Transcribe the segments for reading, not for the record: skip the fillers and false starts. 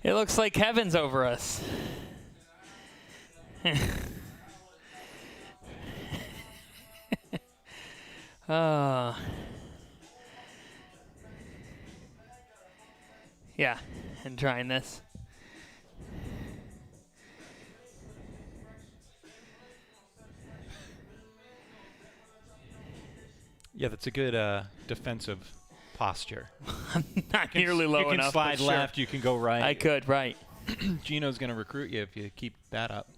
It looks like heaven's over us. Yeah, and trying this. Yeah, that's a good defensive posture. Not nearly low enough. You can slide left, you can go right. I could, right. Gino's going to recruit you if you keep that up.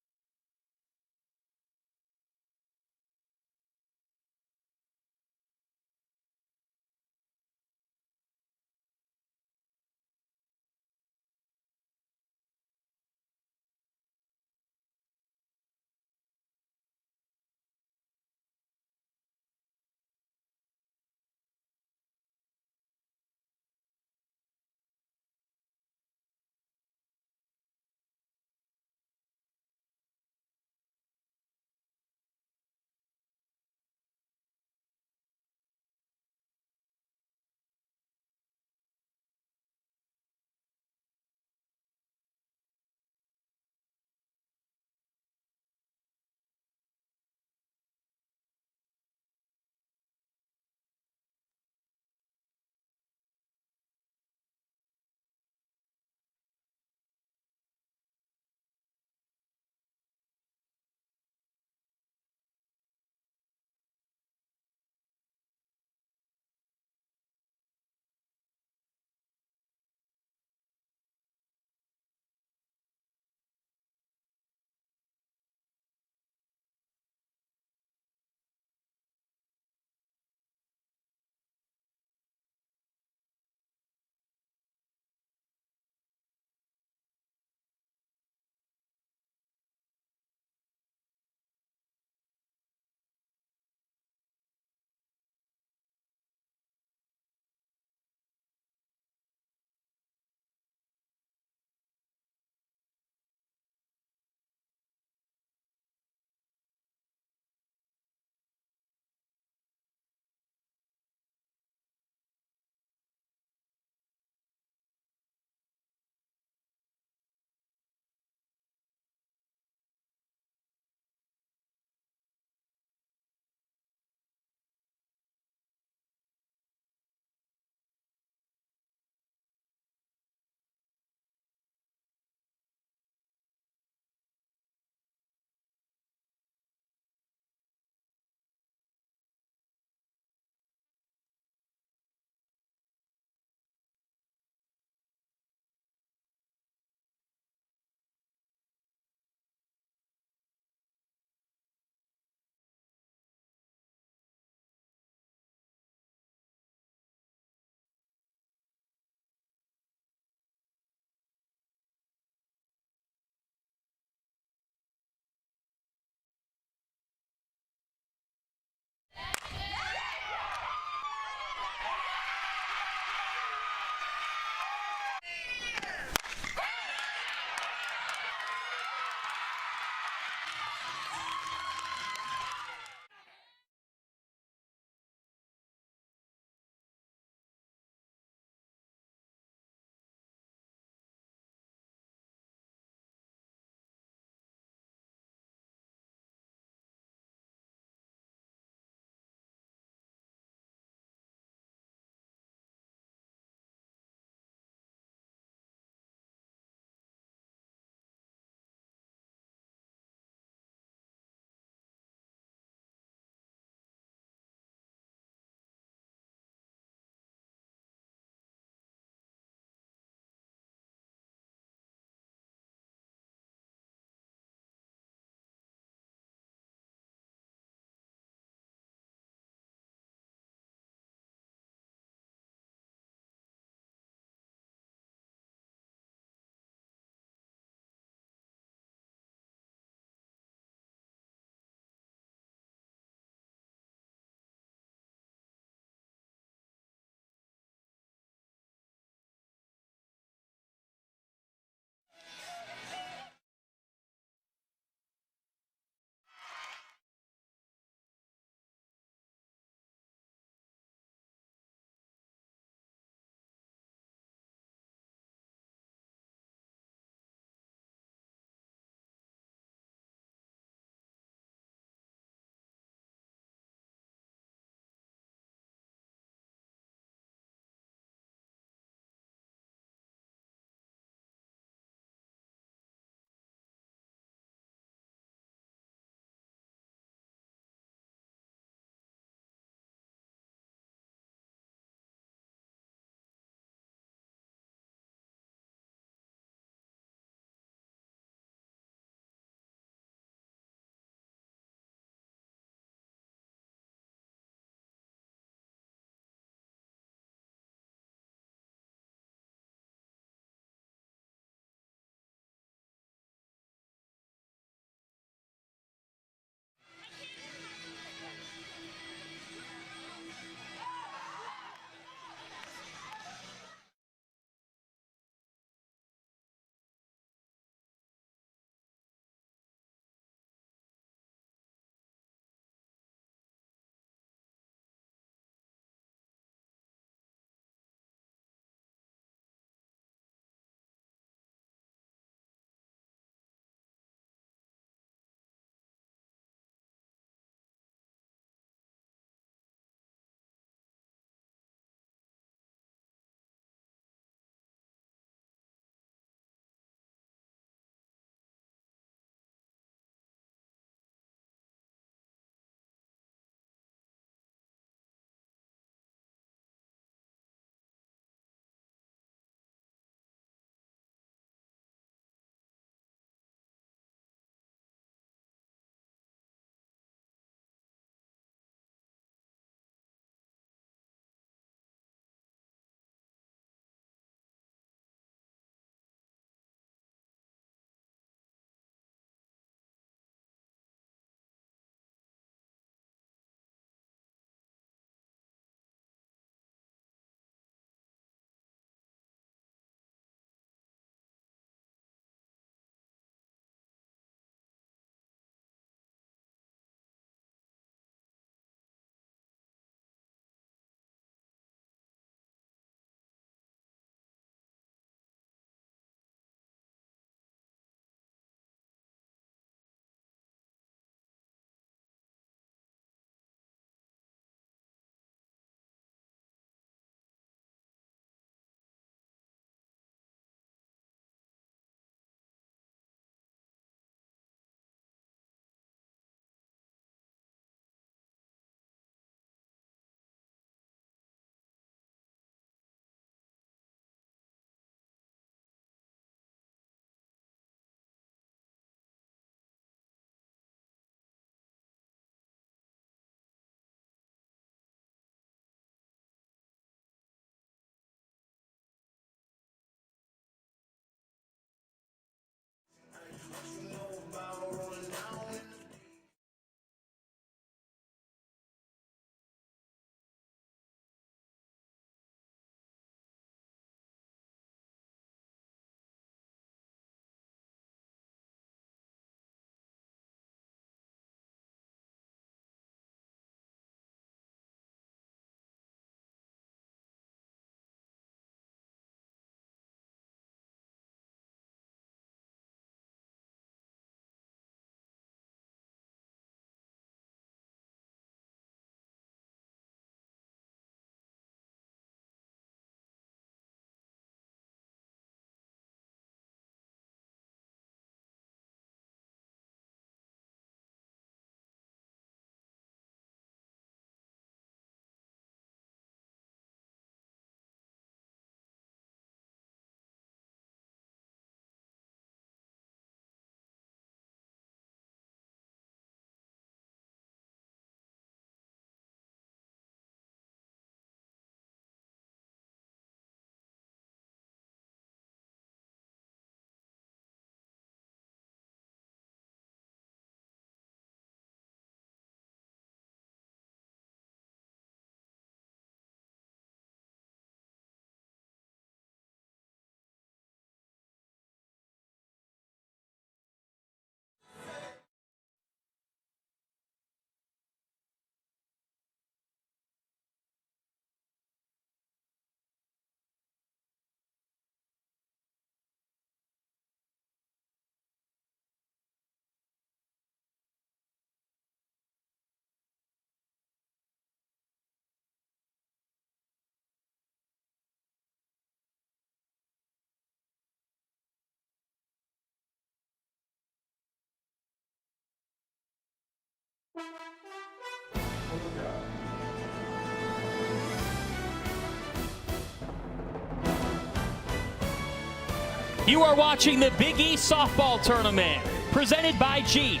You are watching the Big East softball tournament, presented by Jeep.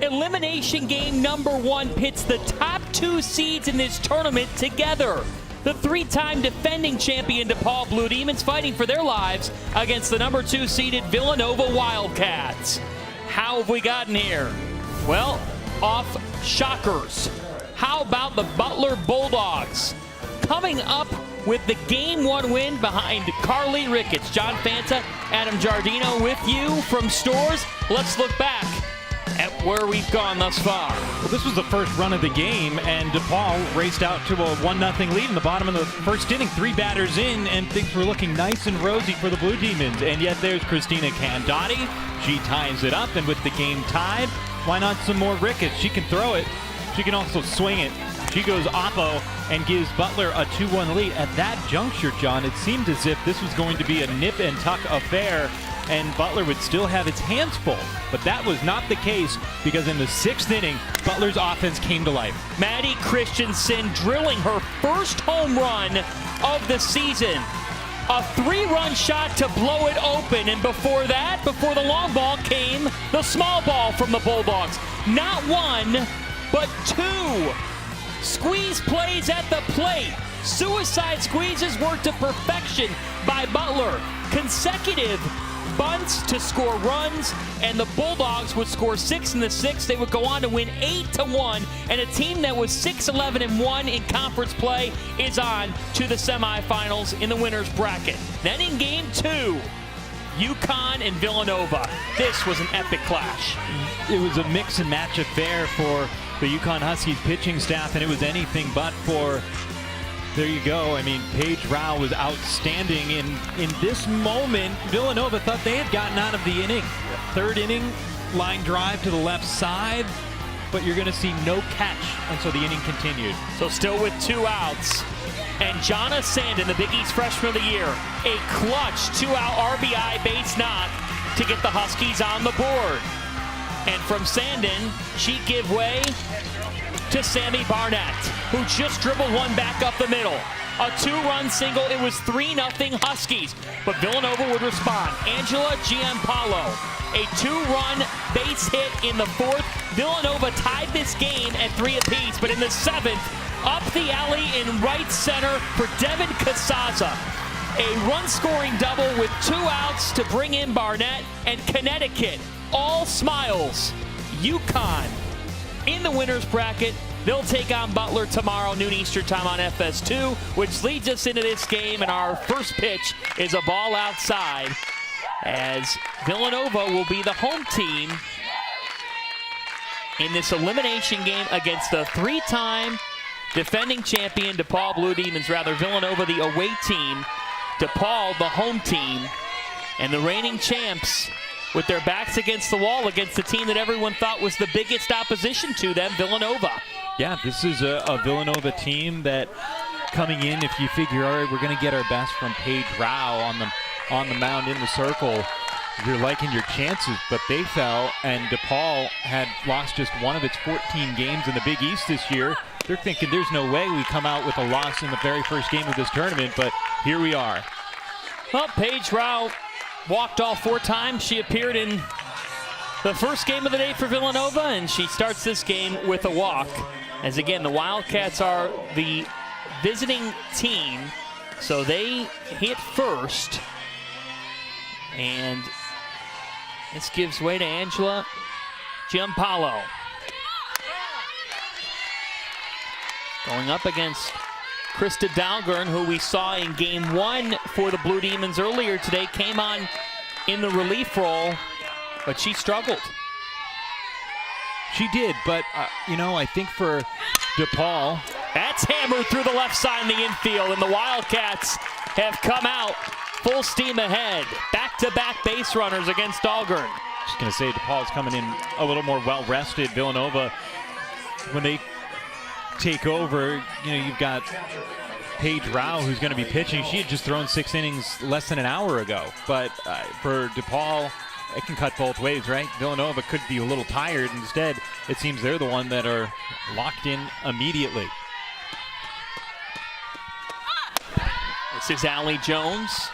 Elimination game number 1 pits the top 2 seeds in this tournament together. The 3-time defending champion DePaul Blue Demons fighting for their lives against the number 2 seeded Villanova Wildcats. How have we gotten here? Well, off shockers. How about the Butler Bulldogs? Coming up with the Game 1 win behind Carly Ricketts. John Fanta, Adam Giardino with you from Stores. Let's look back at where we've gone thus far. Well, this was the first run of the game, and DePaul raced out to a 1-0 lead in the bottom of the first inning. 3 batters in, and things were looking nice and rosy for the Blue Demons. And yet there's Christina Candotti. She ties it up, and with the game tied, why not some more Ricketts? She can throw it. She can also swing it. She goes oppo and gives Butler a 2-1 lead. At that juncture, John, it seemed as if this was going to be a nip and tuck affair, and Butler would still have its hands full. But that was not the case, because in the 6th inning, Butler's offense came to life. Maddie Christensen drilling her first home run of the season. A 3-run shot to blow it open, and before that, before the long ball, came the small ball from the Bulldogs. Not 1, but 2. Squeeze plays at the plate. Suicide squeezes work to perfection by Butler. Consecutive bunts to score runs, and the Bulldogs would score 6 in the 6th. They would go on to win 8-1, and a team that was 6-11-1 in conference play is on to the semifinals in the winner's bracket. Then in game 2, UCONN and Villanova. This was an epic clash. It was a mix and match affair for the UConn Huskies pitching staff, and it was anything but for, there you go. I mean, Paige Rao was outstanding. In this moment, Villanova thought they had gotten out of the inning. 3rd inning, line drive to the left side, but you're going to see no catch, and so the inning continued. So still with 2 outs. And Jonna Sandin, the Big East Freshman of the Year, a clutch 2-out RBI base knock to get the Huskies on the board. And from Sandin, she give way to Sammy Barnett, who just dribbled one back up the middle. A 2-run single. It was 3-0 Huskies, but Villanova would respond. Angela Giampaolo, a 2-run base hit in the 4th. Villanova tied this game at 3 apiece, but in the 7th, up the alley in right center for Devin Casaza. A run-scoring double with 2 outs to bring in Barnett, and Connecticut, all smiles. UConn in the winner's bracket. They'll take on Butler tomorrow, noon Eastern time on FS2, which leads us into this game, and our first pitch is a ball outside, as Villanova will be the home team in this elimination game against the 3-time defending champion DePaul Blue Demons. Villanova the away team, DePaul the home team, and the reigning champs with their backs against the wall against the team that everyone thought was the biggest opposition to them, Villanova. Yeah, this is a Villanova team that coming in, if you figure, all right, we're going to get our best from Paige Rao on the mound in the circle, you're liking your chances, but they fell, and DePaul had lost just 1 of its 14 games in the Big East this year. They're thinking there's no way we come out with a loss in the very first game of this tournament, but here we are. Well, Paige Rao walked all 4 times. She appeared in the first game of the day for Villanova, and she starts this game with a walk. As again, the Wildcats are the visiting team, so they hit first. And this gives way to Angela Giampaolo. Going up against Krista Dahlgren, who we saw in game 1 for the Blue Demons earlier today, came on in the relief role, but she struggled. She did, but, I think for DePaul, that's hammered through the left side in the infield, and the Wildcats have come out full steam ahead. Back-to-back base runners against Dahlgren. Just going to say DePaul's coming in a little more well-rested. Villanova, when they take over, you've got Paige Rao, who's going to be pitching. She had just thrown 6 innings less than an hour ago. But for DePaul, it can cut both ways, right? Villanova could be a little tired. Instead, it seems they're the one that are locked in immediately. This is Allie Jones,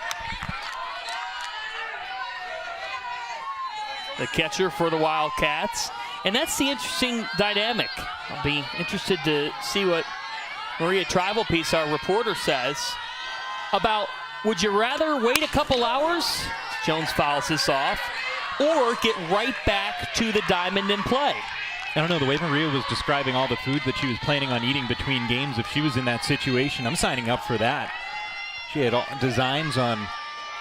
the catcher for the Wildcats. And that's the interesting dynamic. I'll be interested to see what Maria Trivalpiece, our reporter, says about, would you rather wait a couple hours, Jones fouls this off, or get right back to the diamond and play? I don't know, the way Maria was describing all the food that she was planning on eating between games, if she was in that situation, I'm signing up for that. She had all designs on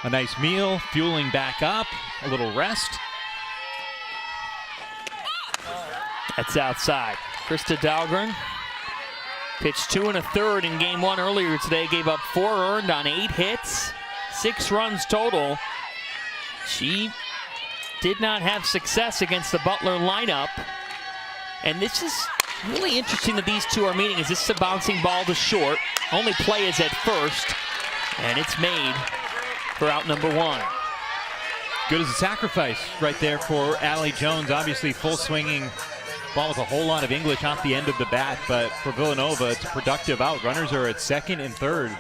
a nice meal, fueling back up, a little rest. That's outside. Krista Dahlgren pitched 2 1/3 in game 1 earlier today, gave up 4 earned on 8 hits, 6 runs total. She did not have success against the Butler lineup. And this is really interesting that these two are meeting. Is this a bouncing ball to short? Only play is at first, and it's made for out number 1. Good as a sacrifice right there for Allie Jones. Obviously full swinging ball with a whole lot of English off the end of the bat, but for Villanova, it's a productive out. Runners are at second and third.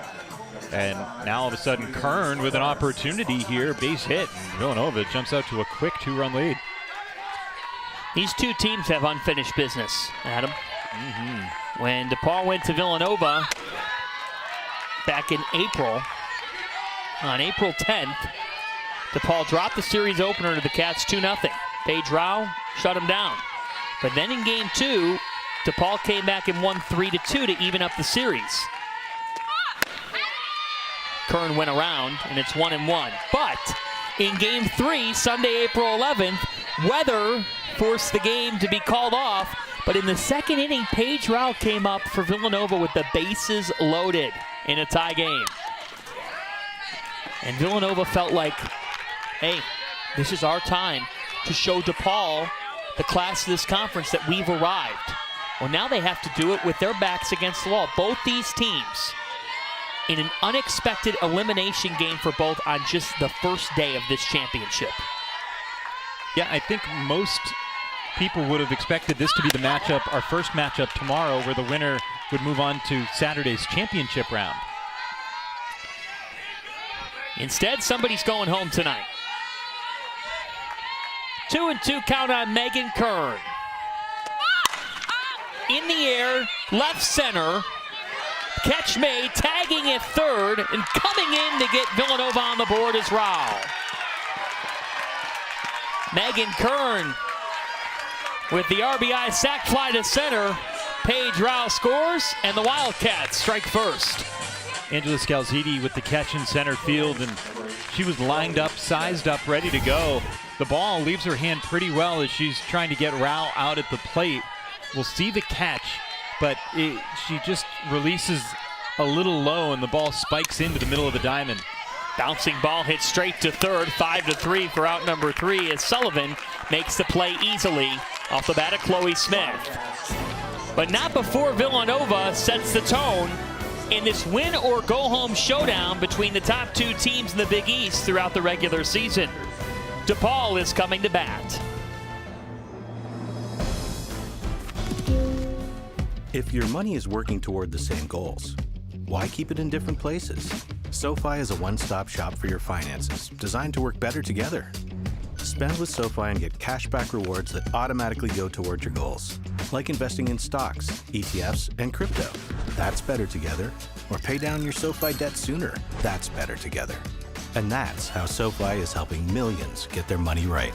And now all of a sudden, Kern with an opportunity here, base hit. And Villanova jumps out to a quick 2-run lead. These two teams have unfinished business, Adam. When DePaul went to Villanova back in April, on April 10th, DePaul dropped the series opener to the Cats 2-0. Paige Rao shut them down. But then in game 2, DePaul came back and won 3-2 to even up the series. Kern went around, and it's 1-1. But in game 3, Sunday, April 11th, weather forced the game to be called off. But in the second inning, Paige Rao came up for Villanova with the bases loaded in a tie game. And Villanova felt like, hey, this is our time to show DePaul, the class of this conference, that we've arrived. Well, now they have to do it with their backs against the wall. Both these teams in an unexpected elimination game for both on just the first day of this championship. Yeah, I think most people would have expected this to be the matchup, our first matchup tomorrow, where the winner would move on to Saturday's championship round. Instead, somebody's going home tonight. 2-2 count on Megan Kern. In the air, left center. Catch made, tagging at third, and coming in to get Villanova on the board is Rao. Megan Kern with the RBI sac fly to center. Paige Rao scores, and the Wildcats strike first. Angela Scalziti with the catch in center field, and she was lined up, sized up, ready to go. The ball leaves her hand pretty well as she's trying to get Rao out at the plate. We'll see the catch, but she just releases a little low, and the ball spikes into the middle of the diamond. Bouncing ball hit straight to third, 5-3 for out number 3 as Sullivan makes the play easily off the bat of Chloe Smith. But not before Villanova sets the tone in this win or go home showdown between the top 2 teams in the Big East throughout the regular season. DePaul is coming to bat. If your money is working toward the same goals, why keep it in different places? SoFi is a one-stop shop for your finances, designed to work better together. Spend with SoFi and get cashback rewards that automatically go toward your goals, like investing in stocks, ETFs, and crypto. That's better together. Or pay down your SoFi debt sooner. That's better together. And that's how SoFi is helping millions get their money right.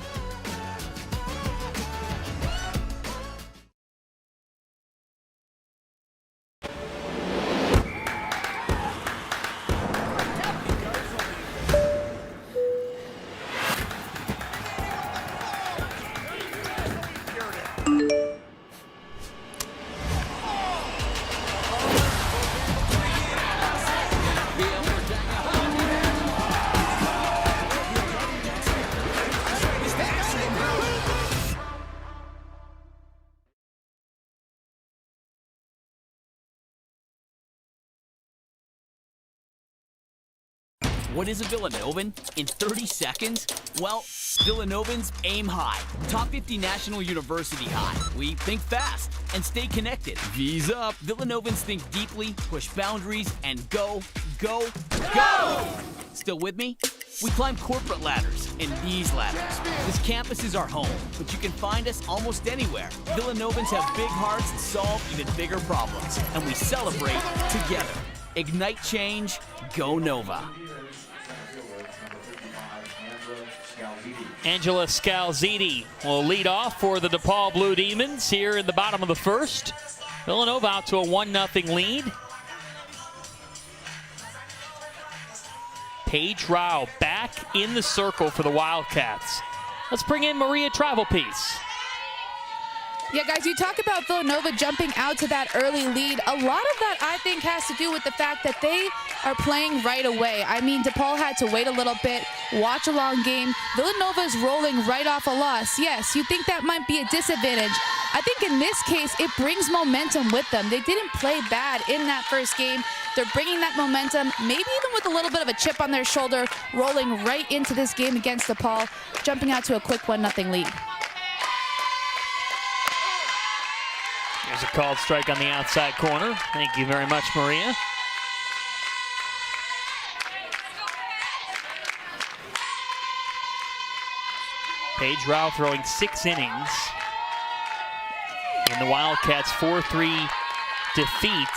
What is a Villanovan? In 30 seconds? Well, Villanovans aim high. Top 50 National University high. We think fast and stay connected. V's up. Villanovans think deeply, push boundaries, and go, go, go! Still with me? We climb corporate ladders and these ladders. This campus is our home, but you can find us almost anywhere. Villanovans have big hearts and solve even bigger problems, and we celebrate together. Ignite change, go Nova. Angela Scalziti will lead off for the DePaul Blue Demons here in the bottom of the first. Villanova out to a 1-0 lead. Paige Rao back in the circle for the Wildcats. Let's bring in Maria Travelpiece. Yeah, guys, you talk about Villanova jumping out to that early lead. A lot of that, I think, has to do with the fact that they are playing right away. I mean, DePaul had to wait a little bit, watch a long game. Villanova is rolling right off a loss. Yes, you think that might be a disadvantage. I think in this case, it brings momentum with them. They didn't play bad in that first game. They're bringing that momentum, maybe even with a little bit of a chip on their shoulder, rolling right into this game against DePaul, jumping out to a quick 1-0 lead. There's a called strike on the outside corner. Thank you very much, Maria. Paige Rao throwing 6 innings in the Wildcats' 4-3 defeat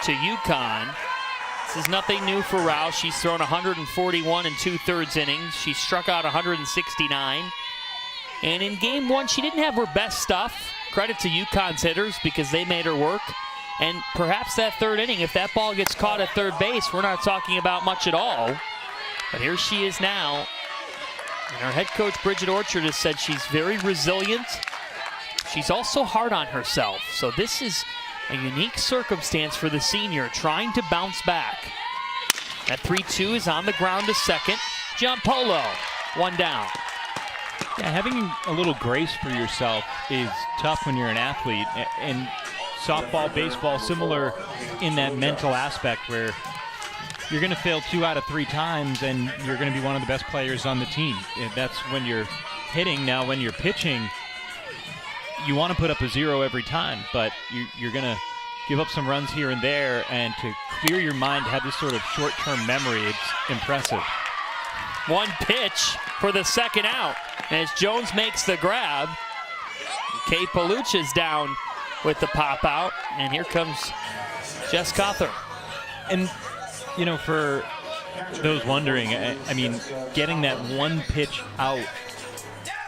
to UCONN. This is nothing new for Rao. She's thrown 141 and 2/3 innings. She struck out 169. And in game one, she didn't have her best stuff. Credit to UConn's hitters because they made her work. And perhaps that third inning, if that ball gets caught at third base, we're not talking about much at all. But here she is now. And her head coach, Bridget Orchard, has said she's very resilient. She's also hard on herself. So this is a unique circumstance for the senior, trying to bounce back. That 3-2 is on the ground to second. Giampolo, 1 down. Yeah, having a little grace for yourself is tough when you're an athlete. And softball, baseball, similar in that mental aspect where you're going to fail 2 out of 3 times and you're going to be one of the best players on the team. That's when you're hitting. Now, when you're pitching, you want to put up a 0 every time, but you're going to give up some runs here and there, and to clear your mind, have this sort of short-term memory, it's impressive. 1 pitch for the second out as Jones makes the grab. Kay Palucha's down with the pop out, and here comes Jess Cawthorn. And, you know, for those wondering, I mean, getting that 1 pitch out,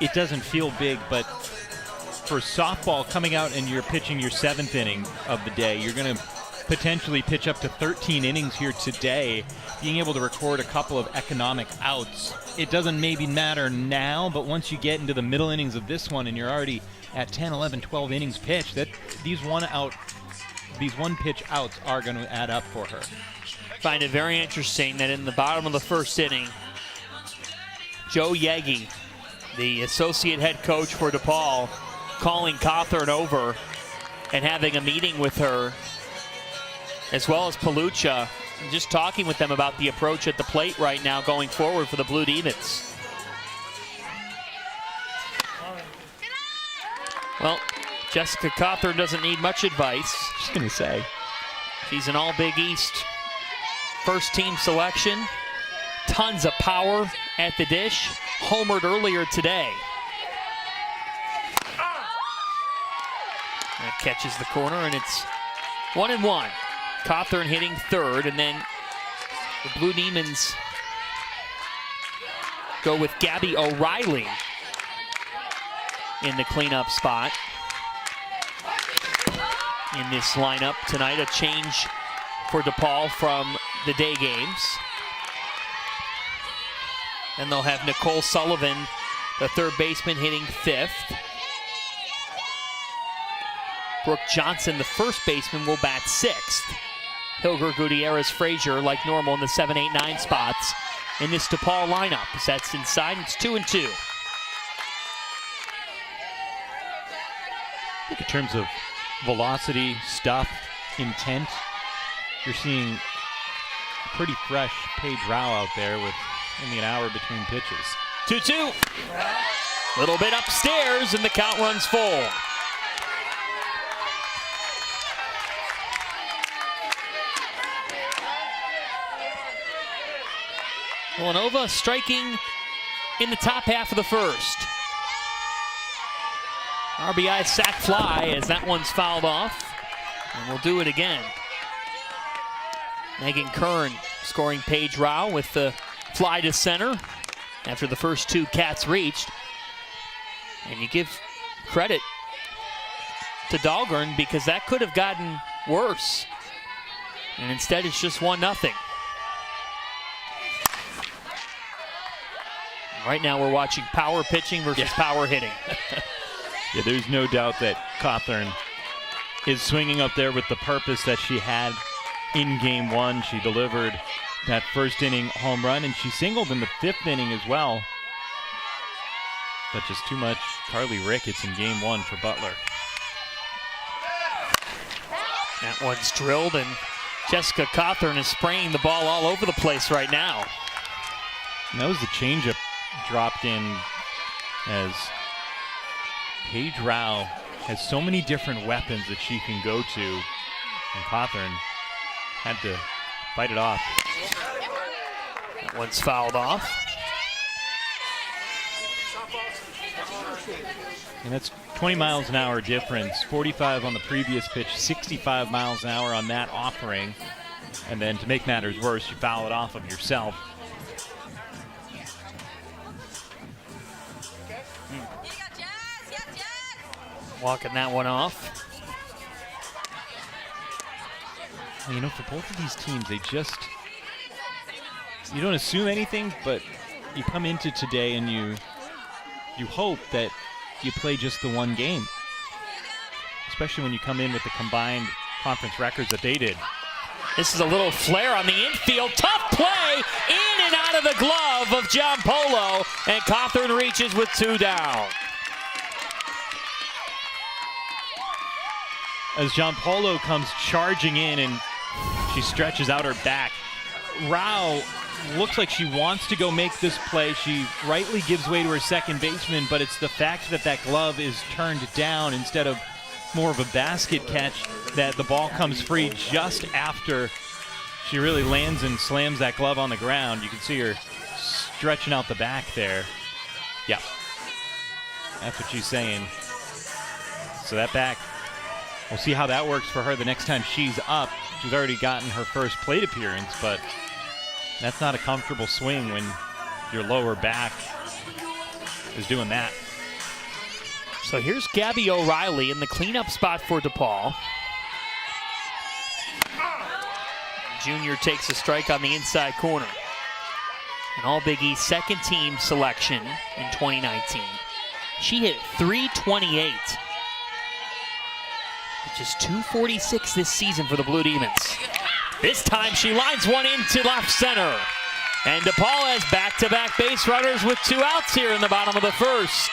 it doesn't feel big, but for softball, coming out and you're pitching your 7th inning of the day, you're going to potentially pitch up to 13 innings here today. Being able to record a couple of economic outs, it doesn't maybe matter now, but once you get into the middle innings of this one and you're already at 10, 11, 12 innings pitched, that these 1 pitch outs are going to add up for her. Find it very interesting that in the bottom of the first inning, Joe Yegi, the associate head coach for DePaul, calling Cawthorn over and having a meeting with her, as well as Palucha, just talking with them about the approach at the plate right now going forward for the Blue Demons. Well, Jessica Cawthorn doesn't need much advice. Just going to say. She's an All-Big East first-team selection. Tons of power at the dish. Homered earlier today. That catches the corner, and it's 1-1. Cawthorn hitting third, and then the Blue Demons go with Gabby O'Reilly in the cleanup spot. In this lineup tonight, a change for DePaul from the day games. And they'll have Nicole Sullivan, the third baseman, hitting 5th. Brooke Johnson, the first baseman, will bat 6th. Hilger Gutierrez-Frazier, like normal, in the 7, 8, 9 spots in this DePaul lineup. As that's inside, it's 2-2. I think in terms of velocity, stuff, intent, you're seeing pretty fresh Paige Rao out there with only an hour between pitches. 2-2. Little bit upstairs, and the count runs full. Villanova striking in the top half of the first. RBI sac fly as that one's fouled off. And we'll do it again. Megan Kern scoring Paige Rao with the fly to center after the first two Cats reached. And you give credit to Dahlgren because that could have gotten worse. And instead it's just 1-0. Right now we're watching power pitching versus power hitting. Yeah, there's no doubt that Cawthorn is swinging up there with the purpose that she had in game one. She delivered that first inning home run, and she singled in the 5th inning as well. But just too much Carly Ricketts in game one for Butler. That one's drilled, and Jessica Cawthorn is spraying the ball all over the place right now. And that was the changeup dropped in, as Paige Rao has so many different weapons that she can go to, and Cawthorn had to fight it off. That one's fouled off. And that's 20 miles an hour difference. 45 on the previous pitch, 65 miles an hour on that offering. And then to make matters worse, you foul it off of yourself. Walking that one off. Well, you know, for both of these teams, they just, you don't assume anything, but you come into today and you hope that you play just the one game, especially when you come in with the combined conference records that they did. This is a little flare on the infield. Tough play in and out of the glove of John Polo, and Cawthorn reaches with 2 down. As John Polo comes charging in and she stretches out her back, Rao looks like she wants to go make this play. She rightly gives way to her second baseman, but it's the fact that that glove is turned down instead of more of a basket catch that the ball comes free just after she really lands and slams that glove on the ground. You can see her stretching out the back there. Yeah, that's what she's saying. So that back, we'll see how that works for her the next time she's up. She's already gotten her first plate appearance, but that's not a comfortable swing when your lower back is doing that. So here's Gabby O'Reilly in the cleanup spot for DePaul. Junior takes a strike on the inside corner. An All-Big East second team selection in 2019. She hit .328. Which is .246 this season for the Blue Demons. This time she lines one into left center. And DePaul has back-to-back base runners with 2 outs here in the bottom of the first.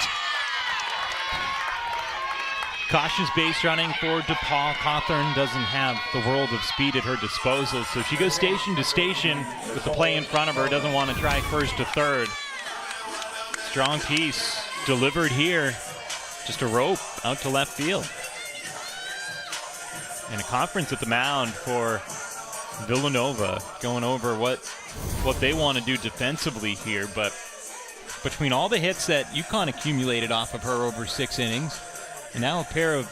Cautious base running for DePaul. Cawthorn doesn't have the world of speed at her disposal, so she goes station to station with the play in front of her. Doesn't want to try first to third. Strong piece delivered here. Just a rope out to left field. And a conference at the mound for Villanova, going over what they want to do defensively here. But between all the hits that UConn accumulated off of her over 6 innings, and now a pair of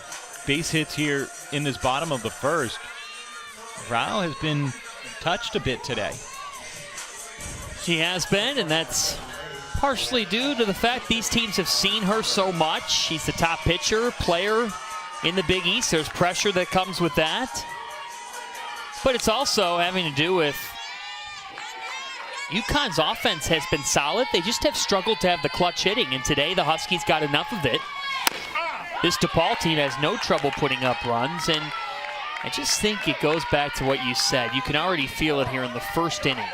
base hits here in this bottom of the first, Rao has been touched a bit today. She has been, and that's partially due to the fact these teams have seen her so much. She's the top pitcher, player in the Big East. There's pressure that comes with that. But it's also having to do with UConn's offense has been solid. They just have struggled to have the clutch hitting, and today the Huskies got enough of it. This DePaul team has no trouble putting up runs, and I just think it goes back to what you said. You can already feel it here in the first inning.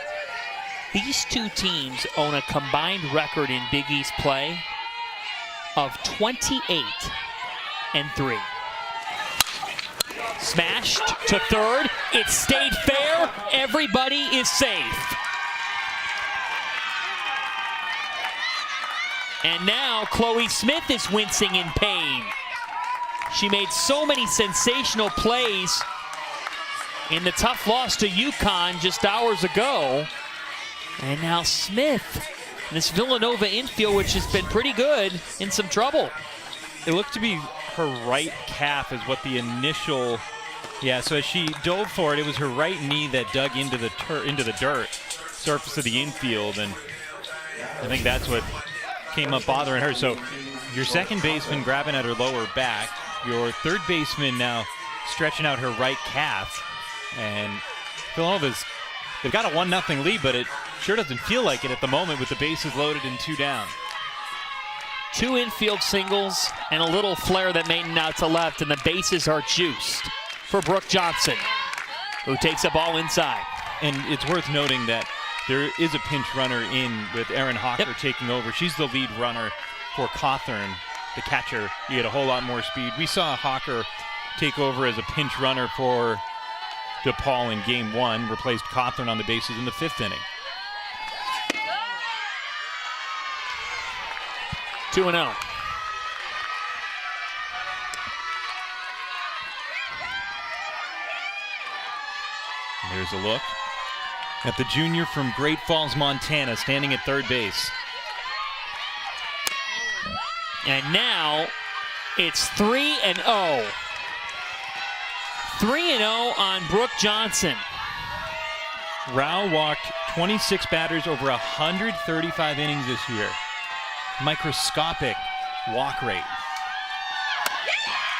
These two teams own a combined record in Big East play of 28-3. Smashed to third. It stayed fair. Everybody is safe. And now Chloe Smith is wincing in pain. She made so many sensational plays in the tough loss to UConn just hours ago. And now Smith, this Villanova infield, which has been pretty good, in some trouble. It looked to be her right calf is what the initial, so as she dove for it, it was her right knee that dug into the dirt, surface of the infield, and I think that's what came up bothering her. So your second baseman grabbing at her lower back, your third baseman now stretching out her right calf, and Villanova's, they've got a 1-0 lead, but it sure doesn't feel like it at the moment with the bases loaded and 2 down. 2 infield singles and a little flare that made it out to left, and the bases are juiced for Brooke Johnson, who takes a ball inside. And it's worth noting that there is a pinch runner in with Erin Hawker taking over. She's the lead runner for Cawthorn, the catcher. You get a whole lot more speed. We saw Hawker take over as a pinch runner for DePaul in Game 1, replaced Cawthorn on the bases in the 5th inning. 2-0. There's a look at the junior from Great Falls, Montana, standing at third base. And now it's 3-0. 3-0 on Brooke Johnson. Rao walked 26 batters over 135 innings this year. Microscopic walk rate.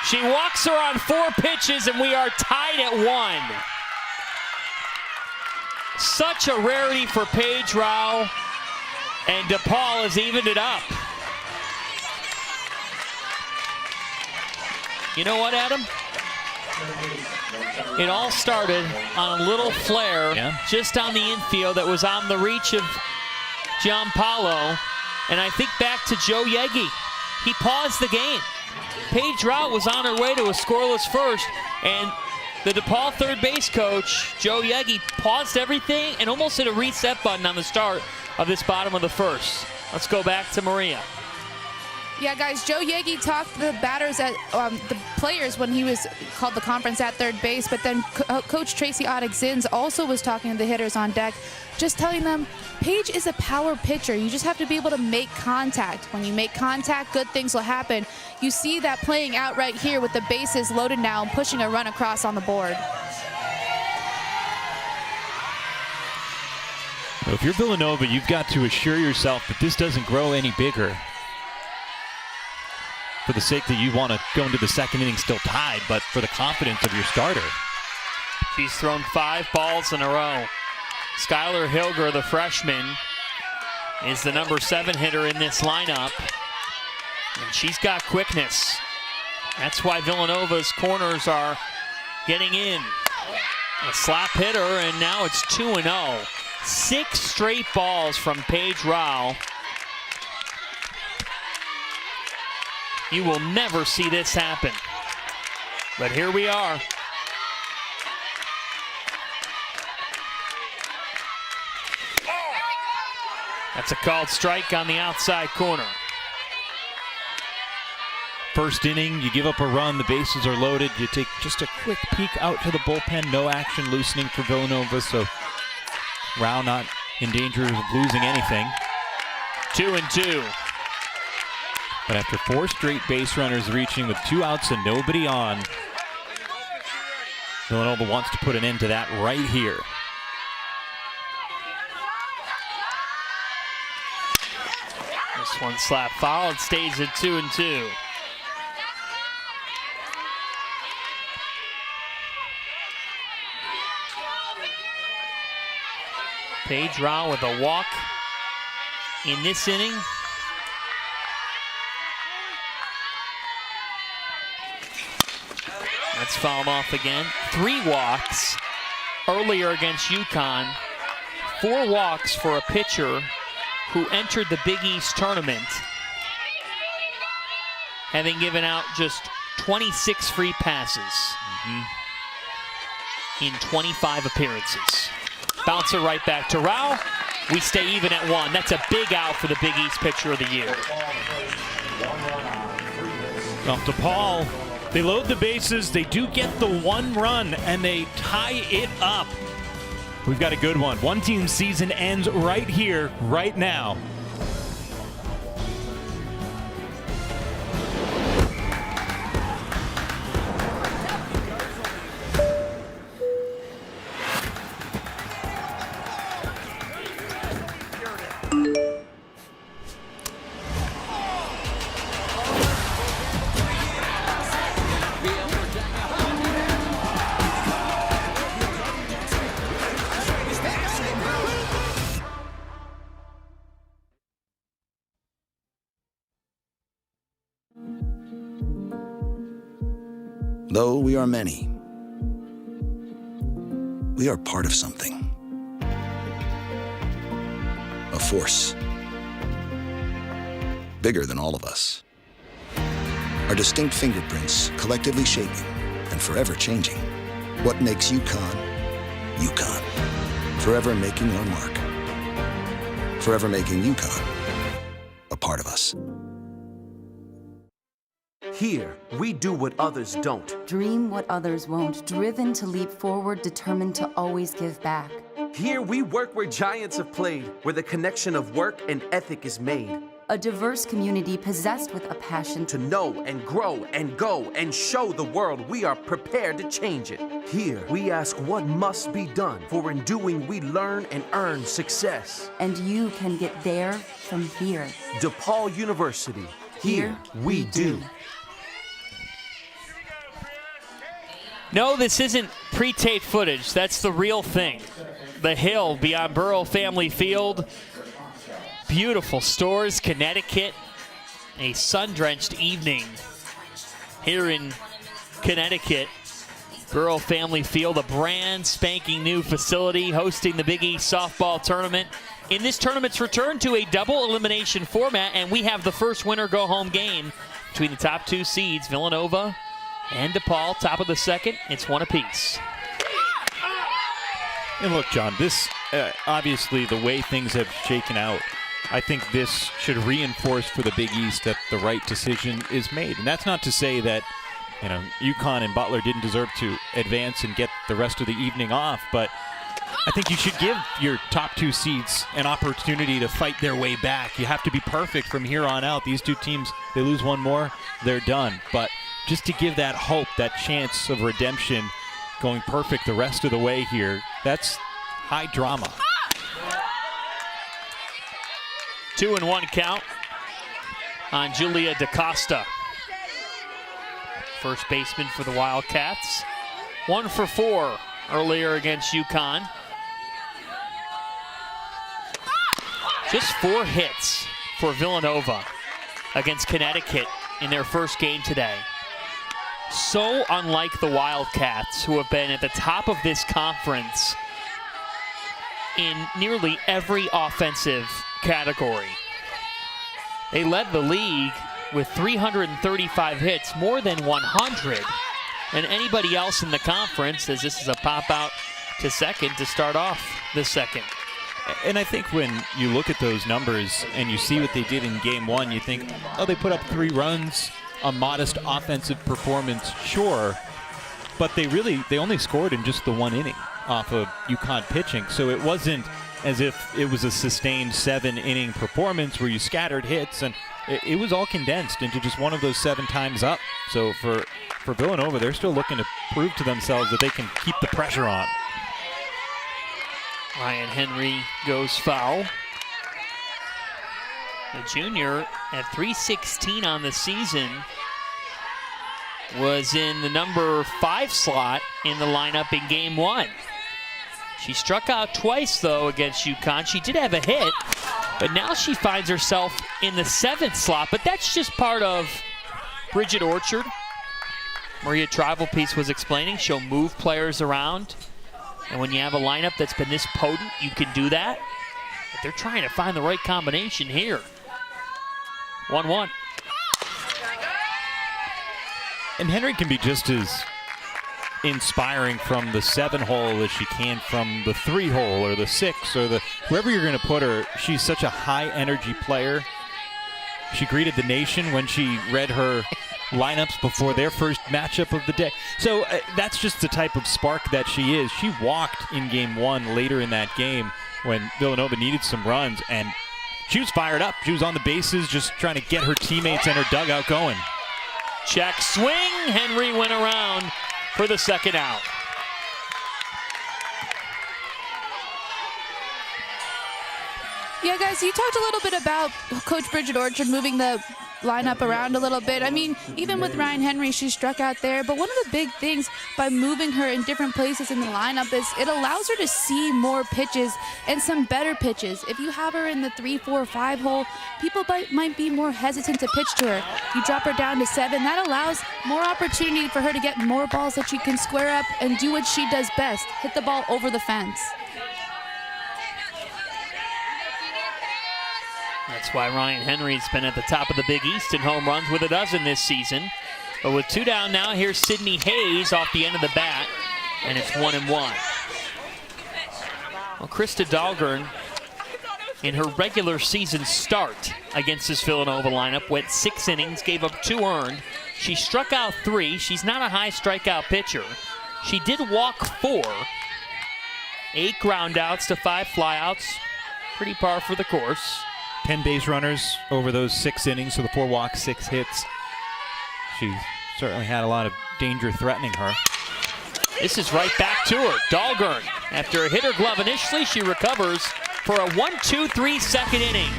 She walks her on 4 pitches, and we are tied at 1. Such a rarity for Paige Rao, and DePaul has evened it up. You know what, Adam? It all started on a little flare just on the infield that was on the reach of Giampaolo. And I think back to Joe Yegi. He paused the game. Paige Rao was on her way to a scoreless first, and the DePaul third base coach, Joe Yegi, paused everything and almost hit a reset button on the start of this bottom of the first. Let's go back to Maria. Yeah, guys, Joe Yegi talked to the batters at the players when he was called the conference at third base, but then Coach Tracy Audick-Zins also was talking to the hitters on deck, just telling them, Paige is a power pitcher. You just have to be able to make contact. When you make contact, good things will happen. You see that playing out right here with the bases loaded now and pushing a run across on the board. Well, if you're Villanova, you've got to assure yourself that this doesn't grow any bigger. For the sake that you want to go into the second inning still tied, but for the confidence of your starter. She's thrown 5 balls in a row. Skylar Hilger, the freshman, is the number 7 hitter in this lineup. And she's got quickness. That's why Villanova's corners are getting in. A slap hitter, and now it's 2-0. 6 straight balls from Paige Rao. You will never see this happen. But here we are. That's a called strike on the outside corner. First inning, you give up a run, the bases are loaded. You take just a quick peek out to the bullpen, no action loosening for Villanova, so Rao not in danger of losing anything. 2-2. But after 4 straight base runners reaching with 2 outs and nobody on, Villanova wants to put an end to that right here. This one slap foul. It stays at 2-2. Paige Rao with a walk in this inning. Let's foul him off again. 3 walks earlier against UConn. 4 walks for a pitcher who entered the Big East tournament, having given out just 26 free passes. in 25 appearances. Bouncer right back to Rao. We stay even at 1. That's a big out for the Big East Pitcher of the Year. Well, DePaul, they load the bases, they do get the 1 run, and they tie it up. We've got a good one. One team season ends right here, right now. Though we are many, we are part of something. A force. Bigger than all of us. Our distinct fingerprints collectively shaping and forever changing what makes UCONN, UCONN. Forever making our mark. Forever making UCONN a part of us. Here, we do what others don't. Dream what others won't. Driven to leap forward, determined to always give back. Here, we work where giants have played, where the connection of work and ethic is made. A diverse community possessed with a passion To know and grow and go and show the world we are prepared to change it. Here, we ask what must be done, for in doing we learn and earn success. And you can get there from here. DePaul University. Here, we do. No, this isn't pre-tape footage. That's the real thing. The hill beyond Burrell Family Field. Beautiful stores, Connecticut. A sun-drenched evening here in Connecticut. Burrell Family Field, a brand spanking new facility hosting the Big East softball tournament. In this tournament's return to a double elimination format, and we have the first winner-go-home game between the top 2 seeds, Villanova and DePaul. Top of the second, it's 1 apiece. And look, John, this obviously the way things have shaken out, I think this should reinforce for the Big East that the right decision is made. And that's not to say that, you know, UConn and Butler didn't deserve to advance and get the rest of the evening off, but I think you should give your top 2 seeds an opportunity to fight their way back. You have to be perfect from here on out. These 2 teams, they lose 1 more, they're done. But just to give that hope, that chance of redemption, going perfect the rest of the way here, that's high drama. 2-1 count on Julia DaCosta. First baseman for the Wildcats. 1 for 4 earlier against UConn. Just 4 hits for Villanova against Connecticut in their first game today. So unlike the Wildcats, who have been at the top of this conference in nearly every offensive category. They led the league with 335 hits, more than 100 than anybody else in the conference, as this is a pop out to second to start off the second. And I think when you look at those numbers and you see what they did in game 1, you think, oh, they put up 3 runs, a modest offensive performance, sure, but they only scored in just the 1 inning off of UConn pitching. So it wasn't as if it was a sustained 7-inning performance where you scattered hits, and it was all condensed into just one of those 7 times up. So for Villanova, they're still looking to prove to themselves that they can keep the pressure on. Ryan Henry goes foul. The junior at .316 on the season was in the number 5 slot in the lineup in game 1. She struck out twice, though, against UConn. She did have a hit, but now she finds herself in the 7th slot. But that's just part of Bridget Orchard. Maria Trivalpiece was explaining she'll move players around. And when you have a lineup that's been this potent, you can do that. But they're trying to find the right combination here. 1-1. And Henry can be just as inspiring from the 7-hole as she can from the 3-hole or the 6 or the wherever you're going to put her. She's such a high-energy player. She greeted the nation when she read her lineups before their first matchup of the day. So that's just the type of spark that she is. She walked in game 1 later in that game when Villanova needed some runs, and she was fired up. She was on the bases just trying to get her teammates and her dugout going. Check swing. Henry went around for the second out. Yeah, guys, you talked a little bit about Coach Bridget Orchard moving the lineup around a little bit. I mean, even with Ryan Henry, she struck out there. But one of the big things by moving her in different places in the lineup is it allows her to see more pitches and some better pitches. If you have her in the 3, 4, 5 hole, people might be more hesitant to pitch to her. You drop her down to 7, that allows more opportunity for her to get more balls that she can square up and do what she does best, hit the ball over the fence. That's why Ryan Henry's been at the top of the Big East in home runs with 12 this season. But with 2 down now, here's Sydney Hayes off the end of the bat, and it's 1-1. Well, Krista Dahlgren, in her regular season start against this Villanova lineup, went 6 innings, gave up 2 earned. She struck out 3. She's not a high strikeout pitcher. She did walk 4. 8 groundouts to 5 flyouts. Pretty par for the course. 10 base runners over those 6 innings, so the 4 walks, 6 hits. She certainly had a lot of danger threatening her. This is right back to her. Dahlgren, after a hit her glove initially, she recovers for a 1-2-3 second inning.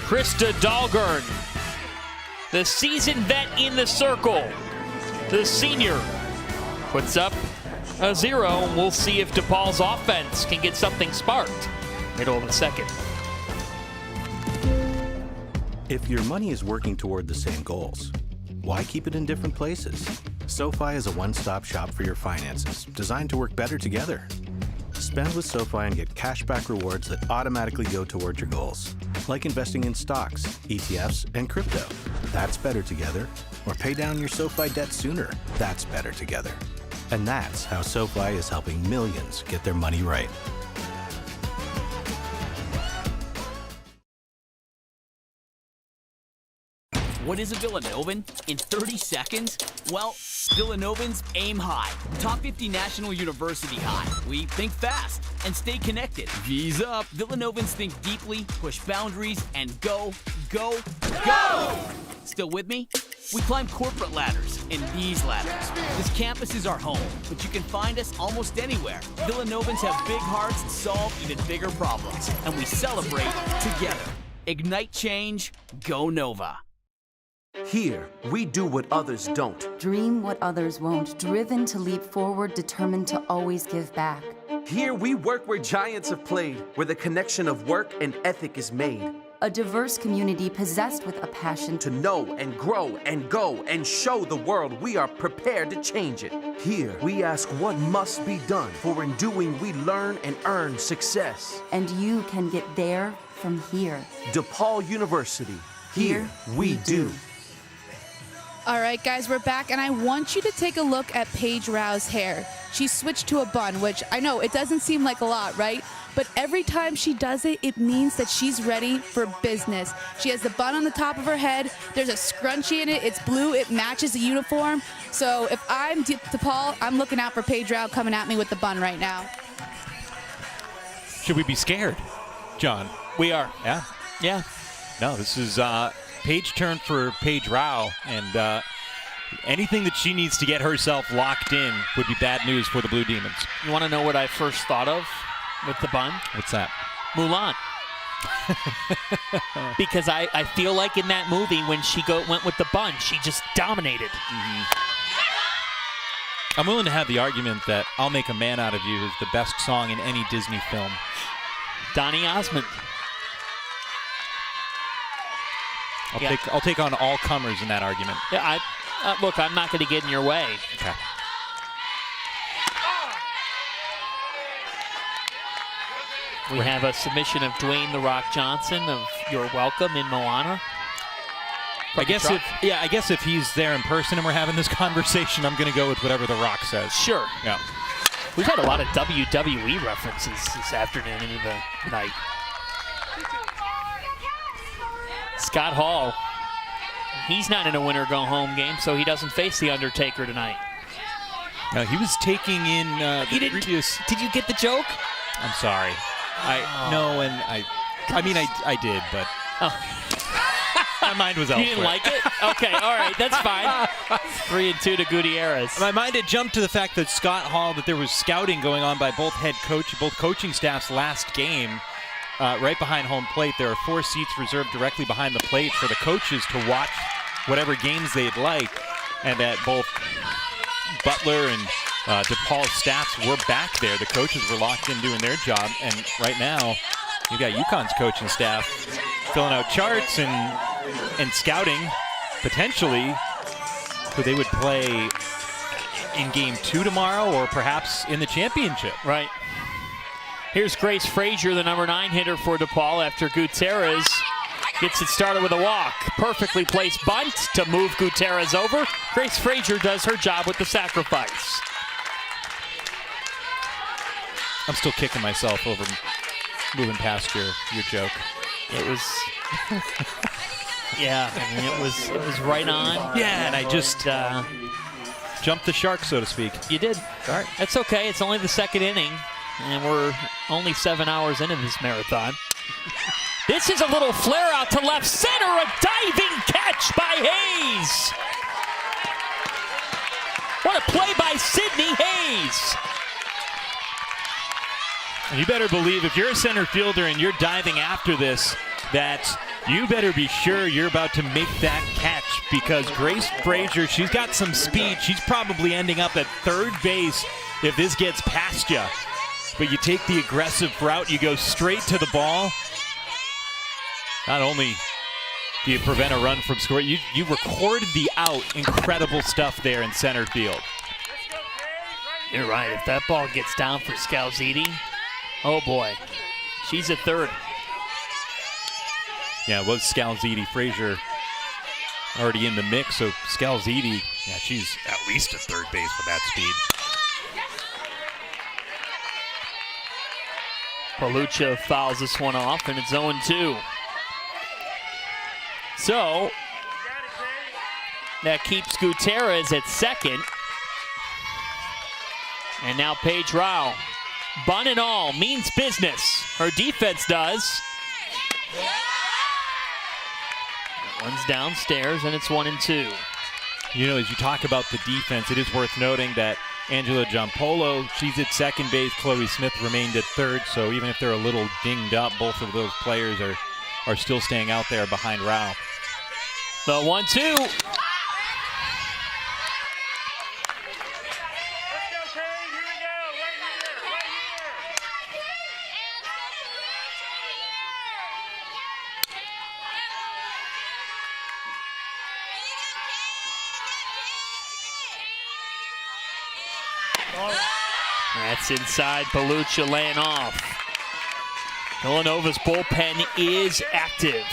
Krista Dahlgren, the seasoned vet in the circle, the senior, puts up a 0. We'll see if DePaul's offense can get something sparked. Middle of the second. If your money is working toward the same goals, why keep it in different places? SoFi is a one-stop shop for your finances, designed to work better together. Spend with SoFi and get cashback rewards that automatically go toward your goals, like investing in stocks, ETFs, and crypto. That's better together. Or pay down your SoFi debt sooner. That's better together. And that's how SoFi is helping millions get their money right. What is a Villanovan? In 30 seconds? Well, Villanovans aim high. Top 50 National University high. We think fast and stay connected. V's up. Villanovans think deeply, push boundaries, and go, go, go! Still with me? We climb corporate ladders and these ladders. This campus is our home, but you can find us almost anywhere. Villanovans have big hearts and solve even bigger problems, and we celebrate together. Ignite change, go Nova. Here, we do what others don't. Dream what others won't, driven to leap forward, determined to always give back. Here, we work where giants have played, where the connection of work and ethic is made. A diverse community possessed with a passion To know and grow and go and show the world we are prepared to change it. Here, we ask what must be done, for in doing we learn and earn success. and you can get there from here. DePaul University. Here, we do. All right, guys, we're back, and I want you to take a look at Paige Rao's hair. She switched to a bun, which I know it doesn't seem like a lot, right? But every time she does it, it means that she's ready for business. She has the bun on the top of her head. There's a scrunchie in it. It's blue. It matches the uniform. So if I'm DePaul, I'm looking out for Paige Rao coming at me with the bun right now. Should we be scared, John? We are. Yeah? Yeah. No, this is Paige turn for Paige Rao, and anything that she needs to get herself locked in would be bad news for the Blue Demons. You want to know what I first thought of with the bun? What's that? Mulan. Because I feel like in that movie when she went with the bun, she just dominated. I'm willing to have the argument that I'll Make a Man Out of You is the best song in any Disney film. Donny Osmond. I'll take on all comers in that argument. Yeah, look, I'm not going to get in your way. Okay. We have a submission of Dwayne "The Rock" Johnson of You're Welcome in Moana. I guess if he's there in person and we're having this conversation, I'm going to go with whatever The Rock says. Sure. Yeah. We've had a lot of WWE references this afternoon into the night. Scott Hall, he's not in a winner-go-home game, so he doesn't face The Undertaker tonight. No, he was taking in the previous... Did you get the joke? I'm sorry. I did, but... My mind was elsewhere. You didn't like it? Okay, all right, that's fine. 3-2 to Gutierrez. My mind had jumped to the fact that Scott Hall, that there was scouting going on by both coaching staffs last game, right behind home plate. There are 4 seats reserved directly behind the plate for the coaches to watch whatever games they'd like, and that both Butler and DePaul staffs were back there. The coaches were locked in doing their job, and right now you've got UConn's coaching staff filling out charts and scouting potentially who they would play in game 2 tomorrow or perhaps in the championship. Right. Here's Grace Frazier, the number 9 hitter for DePaul, after Gutierrez gets it started with a walk. Perfectly placed bunt to move Gutierrez over. Grace Frazier does her job with the sacrifice. I'm still kicking myself over moving past your joke. It was, yeah, I mean, it was right on. Yeah, and I just jumped the shark, so to speak. You did. All right. That's okay. It's only the 2nd inning, and we're only 7 hours into this marathon. This is a little flare out to left center, a diving catch by Hayes. What a play by Sidney Hayes. You better believe if you're a center fielder and you're diving after this, that you better be sure you're about to make that catch, because Grace Frazier, she's got some speed. She's probably ending up at third base if this gets past you. But you take the aggressive route, you go straight to the ball. Not only do you prevent a run from scoring, you recorded the out. Incredible stuff there in center field. You're right. If that ball gets down for Scalziti, oh boy, she's at third. Yeah, it was Scalziti. Frazier already in the mix, so Scalziti, yeah, she's at least at third base with that speed. Palucha fouls this one off, and it's 0-2. So that keeps Gutierrez at second. And now Paige Rao, bunt and all, means business. Her defense does. One's downstairs, and it's 1-2. You know, as you talk about the defense, it is worth noting that Angela Giampolo, she's at second base. Chloe Smith remained at third, so even if they're a little dinged up, both of those players are still staying out there behind Rao. The 1-2. That's inside. Palucha laying off. Villanova's bullpen is active.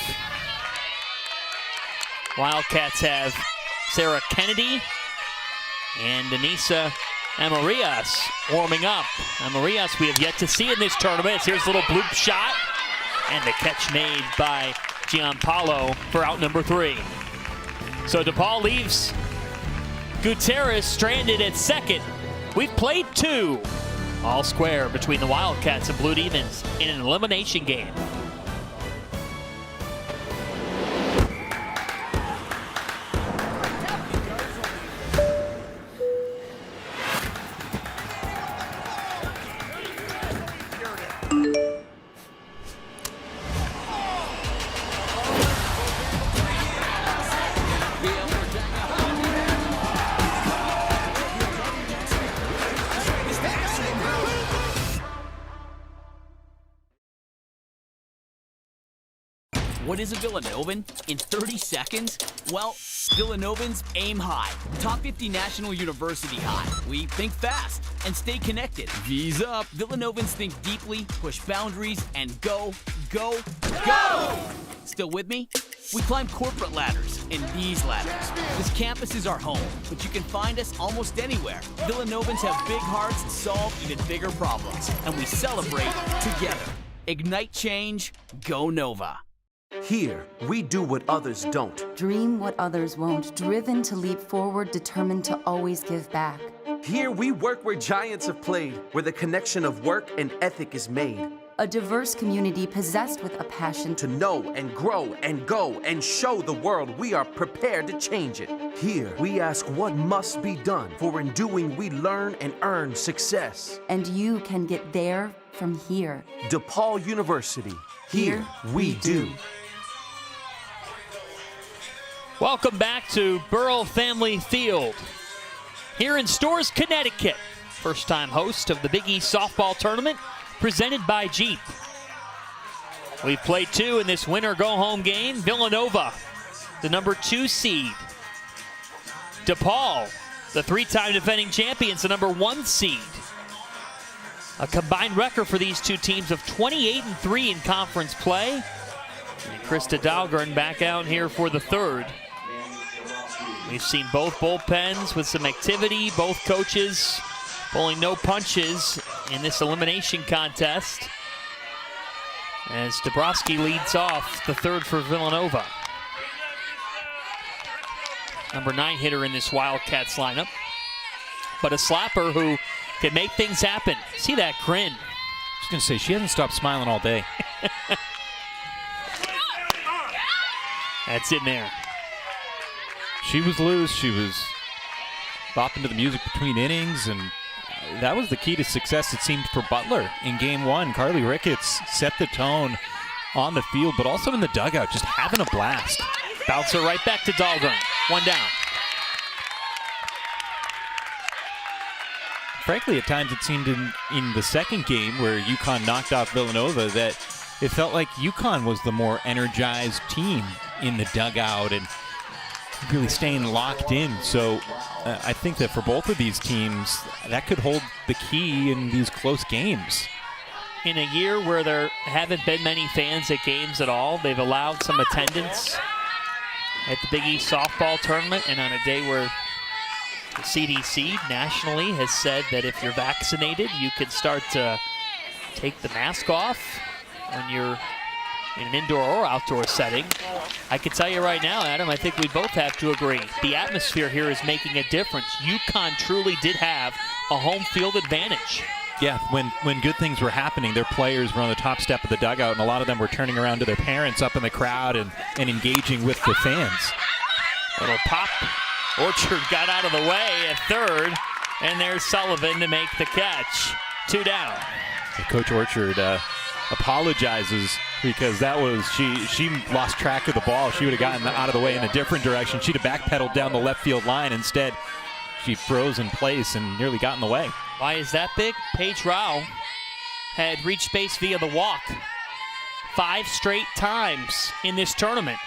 Wildcats have Sarah Kennedy and Denisa Amarias warming up. Amarias we have yet to see in this tournament. Here's a little bloop shot, and the catch made by Giampolo for out number 3. So DePaul leaves Gutierrez stranded at second. We've played 2. All square between the Wildcats and Blue Demons in an elimination game. What is a Villanovan? In 30 seconds? Well, Villanovans aim high. Top 50 National University high. We think fast and stay connected. V's up. Villanovans think deeply, push boundaries, and go go, go! Still with me? We climb corporate ladders and these ladders. This campus is our home, but you can find us almost anywhere. Villanovans have big hearts and solve even bigger problems, and we celebrate together. Ignite change, go Nova. Here, we do what others don't. Dream what others won't, driven to leap forward, determined to always give back. Here, we work where giants have played, where the connection of work and ethic is made. A diverse community possessed with a passion To know and grow and go and show the world we are prepared to change it. Here, we ask what must be done, for in doing we learn and earn success. and you can get there from here. DePaul University, here we do. Welcome back to Burrell Family Field here in Storrs, Connecticut. First-time host of the Big East Softball Tournament presented by Jeep. We've played two in this winner go-home game. Villanova, the number 2 seed. DePaul, the 3-time defending champions, the number 1 seed. A combined record for these two teams of 28-3 in conference play. And Krista Dahlgren back out here for the third. We've seen both bullpens with some activity, both coaches pulling no punches in this elimination contest as Dabrowski leads off the third for Villanova. Number 9 hitter in this Wildcats lineup, but a slapper who can make things happen. See that grin. I was going to say, she hasn't stopped smiling all day. That's in there. She was loose. She was bopping to the music between innings, and that was the key to success, it seemed, for Butler in Game 1. Carly Ricketts set the tone on the field, but also in the dugout, just having a blast. Bouncer right back to Dahlgren. 1 down. Frankly, at times it seemed in the second game where UConn knocked off Villanova that it felt like UConn was the more energized team in the dugout and really staying locked in. So I think that for both of these teams, that could hold the key in these close games. In a year where there haven't been many fans at games at all, they've allowed some attendance at the Big East Softball Tournament, and on a day where the CDC nationally has said that if you're vaccinated, you can start to take the mask off when you're in an indoor or outdoor setting. I can tell you right now, Adam, I think we both have to agree. The atmosphere here is making a difference. UConn truly did have a home field advantage. Yeah, when good things were happening, their players were on the top step of the dugout, and a lot of them were turning around to their parents up in the crowd and engaging with the fans. Little pop. Orchard got out of the way at third, and there's Sullivan to make the catch. 2 down. Coach Orchard apologizes because that was she lost track of the ball. She would have gotten out of the way in a different direction. She'd have backpedaled down the left field line. Instead, she froze in place and nearly got in the way. Why is that big? Paige Rao had reached base via the walk 5 straight times in this tournament.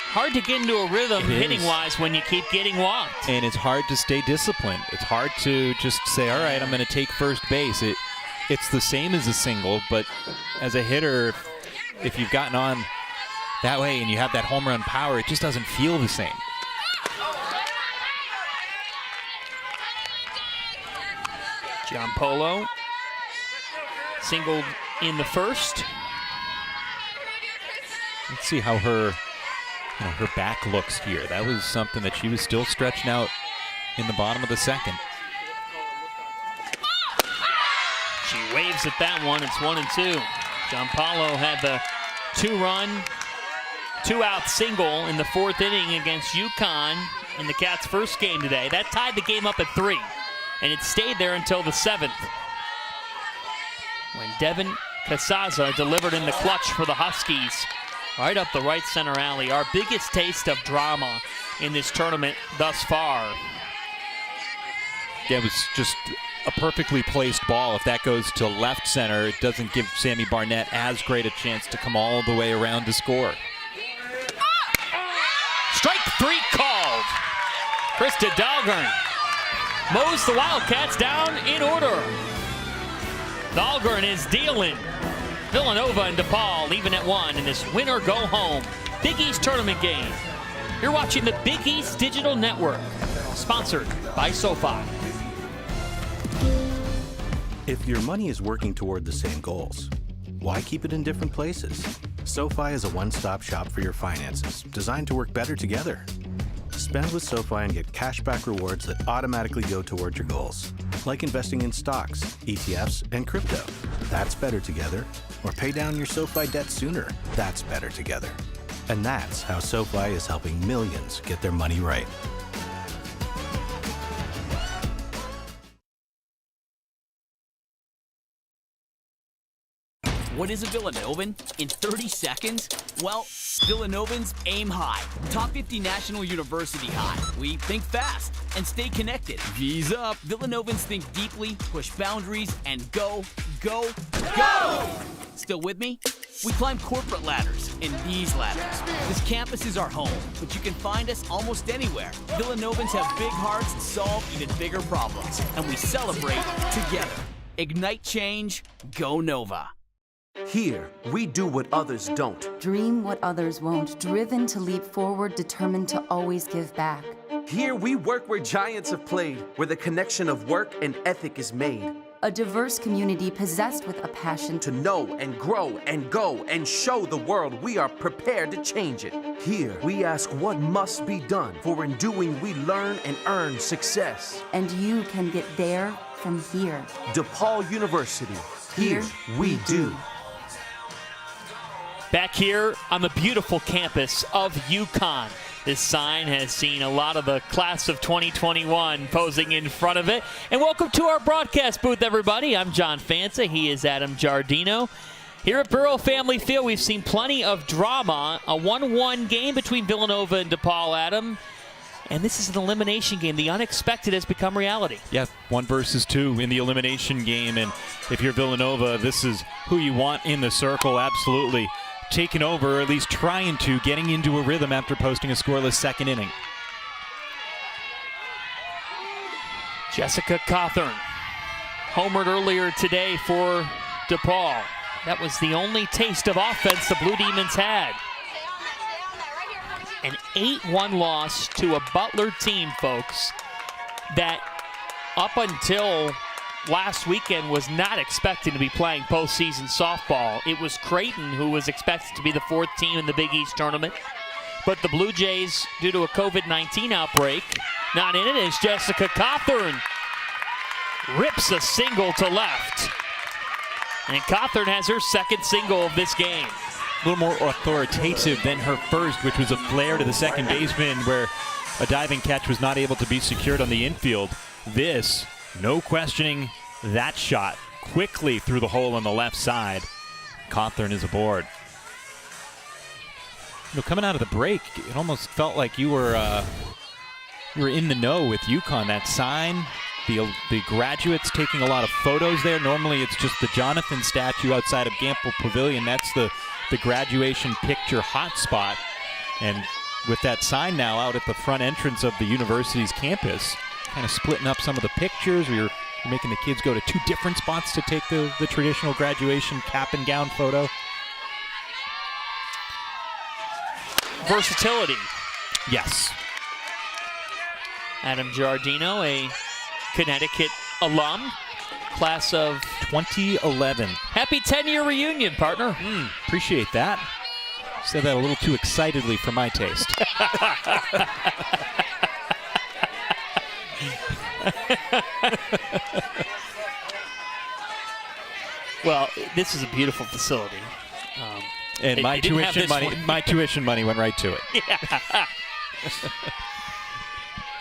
Hard to get into a rhythm hitting-wise when you keep getting walked. And it's hard to stay disciplined. It's hard to just say, all right, I'm going to take first base. It's the same as a single, but as a hitter, if you've gotten on that way and you have that home run power, it just doesn't feel the same. Giampolo singled in the first. Let's see how her back looks here. That was something that she was still stretching out in the bottom of the second. She waves at that one. It's 1-2. Giampolo had the 2-run, 2-out single in the 4th inning against UConn in the Cats' first game today. That tied the game up at 3, and it stayed there until the 7th, when Devin Casaza delivered in the clutch for the Huskies right up the right center alley. Our biggest taste of drama in this tournament thus far. Yeah, it was just a perfectly placed ball. If that goes to left center, it doesn't give Sammy Barnett as great a chance to come all the way around to score. Strike 3 called. Krista Dahlgren mows the Wildcats down in order. Dahlgren is dealing Villanova and DePaul even at 1 in this win or go home Big East tournament game. You're watching the Big East Digital Network, sponsored by SoFi. If your money is working toward the same goals, why keep it in different places? SoFi is a one-stop shop for your finances, designed to work better together. Spend with SoFi and get cashback rewards that automatically go toward your goals, like investing in stocks, ETFs, and crypto. That's better together. Or pay down your SoFi debt sooner. That's better together. And that's how SoFi is helping millions get their money right. What is a Villanovan? In 30 seconds? Well, Villanovans aim high. Top 50 national university high. We think fast and stay connected. V's up. Villanovans think deeply, push boundaries, and go, go, go! Still with me? We climb corporate ladders in these ladders. This campus is our home, but you can find us almost anywhere. Villanovans have big hearts and solve even bigger problems, and we celebrate together. Ignite change, go Nova. Here, we do what others don't. Dream what others won't, driven to leap forward, determined to always give back. Here, we work where giants have played, where the connection of work and ethic is made. A diverse community possessed with a passion To know and grow and go and show the world we are prepared to change it. Here, we ask what must be done, for in doing we learn and earn success. and you can get there from here. DePaul University. Here, we do. Back here on the beautiful campus of UCONN. This sign has seen a lot of the class of 2021 posing in front of it. And welcome to our broadcast booth, everybody. I'm John Fanza. He is Adam Giardino. Here at Burrow Family Field, we've seen plenty of drama. A 1-1 game between Villanova and DePaul, Adam. And this is an elimination game. The unexpected has become reality. Yeah, 1 versus 2 in the elimination game. And if you're Villanova, this is who you want in the circle, absolutely. Taking over, or at least trying to, getting into a rhythm after posting a scoreless second inning. Jessica Cawthorn homered earlier today for DePaul. That was the only taste of offense the Blue Demons had. An 8-1 loss to a Butler team, folks, that up until last weekend was not expected to be playing postseason softball. It was Creighton who was expected to be the 4th team in the Big East tournament. But the Blue Jays, due to a COVID-19 outbreak, not in it, as Jessica Cawthorn rips a single to left. And Cawthorn has her 2nd single of this game. A little more authoritative than her first, which was a flare to the second baseman where a diving catch was not able to be secured on the infield. This, no questioning that shot quickly through the hole on the left side. Cawthorn is aboard. You know, coming out of the break, it almost felt like you were in the know with UConn. That sign, the graduates taking a lot of photos there. Normally it's just the Jonathan statue outside of Gamble Pavilion. That's the graduation picture hotspot. And with that sign now out at the front entrance of the university's campus, kind of splitting up some of the pictures. We were making the kids go to 2 different spots to take the traditional graduation cap and gown photo. Versatility. Yes. Adam Giardino, a Connecticut alum, class of 2011. Happy 10-year reunion, partner. Appreciate that. Said that a little too excitedly for my taste. Well, this is a beautiful facility. And my tuition money went right to it. Yeah.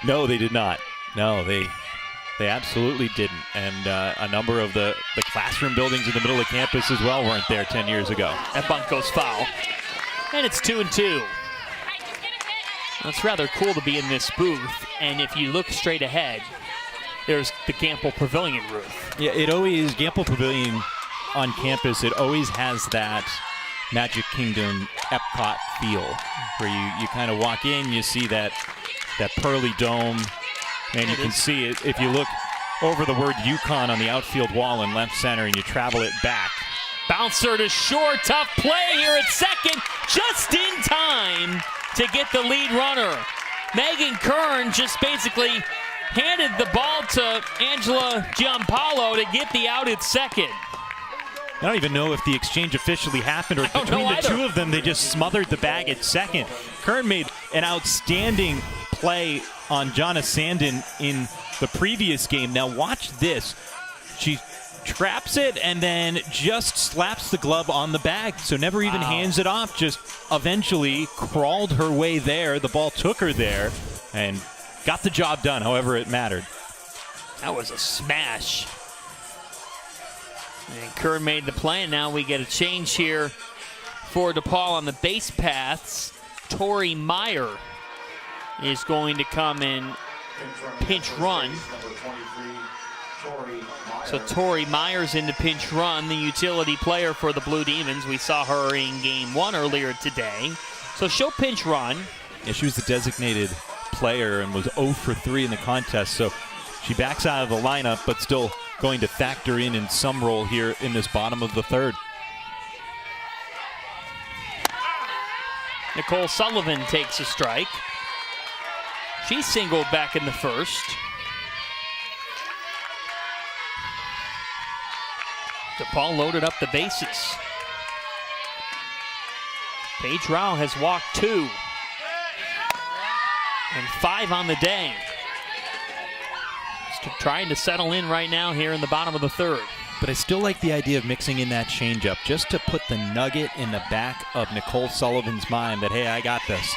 No, they did not. No, they absolutely didn't. And a number of the classroom buildings in the middle of campus as well weren't there 10 years ago. That bunt goes foul. And it's 2-2. It's rather cool to be in this booth. And if you look straight ahead, there's the Gamble Pavilion roof. Yeah, it always, Gamble Pavilion on campus, it always has that Magic Kingdom Epcot feel, where you kind of walk in, you see that pearly dome, and you can see it. If you look over the word UConn on the outfield wall in left center and you travel it back, Bouncer to short, tough play here at second, just in time to get the lead runner. Megan Kern just basically handed the ball to Angela Giampaolo to get the out at second. I don't even know if the exchange officially happened or between the two of them, they just smothered the bag at second. Kern made an outstanding play on Jonna Sandin in the previous game. Now watch this. She traps it and then just slaps the glove on the bag. So never even hands it off, just eventually crawled her way there. The ball took her there and got the job done, however it mattered. That was a smash. And Kern made the play, and now we get a change here for DePaul on the base paths. Tori Meyer is going to come in pinch run. So Tori Meyer's into pinch run, the utility player for the Blue Demons. We saw her in game 1 earlier today. So she'll pinch run. Yeah, she was the designated player and was 0 for 3 in the contest. So she backs out of the lineup, but still going to factor in some role here in this bottom of the third. Nicole Sullivan takes a strike. She singled back in the first. DePaul loaded up the bases. Paige Rao has walked 2. And 5 on the day. Just trying to settle in right now here in the bottom of the third. But I still like the idea of mixing in that changeup just to put the nugget in the back of Nicole Sullivan's mind that, hey, I got this.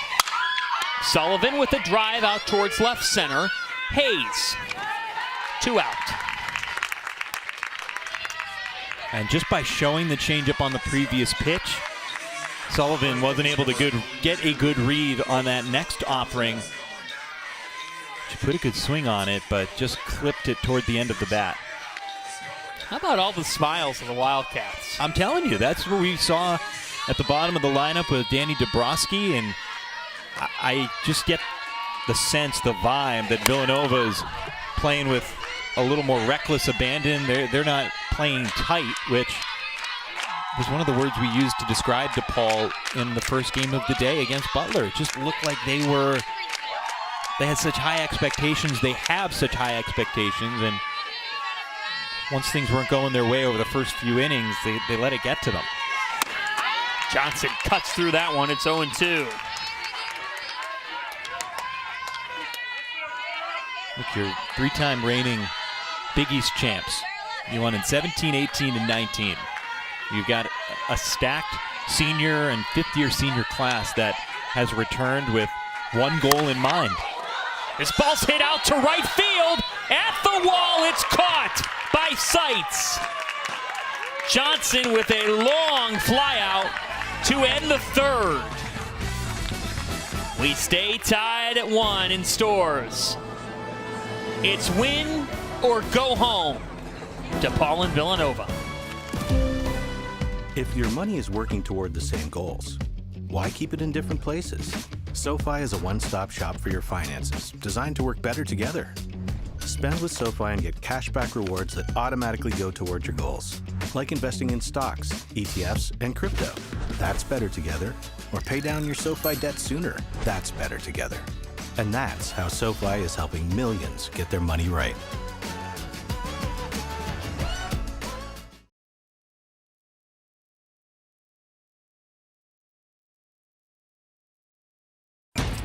Sullivan with a drive out towards left center. Hayes, 2 out. And just by showing the changeup on the previous pitch, Sullivan wasn't able to get a good read on that next offering. She put a good swing on it, but just clipped it toward the end of the bat. How about all the smiles of the Wildcats? I'm telling you, that's what we saw at the bottom of the lineup with Danny Dabrowski, and I just get the sense, the vibe that Villanova is playing with a little more reckless abandon. They're not playing tight, which was one of the words we used to describe DePaul in the first game of the day against Butler. It just looked like they had such high expectations. They have such high expectations, and once things weren't going their way over the first few innings, they let it get to them. Johnson cuts through that one. It's 0-2. Look, you're 3-time reigning Big East champs. You won in 17, 18, and 19. You've got a stacked senior and fifth-year senior class that has returned with one goal in mind. This ball's hit out to right field. At the wall, it's caught by Seitz. Johnson with a long flyout to end the third. We stay tied at 1 in Stores. It's win or go home. DePaul and Villanova. If your money is working toward the same goals, why keep it in different places? SoFi is a one-stop shop for your finances, designed to work better together. Spend with SoFi and get cashback rewards that automatically go toward your goals, like investing in stocks, ETFs, and crypto. That's better together. Or pay down your SoFi debt sooner. That's better together. And that's how SoFi is helping millions get their money right.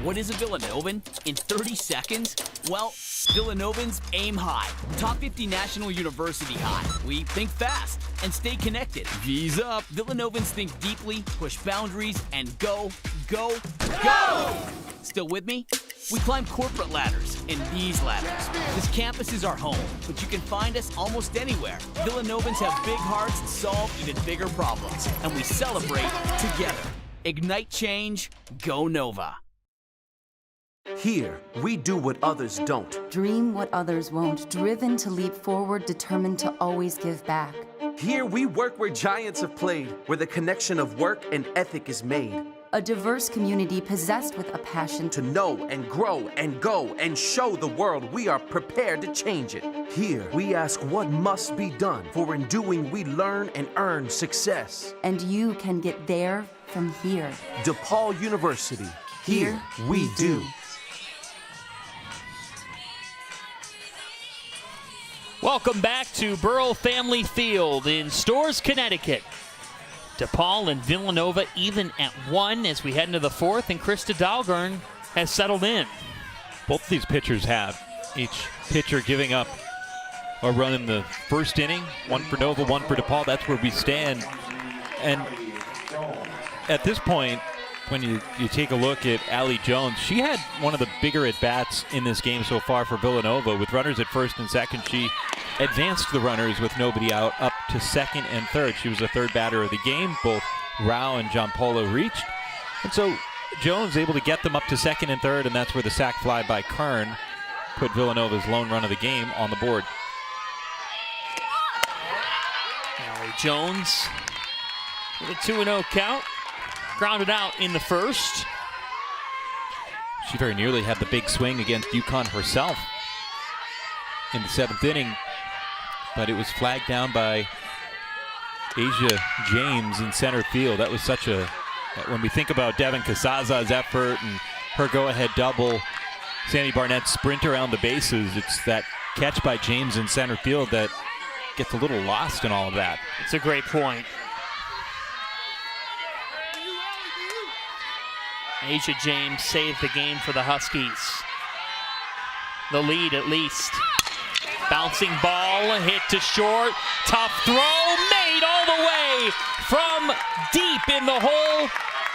What is a Villanovan? In 30 seconds? Well, Villanovans aim high. Top 50 National University high. We think fast and stay connected. V's up. Villanovans think deeply, push boundaries, and go, go, go! Still with me? We climb corporate ladders and these ladders. This campus is our home, but you can find us almost anywhere. Villanovans have big hearts and solve even bigger problems, and we celebrate together. Ignite change, go Nova. Here, we do what others don't. Dream what others won't, driven to leap forward, determined to always give back. Here, we work where giants have played, where the connection of work and ethic is made. a diverse community possessed with a passion To know and grow and go and show the world we are prepared to change it. Here, we ask what must be done, for in doing we learn and earn success. and you can get there from here. DePaul University. Here we do. Welcome back to Burrell Family Field in Storrs, Connecticut. DePaul and Villanova even at 1 as we head into the 4th, and Krista Dahlgren has settled in. Both of these pitchers have. Each pitcher giving up a run in the first inning. One for Nova, one for DePaul. That's where we stand. And at this point, when you take a look at Allie Jones, she had one of the bigger at-bats in this game so far for Villanova. With runners at first and second, she advanced the runners with nobody out up to second and third. She was the third batter of the game. Both Rao and Giampolo reached. And so Jones able to get them up to second and third, and that's where the sac fly by Kern put Villanova's lone run of the game on the board. Allie Jones with a 2-0 count. Grounded out in the first. She very nearly had the big swing against UCONN herself in the 7th inning, but it was flagged down by Asia James in center field. That was such a, when we think about Devin Casaza's effort and her go-ahead double, Sandy Barnett's sprint around the bases, it's that catch by James in center field that gets a little lost in all of that. It's a great point. Asia James saved the game for the Huskies. The lead at least. Bouncing ball, hit to short. Tough throw, made all the way from deep in the hole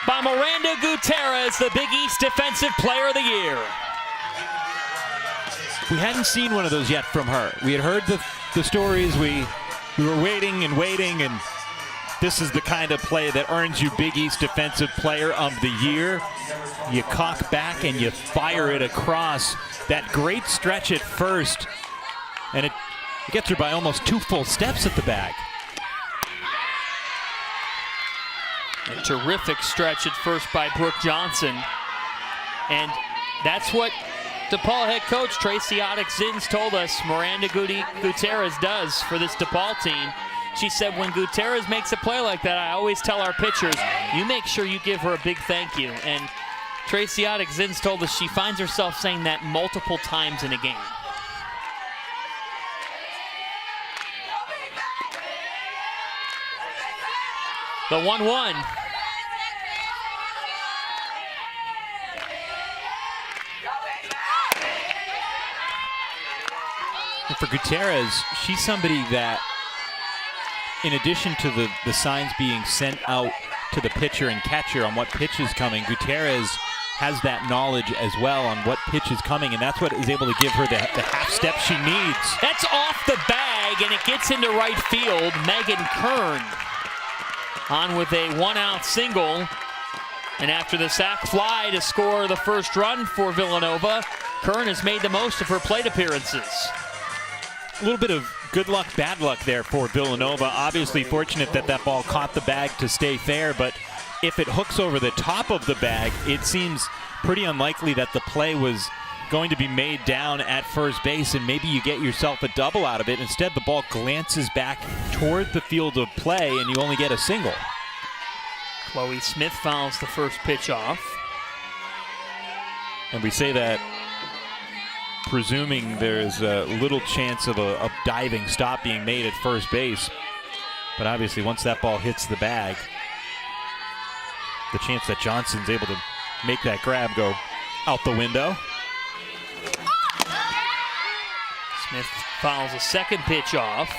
by Miranda Gutierrez, the Big East Defensive Player of the Year. We hadn't seen one of those yet from her. We had heard the stories. We were waiting and waiting, and this is the kind of play that earns you Big East Defensive Player of the Year. You cock back and you fire it across that great stretch at first, and it gets her by almost 2 full steps at the bag. A terrific stretch at first by Brooke Johnson. And that's what DePaul head coach Tracy Ottick-Zins told us Miranda Gutierrez does for this DePaul team. She said, when Gutierrez makes a play like that, I always tell our pitchers, you make sure you give her a big thank you. And Tracy Ottick-Zins told us she finds herself saying that multiple times in a game. The 1-1. And for Gutierrez, she's somebody that, in addition to the signs being sent out to the pitcher and catcher on what pitch is coming, Gutierrez has that knowledge as well on what pitch is coming, and that's what is able to give her the half step she needs. That's off the bag, and it gets into right field. Megan Kern on with a 1-out single. And after the sac fly to score the first run for Villanova, Kern has made the most of her plate appearances. A little bit of good luck, bad luck there for Villanova. Obviously fortunate that that ball caught the bag to stay fair, but if it hooks over the top of the bag, it seems pretty unlikely that the play was going to be made down at first base, and maybe you get yourself a double out of it. Instead, the ball glances back toward the field of play, and you only get a single. Chloe Smith fouls the first pitch off. And we say that presuming there's a little chance of a diving stop being made at first base. But obviously, once that ball hits the bag, the chance that Johnson's able to make that grab go out the window. Smith fouls a second pitch off.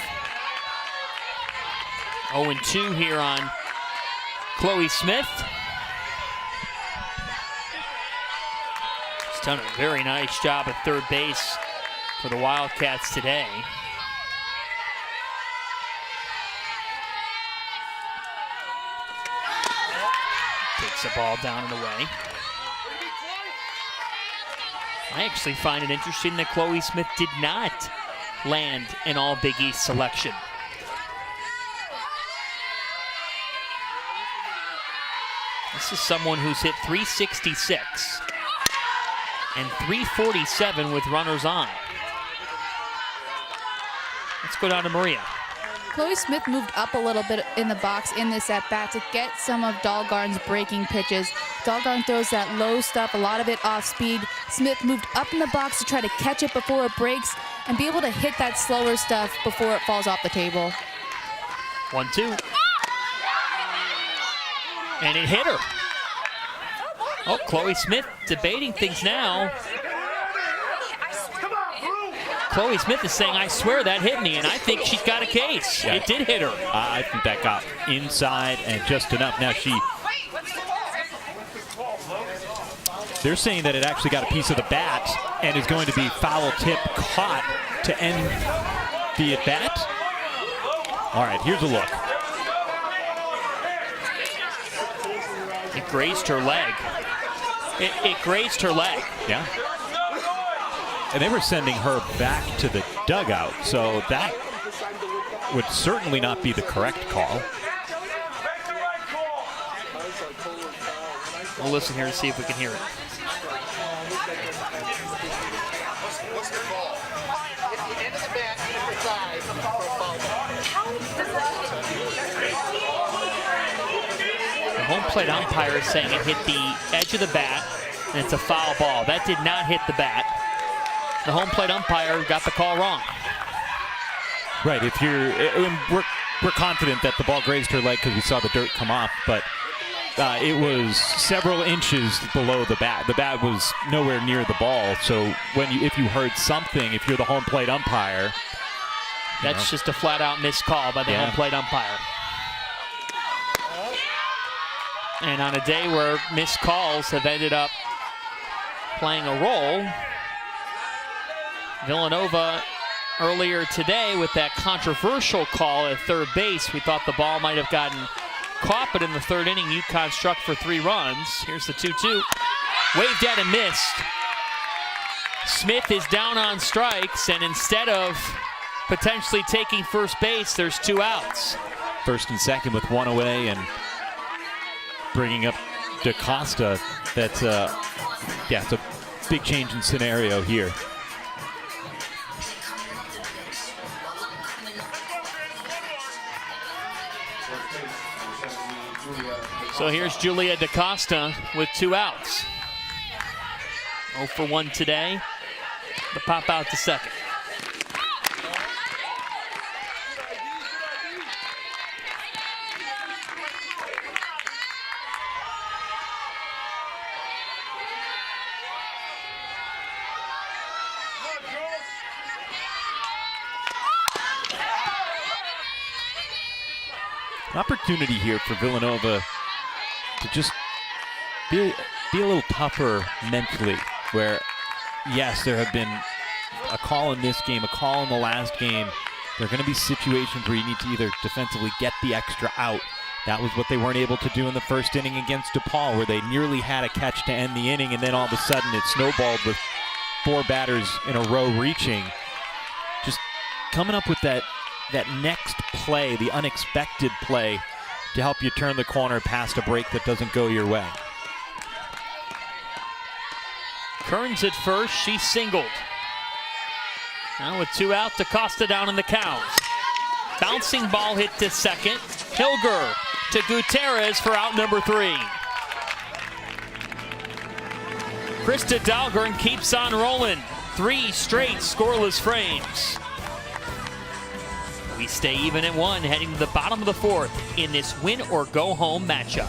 0-2 here on Chloe Smith. She's done a very nice job at third base for the Wildcats today. Takes the ball down and away. I actually find it interesting that Chloe Smith did not land an All Big East selection. This This is someone who's hit 366 and 347 with runners on. Let's go down to Maria. Chloe Smith moved up a little bit in the box in this at-bat to get some of Dahlgarn's breaking pitches. Dahlgarn throws that low stuff, a lot of it off speed. Smith moved up in the box to try to catch it before it breaks and be able to hit that slower stuff before it falls off the table. 1-2. And it hit her. Oh, Chloe Smith debating things now. Chloe Smith is saying, I swear that hit me, and I think she's got a case. Yeah. It did hit her. I think that got inside and just enough. Now they're saying that it actually got a piece of the bat and is going to be foul tip caught to end the at-bat. All right, here's a look. It grazed her leg. It grazed her leg. Yeah. And they were sending her back to the dugout, so that would certainly not be the correct call. We'll listen here to see if we can hear it. The home plate umpire is saying it hit the edge of the bat, and it's a foul ball. That did not hit the bat. The home plate umpire got the call wrong. Right, if we're confident that the ball grazed her leg because we saw the dirt come off, but it was several inches below the bat. The bat was nowhere near the ball, so if you heard something, if you're the home plate umpire, that's just a flat-out missed call by the home plate umpire. And on a day where missed calls have ended up playing a role, Villanova earlier today with that controversial call at third base. We thought the ball might have gotten caught, but in the third inning, UConn struck for 3 runs. Here's the 2-2. Waved at and missed. Smith is down on strikes, and instead of potentially taking first base, there's 2 outs. First and second with 1 away, and bringing up DaCosta. That's it's a big change in scenario here. So here's Julia DaCosta with 2 outs. 0 for 1 today. The pop out to second. An opportunity here for Villanova to just be a little tougher mentally, where, yes, there have been a call in this game, a call in the last game. There are going to be situations where you need to either defensively get the extra out. That was what they weren't able to do in the first inning against DePaul, where they nearly had a catch to end the inning, and then all of a sudden it snowballed with 4 batters in a row reaching. Just coming up with that next play, the unexpected play, to help you turn the corner past a break that doesn't go your way. Kearns at first, she singled. Now with 2 out, DaCosta down in the count. Bouncing ball hit to second. Hilger to Gutierrez for out number 3. Krista Dahlgren keeps on rolling. 3 straight scoreless frames. We stay even at 1, heading to the bottom of the 4th in this win-or-go-home matchup.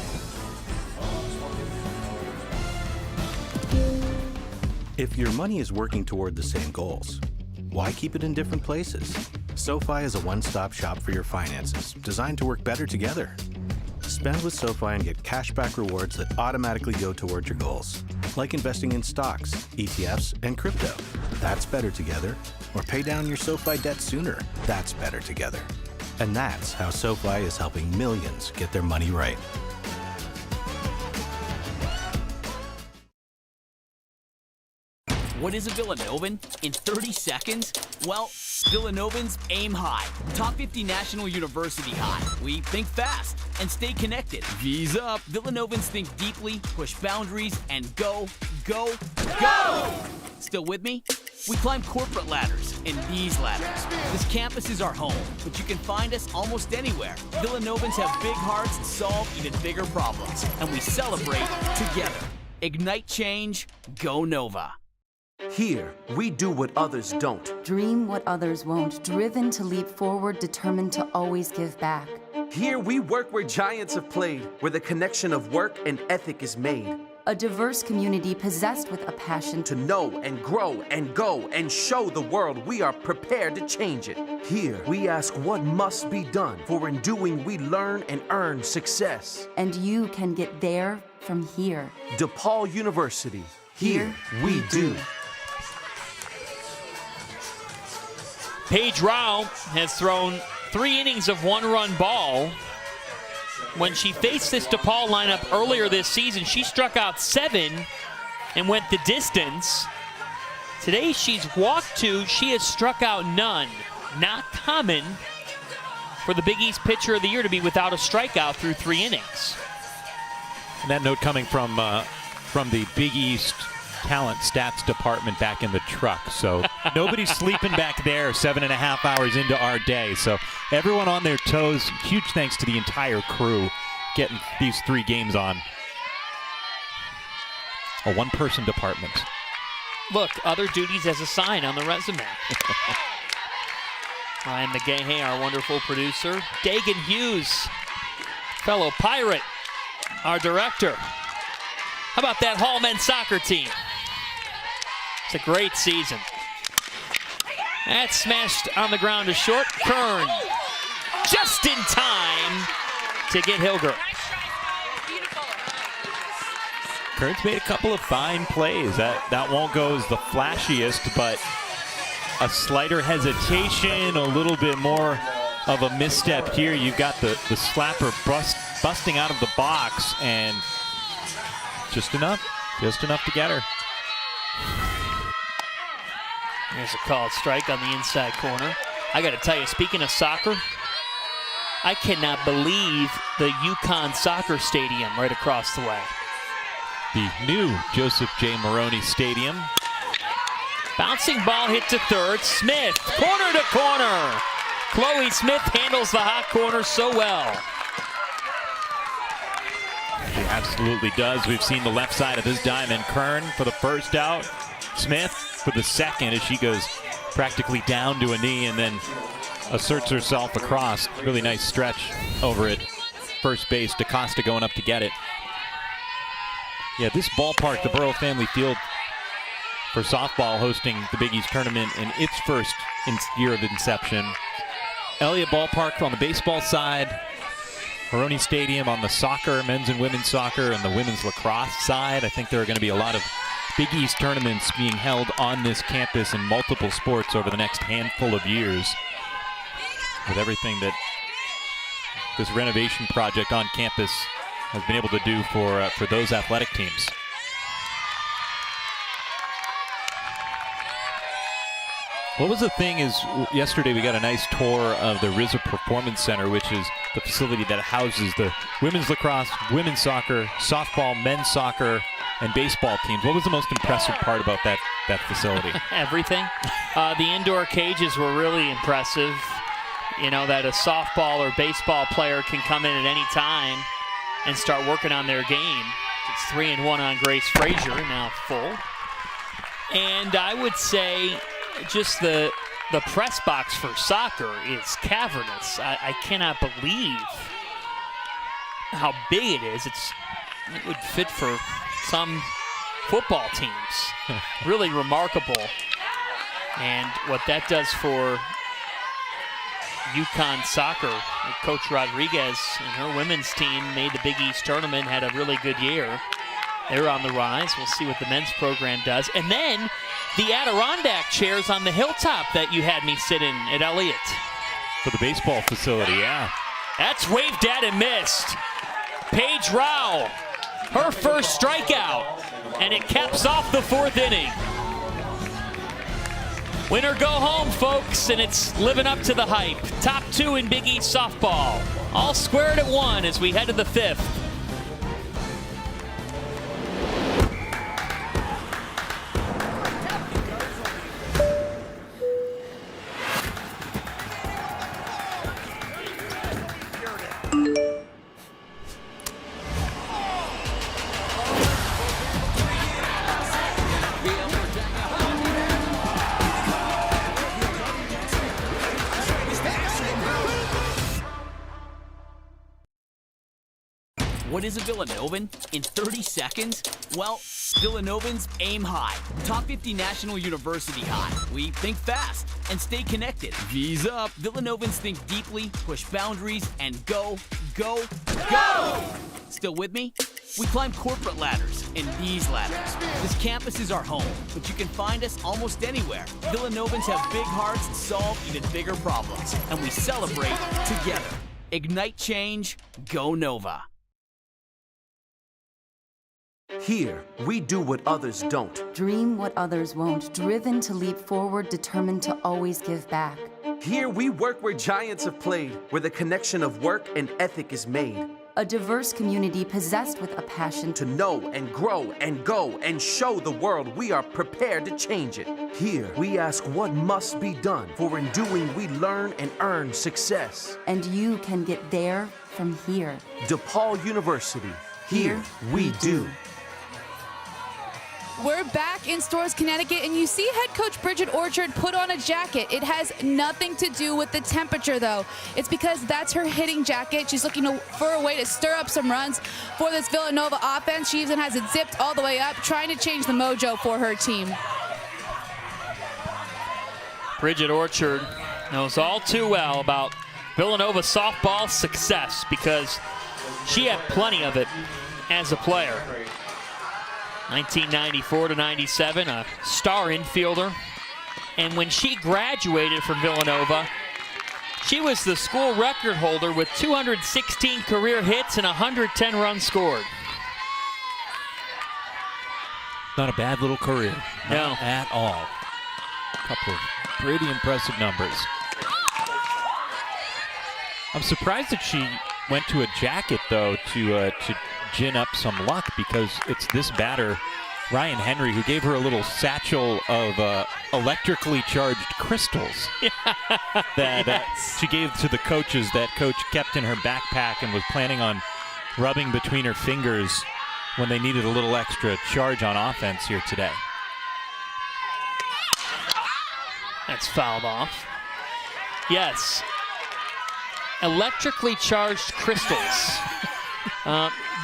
If your money is working toward the same goals, why keep it in different places? SoFi is a one-stop shop for your finances, designed to work better together. Spend with SoFi and get cashback rewards that automatically go toward your goals, like investing in stocks, ETFs, and crypto. That's better together. Or pay down your SoFi debt sooner. That's better together. And that's how SoFi is helping millions get their money right. What is a Villanovan in 30 seconds? Well, Villanovans aim high. Top 50 National University high. We think fast and stay connected. V's up. Villanovans think deeply, push boundaries, and go, go, go! Still with me? We climb corporate ladders and these ladders. This campus is our home, but you can find us almost anywhere. Villanovans have big hearts and solve even bigger problems, and we celebrate together. Ignite change, go Nova. Here, we do what others don't. Dream what others won't, driven to leap forward, determined to always give back. Here, we work where giants have played, where the connection of work and ethic is made. A diverse community possessed with a passion To know and grow and go and show the world we are prepared to change it. Here, we ask what must be done, for in doing we learn and earn success. and you can get there from here. DePaul University. Here, we do. Paige Rao has thrown 3 innings of 1-run ball. When she faced this DePaul lineup earlier this season, she struck out 7 and went the distance. Today she's walked 2, she has struck out none. Not common for the Big East Pitcher of the Year to be without a strikeout through 3 innings. And that note coming from the Big East talent stats department back in the truck. So nobody's sleeping back there 7.5 hours into our day. So everyone on their toes. Huge thanks to the entire crew getting these 3 games on. A one-person department. Look, other duties as a sign on the resume. Ryan McGahey, our wonderful producer. Dagan Hughes, fellow Pirate, our director. How about that Hall men's soccer team? It's a great season. That's smashed on the ground to short. Kern just in time to get Hilger. Kern's made a couple of fine plays. That won't go as the flashiest, but a slighter hesitation, a little bit more of a misstep here. You've got the slapper busting out of the box, and just enough to get her. There's a called strike on the inside corner. I got to tell you, speaking of soccer, I cannot believe the UCONN soccer stadium right across the way. The new Joseph J. Maroney Stadium. Bouncing ball hit to third. Smith, corner to corner. Chloe Smith handles the hot corner so well. She absolutely does. We've seen the left side of this diamond. Kern for the first out. Smith for the second as she goes practically down to a knee and then asserts herself across. Really nice stretch over at first base. DaCosta going up to get it. Yeah, this ballpark, the Burrow Family Field for softball, hosting the Big East tournament in its first year of inception. Elliott Ballpark on the baseball side. Maroney Stadium on the soccer, men's and women's soccer, and the women's lacrosse side. I think there are going to be a lot of Big East tournaments being held on this campus in multiple sports over the next handful of years. With everything that this renovation project on campus has been able to do for those athletic teams. What was the thing is, yesterday we got a nice tour of the RZA Performance Center, which is the facility that houses the women's lacrosse, women's soccer, softball, men's soccer, and baseball teams. What was the most impressive part about that facility? Everything. The indoor cages were really impressive. You know, that a softball or baseball player can come in at any time and start working on their game. It's 3-1 on Grace Frazier, now full. And I would say just the press box for soccer is cavernous. I cannot believe how big it is. It would fit for some football teams. Really remarkable. And what that does for UConn soccer, Coach Rodriguez and her women's team made the Big East tournament, had a really good year. They're on the rise. We'll see what the men's program does. And then the Adirondack chairs on the hilltop that you had me sit in at Elliott. For the baseball facility, yeah. That's waved at and missed. Paige Rao, her first strikeout, and it caps off the 4th inning. Win or go home, folks, and it's living up to the hype. Top 2 in Big East softball. All squared at 1 as we head to the 5th. What is a Villanovan? In 30 seconds? Well, Villanovans aim high. Top 50 National University high. We think fast and stay connected. V's up. Villanovans think deeply, push boundaries, and go, go, go! Still with me? We climb corporate ladders and these ladders. This campus is our home, but you can find us almost anywhere. Villanovans have big hearts and solve even bigger problems, and we celebrate together. Ignite change, go Nova. Here, we do what others don't. Dream what others won't, driven to leap forward, determined to always give back. Here, we work where giants have played, where the connection of work and ethic is made. A diverse community possessed with a passion To know and grow and go and show the world we are prepared to change it. Here, we ask what must be done, for in doing we learn and earn success. and you can get there from here. DePaul University. Here, we do. We're back in Stores, Connecticut, and you see head coach Bridget Orchard put on a jacket. It has nothing to do with the temperature, though. It's because that's her hitting jacket. She's looking for a way to stir up some runs for this Villanova offense. She even has it zipped all the way up, trying to change the mojo for her team. Bridget Orchard knows all too well about Villanova softball success because she had plenty of it as a player. 1994 to 97, a star infielder. And when she graduated from Villanova, she was the school record holder with 216 career hits and 110 runs scored. Not a bad little career. No. Not at all. A couple of pretty impressive numbers. I'm surprised that she went to a jacket, though, to gin up some luck, because it's this batter, Ryan Henry, who gave her a little satchel of electrically charged crystals that she gave to the coaches, that coach kept in her backpack and was planning on rubbing between her fingers when they needed a little extra charge on offense here today. That's fouled off. Yes. Electrically charged crystals.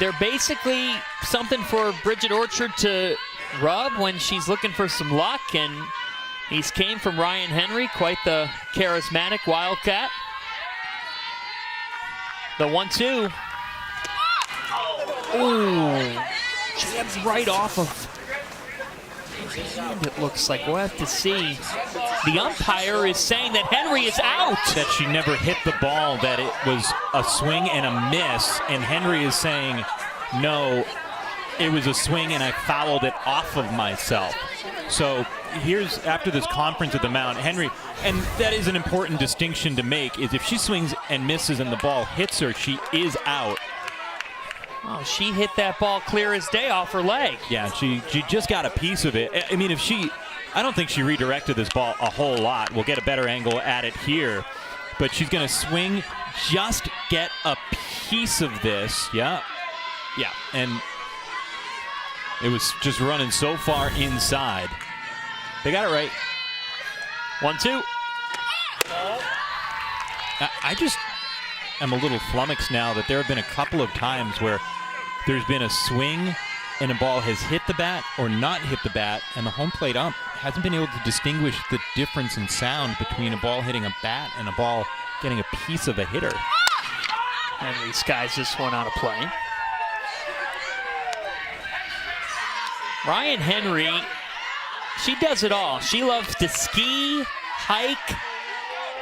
They're basically something for Bridget Orchard to rub when she's looking for some luck, and these came from Ryan Henry, quite the charismatic Wildcat. The 1-2. Ooh, jammed right off of hand, it looks like. We'll have to see. The umpire is saying that Henry is out. That she never hit the ball, that it was a swing and a miss, and Henry is saying, no, it was a swing and I fouled it off of myself. So here's, after this conference at the mound, Henry, and that is an important distinction to make, is if she swings and misses and the ball hits her, she is out. Oh, she hit that ball clear as day off her leg. Yeah, she just got a piece of it. I mean, I don't think she redirected this ball a whole lot. We'll get a better angle at it here. But she's going to swing, just get a piece of this. Yeah. Yeah. And it was just running so far inside. They got it right. 1-2. I just am a little flummoxed now that there have been a couple of times where there's been a swing and a ball has hit the bat or not hit the bat, and the home plate ump hasn't been able to distinguish the difference in sound between a ball hitting a bat and a ball getting a piece of a hitter. Henry skies this one out of play. Ryan Henry, she does it all. She loves to ski, hike.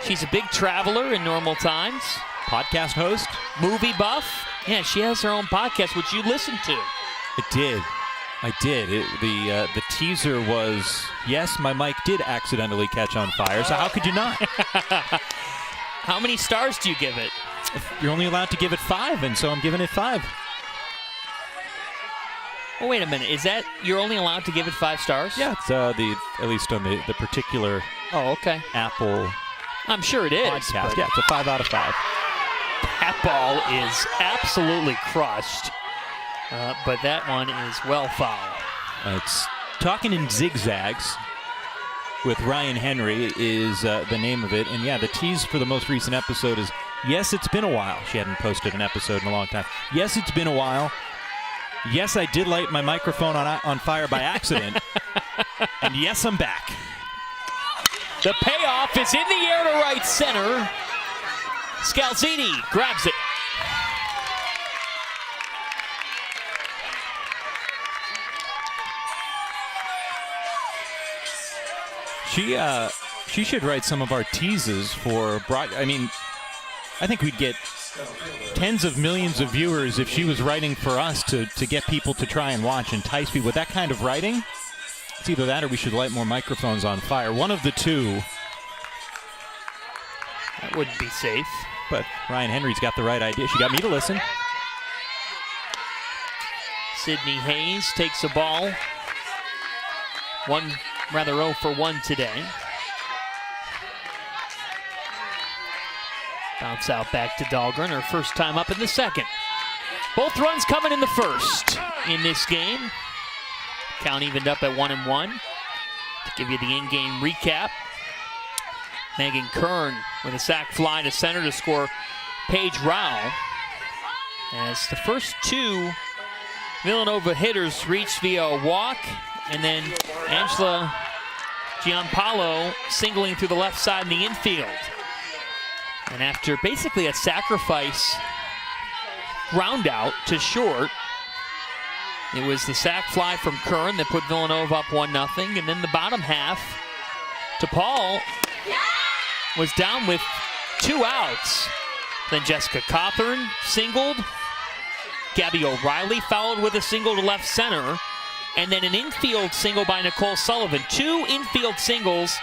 She's a big traveler in normal times. Podcast host. Movie buff. Yeah, she has her own podcast, which you listen to. It did. I did. The teaser was, yes, my mic did accidentally catch on fire, so how could you not? How many stars do you give it? You're only allowed to give it 5, and so I'm giving it 5. Oh, wait a minute. Is that you're only allowed to give it 5 stars? Yeah, it's at least on the particular okay. Apple I'm sure it is. podcast. Yeah, it's a 5 out of 5. That ball is absolutely crushed, but that one is well foul. It's Talking in Zigzags with Ryan Henry is the name of it. And yeah, the tease for the most recent episode is, yes, it's been a while. She hadn't posted an episode in a long time. Yes, it's been a while. Yes, I did light my microphone on fire by accident. And yes, I'm back. The payoff is in the air to right center. Scalzini grabs it. She should write some of our teases for I mean, I think we'd get tens of millions of viewers if she was writing for us to get people to try and watch, entice people with that kind of writing. It's either that or we should light more microphones on fire. One of the two. That wouldn't be safe. But Ryan Henry's got the right idea. She got me to listen. Sydney Hayes takes a ball. 0 for 1 today. Bounce out back to Dahlgren, her first time up in the second. Both runs coming in the first in this game. Count evened up at 1-1. To give you the in-game recap, Megan Kern with a sac fly to center to score Paige Rao. As the first 2 Villanova hitters reached via a walk, and then Angela Giampaolo singling through the left side in the infield. And after basically a sacrifice ground out to short, it was the sac fly from Kern that put Villanova up 1-0. And then the bottom half, DePaul was down with 2 outs. Then Jessica Cawthorn singled. Gabby O'Reilly followed with a single to left center. And then an infield single by Nicole Sullivan. 2 infield singles,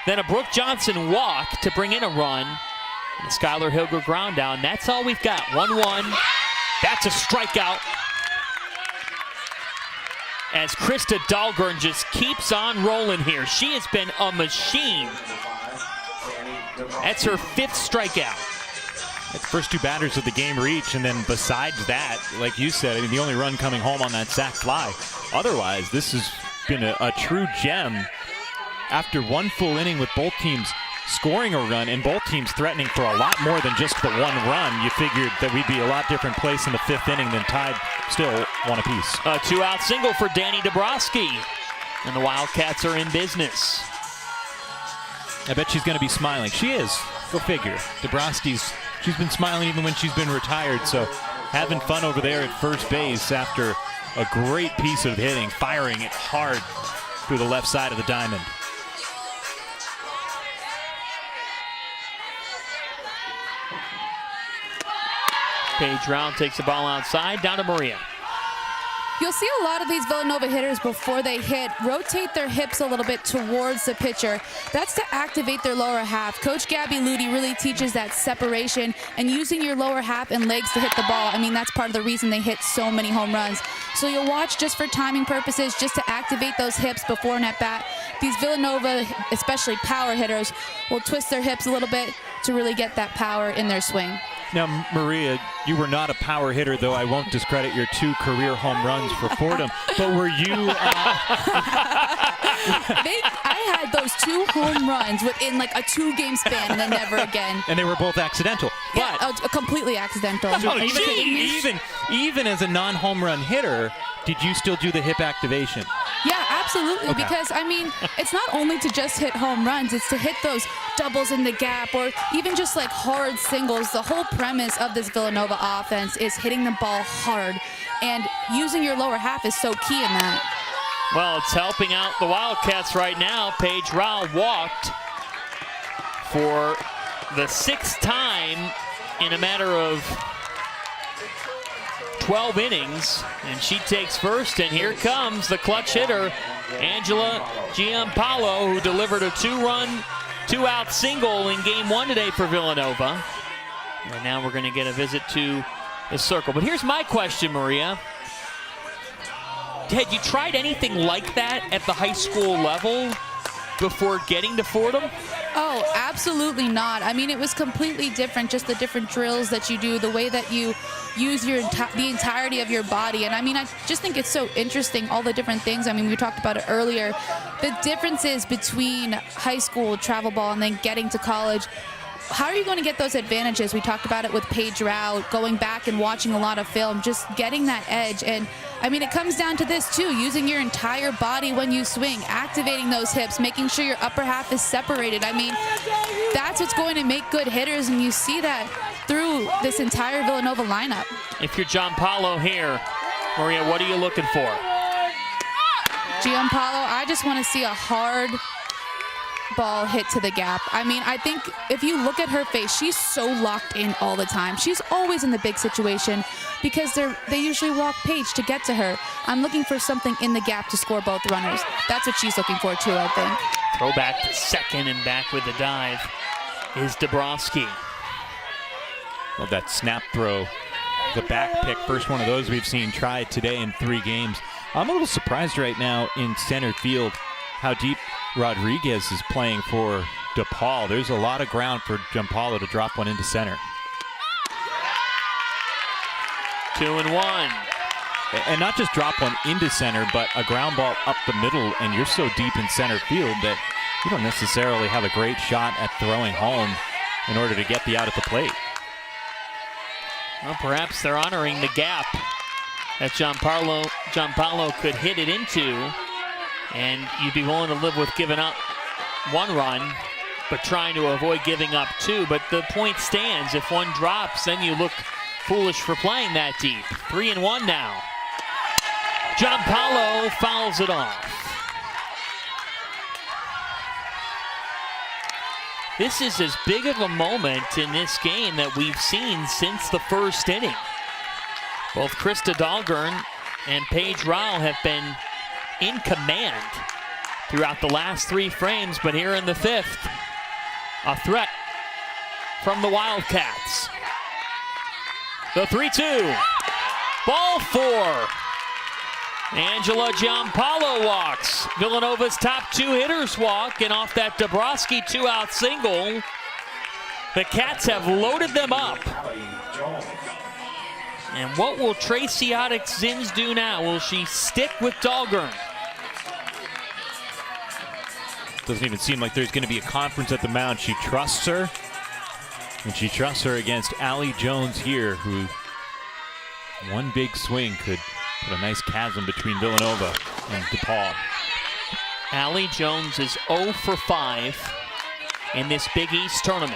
then a Brooke Johnson walk to bring in a run. And Skylar Hilger ground down. That's all we've got. 1-1. That's a strikeout. As Krista Dahlgren just keeps on rolling here. She has been a machine. That's her 5th strikeout. The first 2 batters of the game reach, and then besides that, like you said, I mean, the only run coming home on that sac fly. Otherwise, this has been a true gem. After 1 full inning with both teams scoring a run and both teams threatening for a lot more than just the 1 run, you figured that we'd be a lot different place in the 5th inning than tied still 1 apiece. A 2-out single for Danny Dabrowski, and the Wildcats are in business. I bet she's going to be smiling. She is. Go figure. She's been smiling even when she's been retired, so having fun over there at first base after a great piece of hitting, firing it hard through the left side of the diamond. Paige Rao takes the ball outside, down to Maria. You'll see a lot of these Villanova hitters before they hit rotate their hips a little bit towards the pitcher. That's to activate their lower half. Coach Gabby Ludi really teaches that separation and using your lower half and legs to hit the ball. I mean, that's part of the reason they hit so many home runs. So you'll watch just for timing purposes, just to activate those hips before an at-bat. These Villanova, especially power hitters, will twist their hips a little bit to really get that power in their swing. Now, Maria, you were not a power hitter, though I won't discredit your 2 career home runs for Fordham. But were you... I had those 2 home runs within like a 2-game span and then never again. And they were both accidental. Yeah, but completely accidental. Even as a non-home run hitter, did you still do the hip activation? Yeah, absolutely. Okay. Because, I mean, it's not only to just hit home runs, it's to hit those doubles in the gap or even just like hard singles. The whole premise of this Villanova offense is hitting the ball hard, and using your lower half is so key in that. Well, it's helping out the Wildcats right now. Paige Rao walked for the 6th time in a matter of 12 innings, and she takes first, and here comes the clutch hitter, Angela Giampaolo, who delivered a 2-run, 2-out single in game 1 today for Villanova. And now we're going to get a visit to the circle. But here's my question, Maria. Had you tried anything like that at the high school level before getting to Fordham? Oh, absolutely not. I mean, it was completely different, just the different drills that you do, the way that you use the entirety of your body. And I mean, I just think it's so interesting, all the different things. I mean, we talked about it earlier, the differences between high school travel ball and then getting to college. How are you going to get those advantages? We talked about it with Paige Rao, going back and watching a lot of film, just getting that edge. And I mean, it comes down to this too, using your entire body when you swing, activating those hips, making sure your upper half is separated. I mean, that's what's going to make good hitters, and you see that through this entire Villanova lineup. If you're Giampaolo here, Maria, what are you looking for? Giampaolo, I just want to see a hard ball hit to the gap. I mean, I think if you look at her face, she's so locked in all the time. She's always in the big situation because they usually walk Paige to get to her. I'm looking for something in the gap to score both runners. That's what she's looking for too, I think. Throw back to second, and back with the dive is Dabrowski. Well, that snap throw, the back pick, first one of those we've seen tried today in 3 games. I'm a little surprised right now in center field how deep Rodriguez is playing for DePaul. There's a lot of ground for Giampaolo to drop one into center. 2-1. And not just drop one into center, but a ground ball up the middle, and you're so deep in center field that you don't necessarily have a great shot at throwing home in order to get the out at the plate. Well, perhaps they're honoring the gap that Giampaolo could hit it into, and you'd be willing to live with giving up 1 run, but trying to avoid giving up 2. But the point stands. If 1 drops, then you look foolish for playing that deep. 3-1 now. Giampaolo fouls it off. This is as big of a moment in this game that we've seen since the first inning. Both Krista Dahlgren and Paige Rao have been in command throughout the last 3 frames, but here in the 5th, a threat from the Wildcats. The 3-2, ball 4. Angela Giampaolo walks. Villanova's top 2 hitters walk, and off that Dabrowski 2-out single, the Cats have loaded them up. And what will Tracy Ottick-Zins do now? Will she stick with Dahlgren? Doesn't even seem like there's going to be a conference at the mound. She trusts her, and she trusts her against Allie Jones here, who one big swing could put a nice chasm between Villanova and DePaul. Allie Jones is 0 for 5 in this Big East tournament.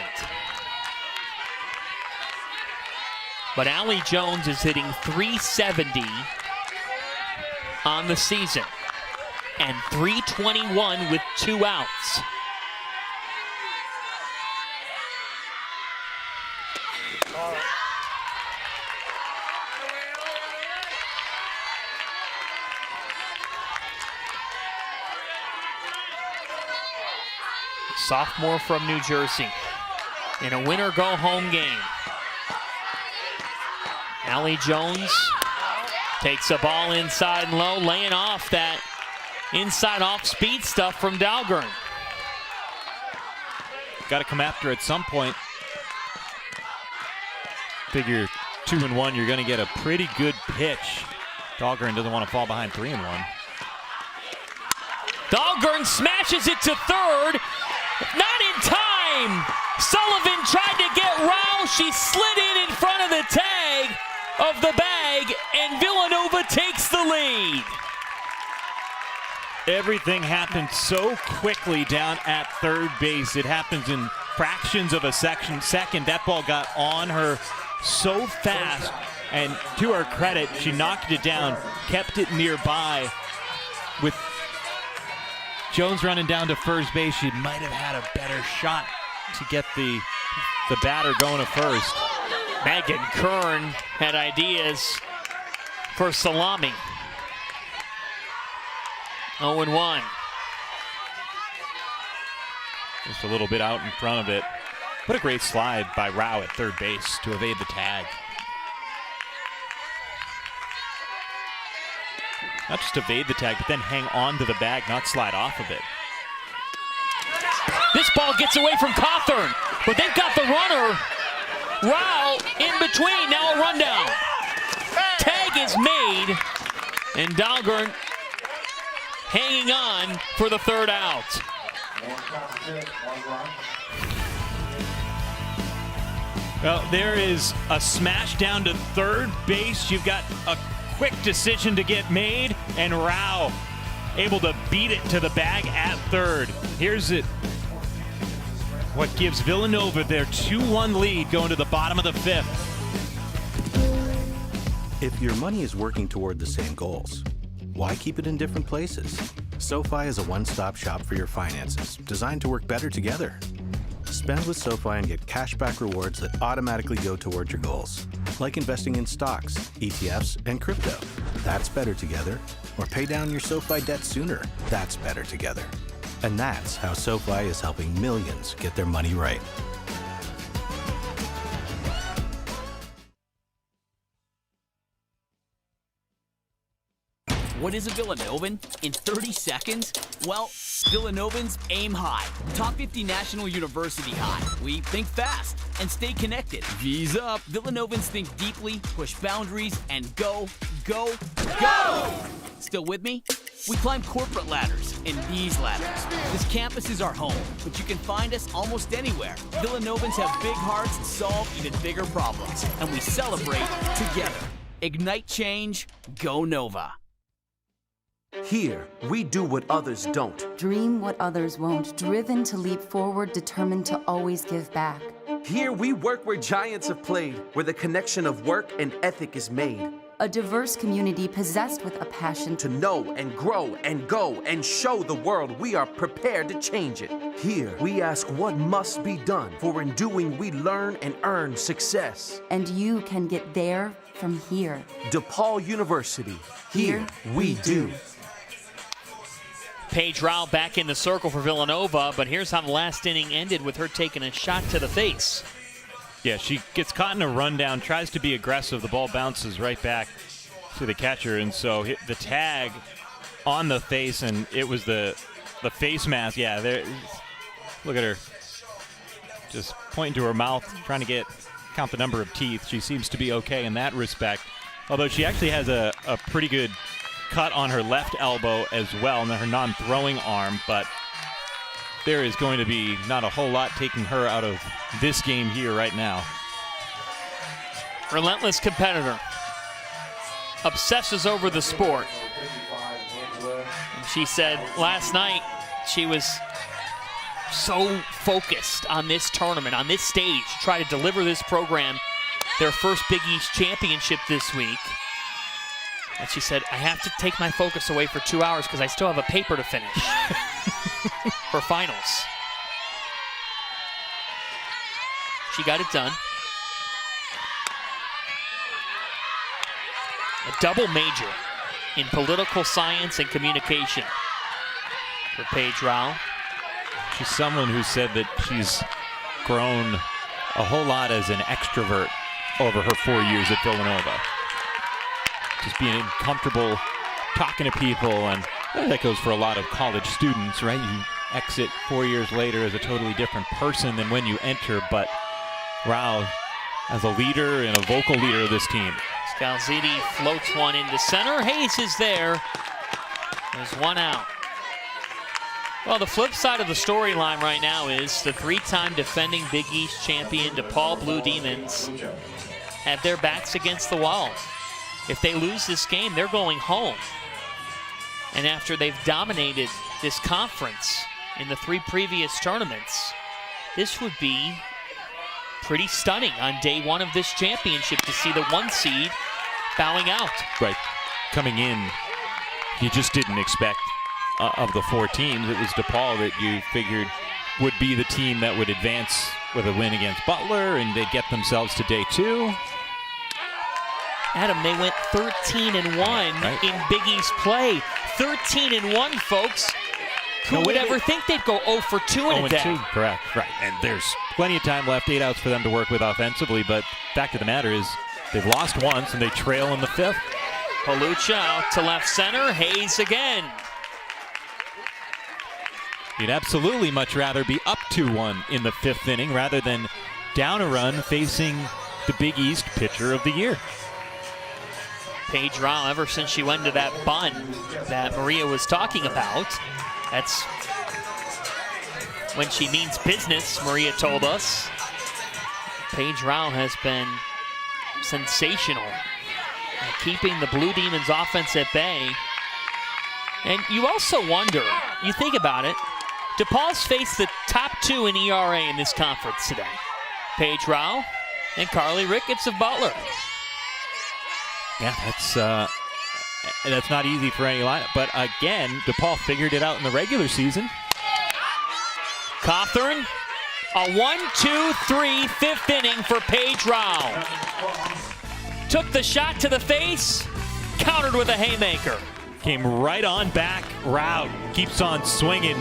But Allie Jones is hitting .370 on the season and .321 with 2 outs. Sophomore from New Jersey in a winner-go-home game. Allie Jones takes a ball inside and low, laying off that inside off-speed stuff from Dahlgren. Got to come after at some point. Figure 2-1, you're going to get a pretty good pitch. Dahlgren doesn't want to fall behind 3-1. Dahlgren smashes it to third. Not in time. Sullivan tried to get Rao. She slid in front of the tag of the bag, and Villanova takes the lead. Everything happened so quickly down at third base. It happens in fractions of a second. That ball got on her so fast, and to her credit, she knocked it down, kept it nearby. With Jones running down to first base, she might have had a better shot to get the batter going to first. Megan Kern had ideas for Salami. 0-1. Just a little bit out in front of it. What a great slide by Rao at third base to evade the tag. Not just evade the tag, but then hang on to the bag, not slide off of it. This ball gets away from Cawthorn, but they've got the runner. Rao in between, now a rundown. Tag is made, and Dahlgren hanging on for the third out. Well, there is a smash down to third base. You've got a quick decision to get made, and Rao able to beat it to the bag at third. Here's it. What gives Villanova their 2-1 lead going to the bottom of the fifth. If your money is working toward the same goals, why keep it in different places? SoFi is a one-stop shop for your finances, designed to work better together. Spend with SoFi and get cashback rewards that automatically go toward your goals, like investing in stocks, ETFs, and crypto. That's better together. Or pay down your SoFi debt sooner. That's better together. And that's how SoFi is helping millions get their money right. What is a Villanovan? In 30 seconds? Well, Villanovans aim high. Top 50 National University high. We think fast and stay connected. V's up. Villanovans think deeply, push boundaries, and go, go, go! Still with me? We climb corporate ladders and these ladders. This campus is our home, but you can find us almost anywhere. Villanovans have big hearts and solve even bigger problems, and we celebrate together. Ignite change, go Nova. Here, we do what others don't. Dream what others won't, driven to leap forward, determined to always give back. Here, we work where giants have played, where the connection of work and ethic is made. A diverse community possessed with a passion To know and grow and go and show the world we are prepared to change it. Here, we ask what must be done, for in doing we learn and earn success. and you can get there from here. DePaul University. Here, we do. Paige Rao back in the circle for Villanova, but here's how the last inning ended with her taking a shot to the face. Yeah, she gets caught in a rundown, tries to be aggressive. The ball bounces right back to the catcher, and so the tag on the face, and it was the face mask. Yeah, there. Look at her, just pointing to her mouth, trying to count the number of teeth. She seems to be okay in that respect, although she actually has a pretty good cut on her left elbow as well, and her non-throwing arm, but there is going to be not a whole lot taking her out of this game here right now. Relentless competitor. Obsesses over the sport. She said last night she was so focused on this tournament, on this stage, to try to deliver this program their first Big East championship this week. And she said, I have to take my focus away for 2 hours because I still have a paper to finish for finals. She got it done. A double major in political science and communication for Paige Rao. She's someone who said that she's grown a whole lot as an extrovert over her 4 years at Villanova. Just being comfortable talking to people, and that goes for a lot of college students, right? You exit 4 years later as a totally different person than when you enter, but Rao, as a leader and a vocal leader of this team. Scalzini floats one into center. Hayes is there. There's one out. Well, the flip side of the storyline right now is the three-time defending Big East champion DePaul Blue Demons have their backs against the wall. If they lose this game, they're going home. And after they've dominated this conference in the three previous tournaments, this would be pretty stunning on day one of this championship to see the 1 seed bowing out. Right. Coming in, you just didn't expect of the 4 teams. It was DePaul that you figured would be the team that would advance with a win against Butler, and they'd get themselves to day 2. Adam, they went 13-1 in Big East play. 13-1, folks. Who would ever think they'd go 0 for 2 in a day? 0 for 2, correct. Right, and there's plenty of time left, 8 outs for them to work with offensively, but fact of the matter is they've lost once and they trail in the 5th. Palucha out to left center, Hayes again. You'd absolutely much rather be up 2-1 in the 5th inning rather than down a run facing the Big East pitcher of the year. Paige Rao, ever since she went to that bunt that Maria was talking about, that's when she means business, Maria told us. Paige Rao has been sensational at keeping the Blue Demons offense at bay. And you also wonder, you think about it, DePaul's faced the top 2 in ERA in this conference today. Paige Rao and Carly Ricketts of Butler. Yeah, that's not easy for any lineup. But again, DePaul figured it out in the regular season. Cawthorn, a 1-2-3 5th inning for Paige Rao. Took the shot to the face, countered with a haymaker. Came right on back. Rao keeps on swinging.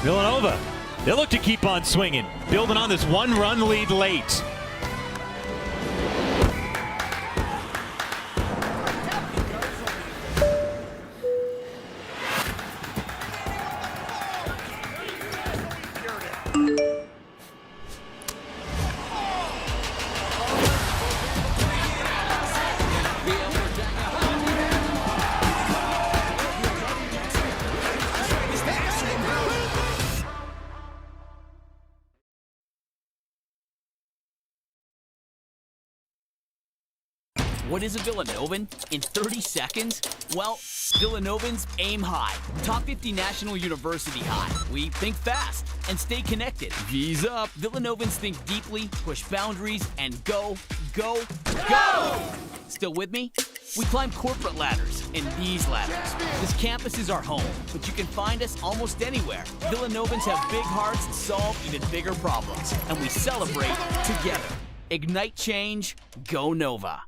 Villanova, they look to keep on swinging, building on this 1-run lead late. What is a Villanovan in 30 seconds? Well, Villanovans aim high. Top 50 National University high. We think fast and stay connected. V's up. Villanovans think deeply, push boundaries, and go, go, go! Still with me? We climb corporate ladders and these ladders. This campus is our home, but you can find us almost anywhere. Villanovans have big hearts and solve even bigger problems, and we celebrate together. Ignite change, go Nova.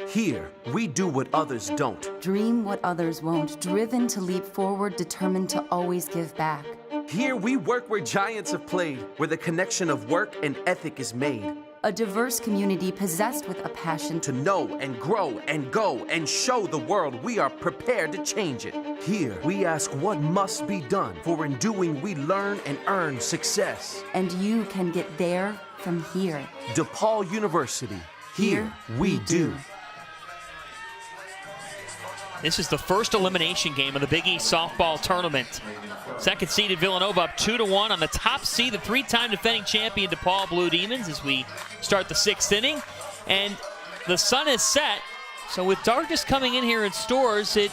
Here, we do what others don't. Dream what others won't, driven to leap forward, determined to always give back. Here, we work where giants have played, where the connection of work and ethic is made. A diverse community possessed with a passion To know and grow and go and show the world we are prepared to change it. Here, we ask what must be done, for in doing we learn and earn success. and you can get there from here. DePaul University. Here, we do. This is the first elimination game of the Big East softball tournament. Second seeded Villanova up 2-1 on the top seed, the 3-time defending champion DePaul Blue Demons, as we start the 6th inning. And the sun is set, so with darkness coming in here in Stores, it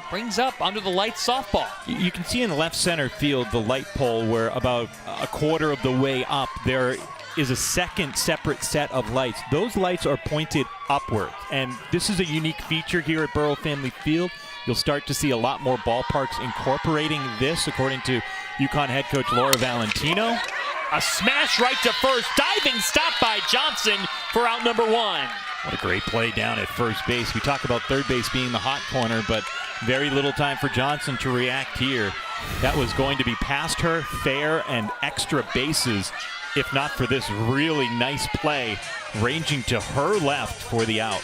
brings up under the lights softball. You can see in the left center field the light pole where about a quarter of the way up there is a second separate set of lights. Those lights are pointed upward, and this is a unique feature here at Burrow Family Field. You'll start to see a lot more ballparks incorporating this, according to UConn head coach Laura Valentino. A smash right to first, diving stop by Johnson for out number 1. What a great play down at first base. We talk about third base being the hot corner, but very little time for Johnson to react here. That was going to be past her, fair, and extra bases, if not for this really nice play, ranging to her left for the out.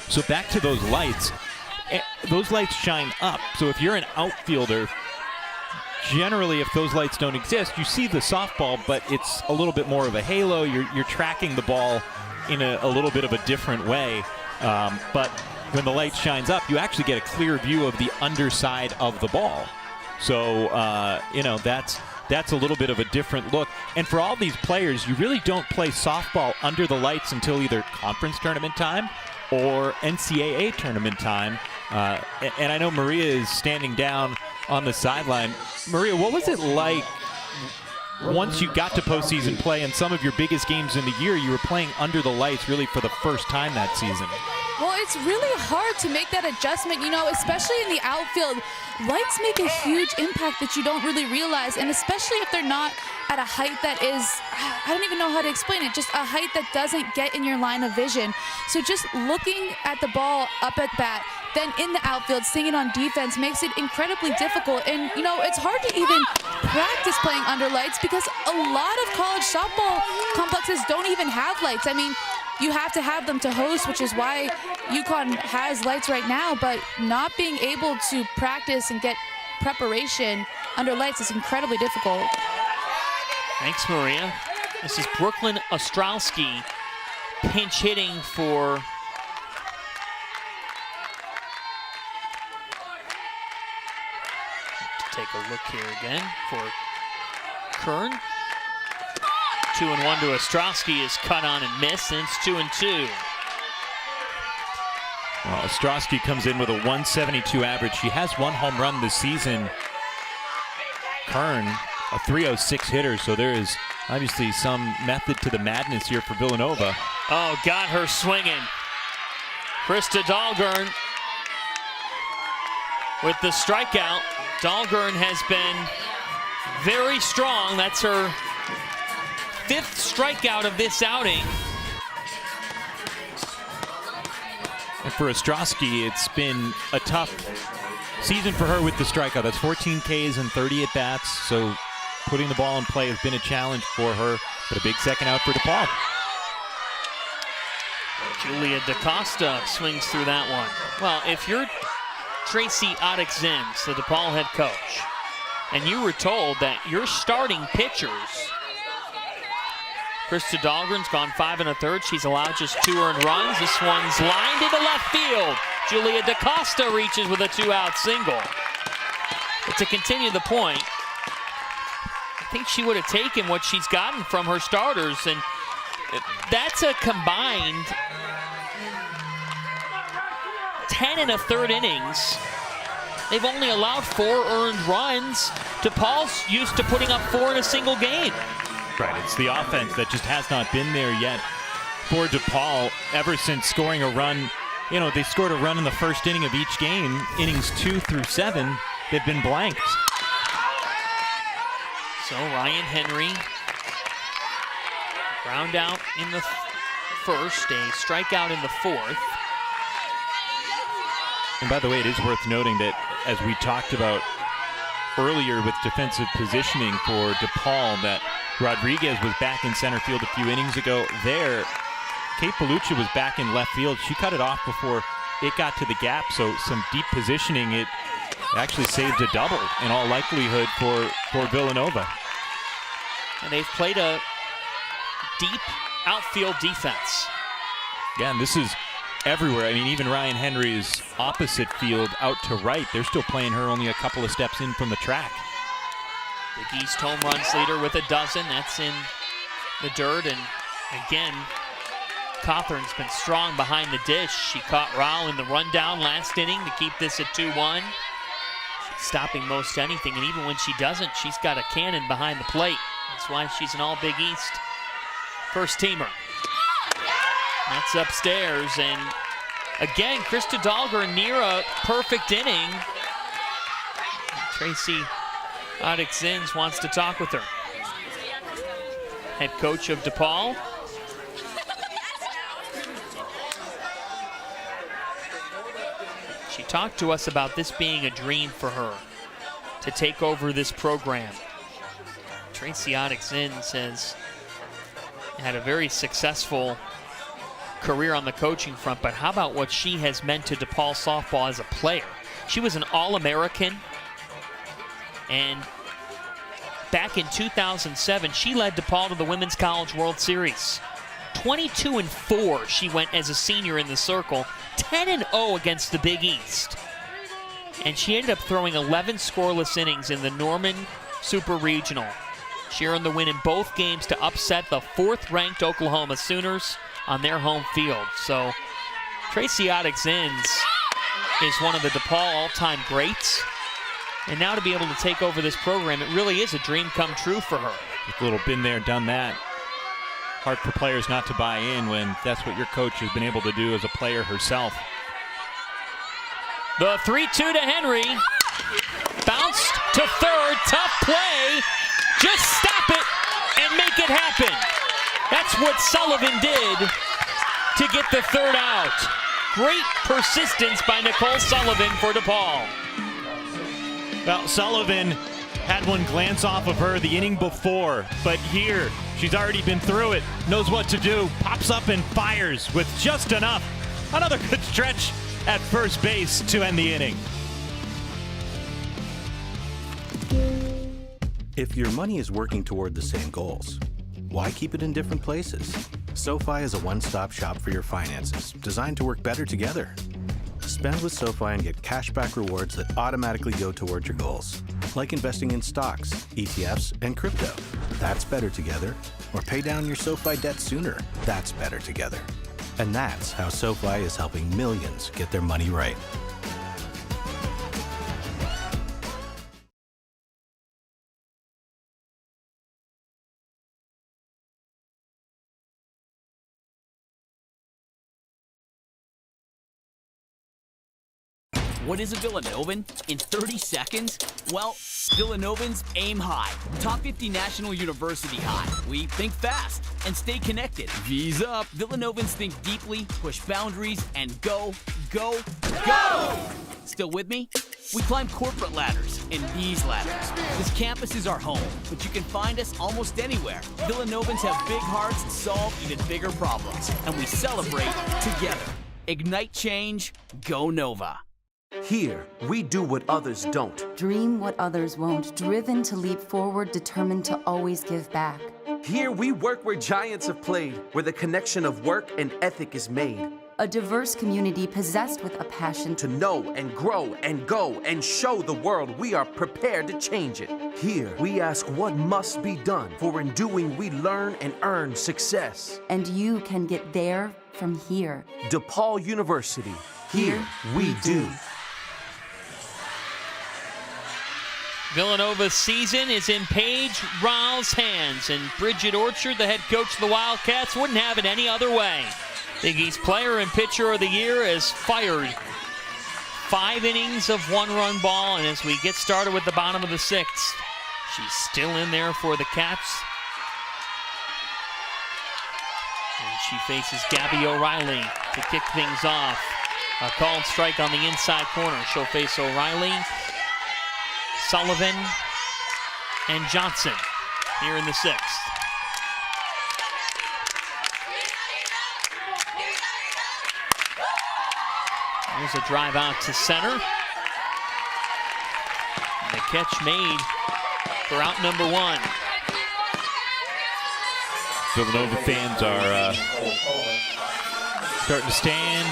So back to those lights. Those lights shine up. So if you're an outfielder, generally if those lights don't exist, you see the softball, but it's a little bit more of a halo. You're tracking the ball in a little bit of a different way. But when the light shines up, you actually get a clear view of the underside of the ball. So, that's a little bit of a different look. And for all these players, you really don't play softball under the lights until either conference tournament time or NCAA tournament time. And I know Maria is standing down on the sideline. Maria, what was it like once you got to postseason play and some of your biggest games in the year, you were playing under the lights really for the first time that season? Well, it's really hard to make that adjustment, you know, especially in the outfield. Lights make a huge impact that you don't really realize, and especially if they're not at a height that is, I don't even know how to explain it, just a height that doesn't get in your line of vision. So just looking at the ball up at bat, then in the outfield, seeing it on defense makes it incredibly difficult. And, you know, it's hard to even practice playing under lights because a lot of college softball complexes don't even have lights. I mean, you have to have them to host, which is why UConn has lights right now, but not being able to practice and get preparation under lights is incredibly difficult. Thanks, Maria. This is Brooklyn Ostrowski pinch hitting for take a look here again for Kern. 2-1 to Ostrowski is cut on and missed, and it's 2-2. Well, Ostrowski comes in with a 172 average. She has one home run this season. Kern, a 306 hitter, so there is obviously some method to the madness here for Villanova. Oh, got her swinging. Krista Dahlgren with the strikeout. Dahlgren has been very strong. That's her 5th strikeout of this outing. And for Ostrowski, it's been a tough season for her with the strikeout. That's 14 Ks and 30 at-bats, so putting the ball in play has been a challenge for her, but a big second out for DePaul. Julia DaCosta swings through that one. Well, if you're Tracy Oddix-Zims, the DePaul head coach, and you were told that your starting pitchers, Krista Dahlgren's gone 5 1/3. She's allowed just 2 earned runs. This one's lined into left field. Julia DaCosta reaches with a 2-out single. But to continue the point, I think she would have taken what she's gotten from her starters, and that's a combined 10 1/3 innings. They've only allowed 4 earned runs. DePaul's used to putting up 4 in a single game. Right, it's the offense that just has not been there yet for DePaul ever since scoring a run. You know, they scored a run in the first inning of each game. Innings 2 through 7, they've been blanked. So Ryan Henry, ground out in the first, a strikeout in the 4th. And by the way, it is worth noting that as we talked about earlier with defensive positioning for DePaul, that Rodriguez was back in center field a few innings ago. There, Kate Paluccia was back in left field. She cut it off before it got to the gap, so some deep positioning. It actually saved a double in all likelihood for Villanova. And they've played a deep outfield defense. Yeah, and this is everywhere. I mean, even Ryan Henry's opposite field out to right, they're still playing her only a couple of steps in from the track. Big East home runs leader with a dozen. That's in the dirt. And again, Cothran's been strong behind the dish. She caught Rao in the rundown last inning to keep this at 2-1. She's stopping most anything, and even when she doesn't, she's got a cannon behind the plate. That's why she's an all-Big East first teamer. That's upstairs, and again, Krista Dahlgren near a perfect inning. Tracy Oddix-Zims wants to talk with her. Head coach of DePaul. She talked to us about this being a dream for her, to take over this program. Tracy Oddix-Zims has had a very successful career on the coaching front, but how about what she has meant to DePaul softball as a player? She was an All-American, and back in 2007, she led DePaul to the Women's College World Series. 22-4 she went as a senior in the circle, 10-0 against the Big East. And she ended up throwing 11 scoreless innings in the Norman Super Regional. She earned the win in both games to upset the 4th-ranked Oklahoma Sooners on their home field. So Tracy Oddix-Zims is one of the DePaul all-time greats. And now to be able to take over this program, it really is a dream come true for her. A little been there, done that. Hard for players not to buy in when that's what your coach has been able to do as a player herself. The 3-2 to Henry. Bounced to third. Tough play. Just stop it and make it happen. That's what Sullivan did to get the third out. Great persistence by Nicole Sullivan for DePaul. Well, Sullivan had one glance off of her the inning before, but here she's already been through it, knows what to do, pops up and fires with just enough. Another good stretch at first base to end the inning. If your money is working toward the same goals, why keep it in different places? SoFi is a one-stop shop for your finances, designed to work better together. Spend with SoFi and get cashback rewards that automatically go toward your goals, like investing in stocks, ETFs, and crypto. That's better together. Or pay down your SoFi debt sooner. That's better together. And that's how SoFi is helping millions get their money right. What is a Villanovan? In 30 seconds? Well, Villanovans aim high. Top 50 National University high. We think fast and stay connected. V's up. Villanovans think deeply, push boundaries, and go, go, go! Still with me? We climb corporate ladders and these ladders. This campus is our home, but you can find us almost anywhere. Villanovans have big hearts and solve even bigger problems, and we celebrate together. Ignite change, go Nova. Here, we do what others don't. Dream what others won't, driven to leap forward, determined to always give back. Here, we work where giants have played, where the connection of work and ethic is made. A diverse community possessed with a passion To know and grow and go and show the world we are prepared to change it. Here, we ask what must be done, for in doing we learn and earn success. and you can get there from here. DePaul University. Here, we do. Villanova's season is in Paige Rowell's hands, and Bridget Orchard, the head coach of the Wildcats, wouldn't have it any other way. Big East Player and Pitcher of the Year has fired 5 innings of one-run ball, and as we get started with the bottom of the 6th, she's still in there for the Cats. And she faces Gabby O'Reilly to kick things off. A called strike on the inside corner. She'll face O'Reilly, Sullivan, and Johnson here in the 6th. There's a drive out to center. And the catch made for out number 1. Villanova fans are starting to stand.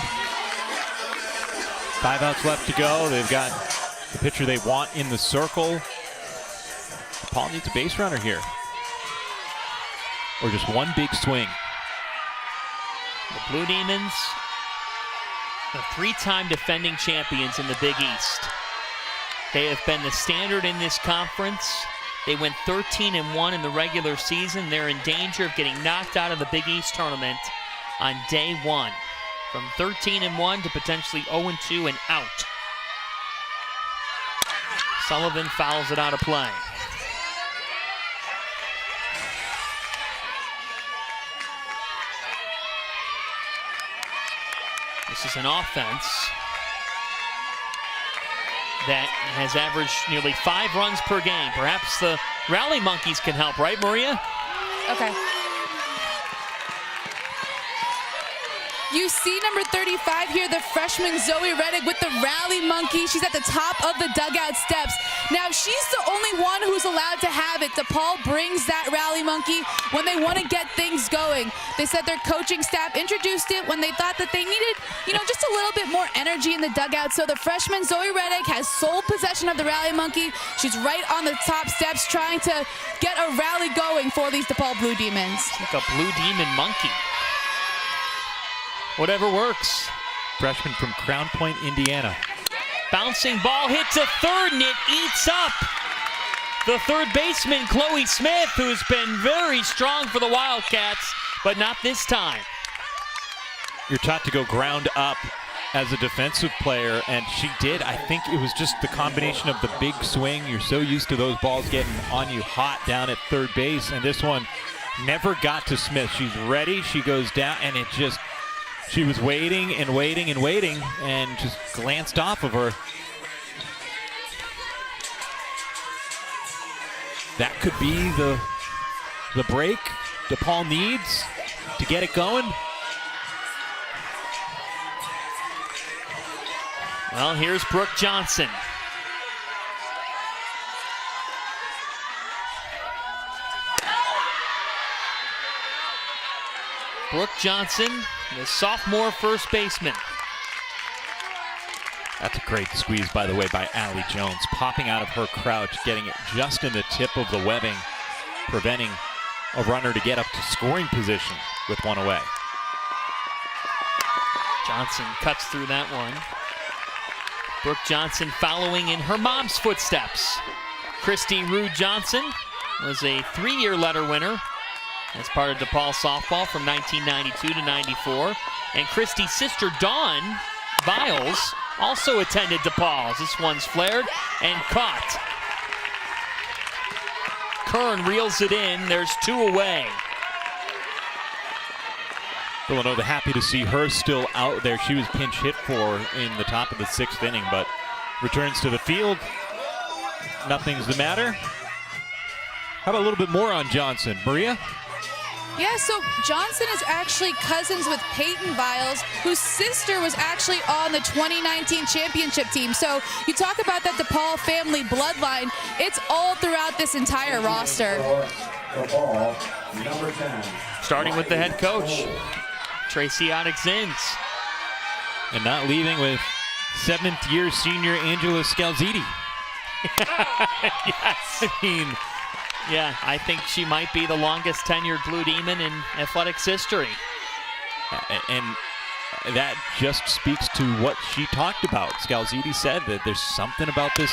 5 outs left to go. They've got the pitcher they want in the circle. Paul needs a base runner here. Or just one big swing. The Blue Demons, the 3-time defending champions in the Big East. They have been the standard in this conference. They went 13-1 in the regular season. They're in danger of getting knocked out of the Big East tournament on day 1. From 13-1 to potentially 0-2 and out. Sullivan fouls it out of play. This is an offense that has averaged nearly 5 runs per game. Perhaps the Rally Monkeys can help, right, Maria? Okay. You see number 35 here, the freshman Zoe Reddick with the Rally Monkey. She's at the top of the dugout steps. Now, she's the only one who's allowed to have it. DePaul brings that Rally Monkey when they want to get things going. They said their coaching staff introduced it when they thought that they needed, just a little bit more energy in the dugout. So the freshman Zoe Reddick has sole possession of the Rally Monkey. She's right on the top steps trying to get a rally going for these DePaul Blue Demons. It's like a Blue Demon monkey. Whatever works. Freshman from Crown Point, Indiana. Bouncing ball hit to third, and it eats up the third baseman, Chloe Smith, who's been very strong for the Wildcats. but not this time. You're taught to go ground up as a defensive player, and she did. I think it was just the combination of the big swing. You're so used to those balls getting on you hot down at third base, and this one never got to Smith. She's ready, she goes down, and it just, she was waiting and waiting and waiting, and just glanced off of her. That could be the break DePaul needs to get it going. Well, here's Brooke Johnson. Brooke Johnson, the sophomore first baseman. That's a great squeeze, by the way, by Allie Jones. Popping out of her crouch, getting it just in the tip of the webbing, preventing a runner to get up to scoring position with one away. Johnson cuts through that one. Brooke Johnson following in her mom's footsteps. Christy Rude Johnson was a 3-year letter winner as part of DePaul softball from 1992 to 94. And Christy's sister Dawn Biles also attended DePaul. This one's flared and caught. Kern reels it in. There's 2 away. Villanova happy to see her still out there. She was pinch hit for in the top of the 6th inning, but returns to the field. Nothing's the matter. How about a little bit more on Johnson? Maria? Yeah, so Johnson is actually cousins with Peyton Biles, whose sister was actually on the 2019 championship team. So you talk about that DePaul family bloodline, it's all throughout this entire roster. Starting with the head coach, Tracy Onyx-Zins. And not leaving with 7th-year senior Angela Scalziti. Yes. I mean, yeah, I think she might be the longest tenured Blue Demon in athletics history. and that just speaks to what she talked about. Scalziti said that there's something about this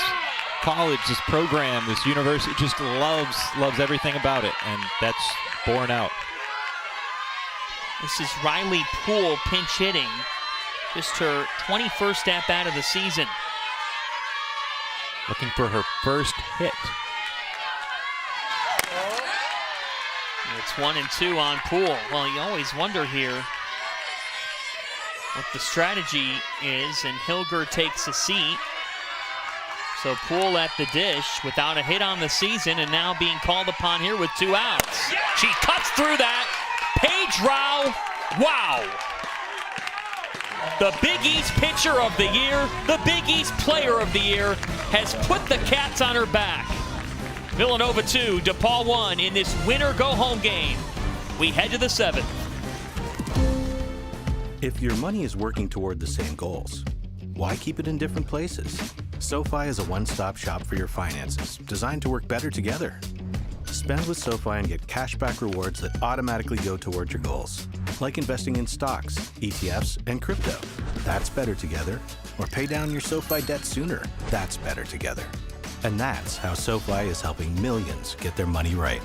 college, this program, this university, just loves everything about it, and that's borne out. This is Riley Poole pinch hitting. Just her 21st at-bat of the season. Looking for her first hit. It's 1 and 2 on Poole. Well, you always wonder here what the strategy is, and Hilger takes a seat. So Poole at the dish without a hit on the season, and now being called upon here with 2 outs. She cuts through that. Paige Rao, wow. The Big East pitcher of the year, the Big East player of the year, has put the Cats on her back. Villanova 2, DePaul 1 in this winner-go-home game. We head to the 7th. If your money is working toward the same goals, why keep it in different places? SoFi is a one-stop shop for your finances, designed to work better together. Spend with SoFi and get cashback rewards that automatically go toward your goals, like investing in stocks, ETFs, and crypto. That's better together. Or pay down your SoFi debt sooner. That's better together. And that's how SoFi is helping millions get their money right.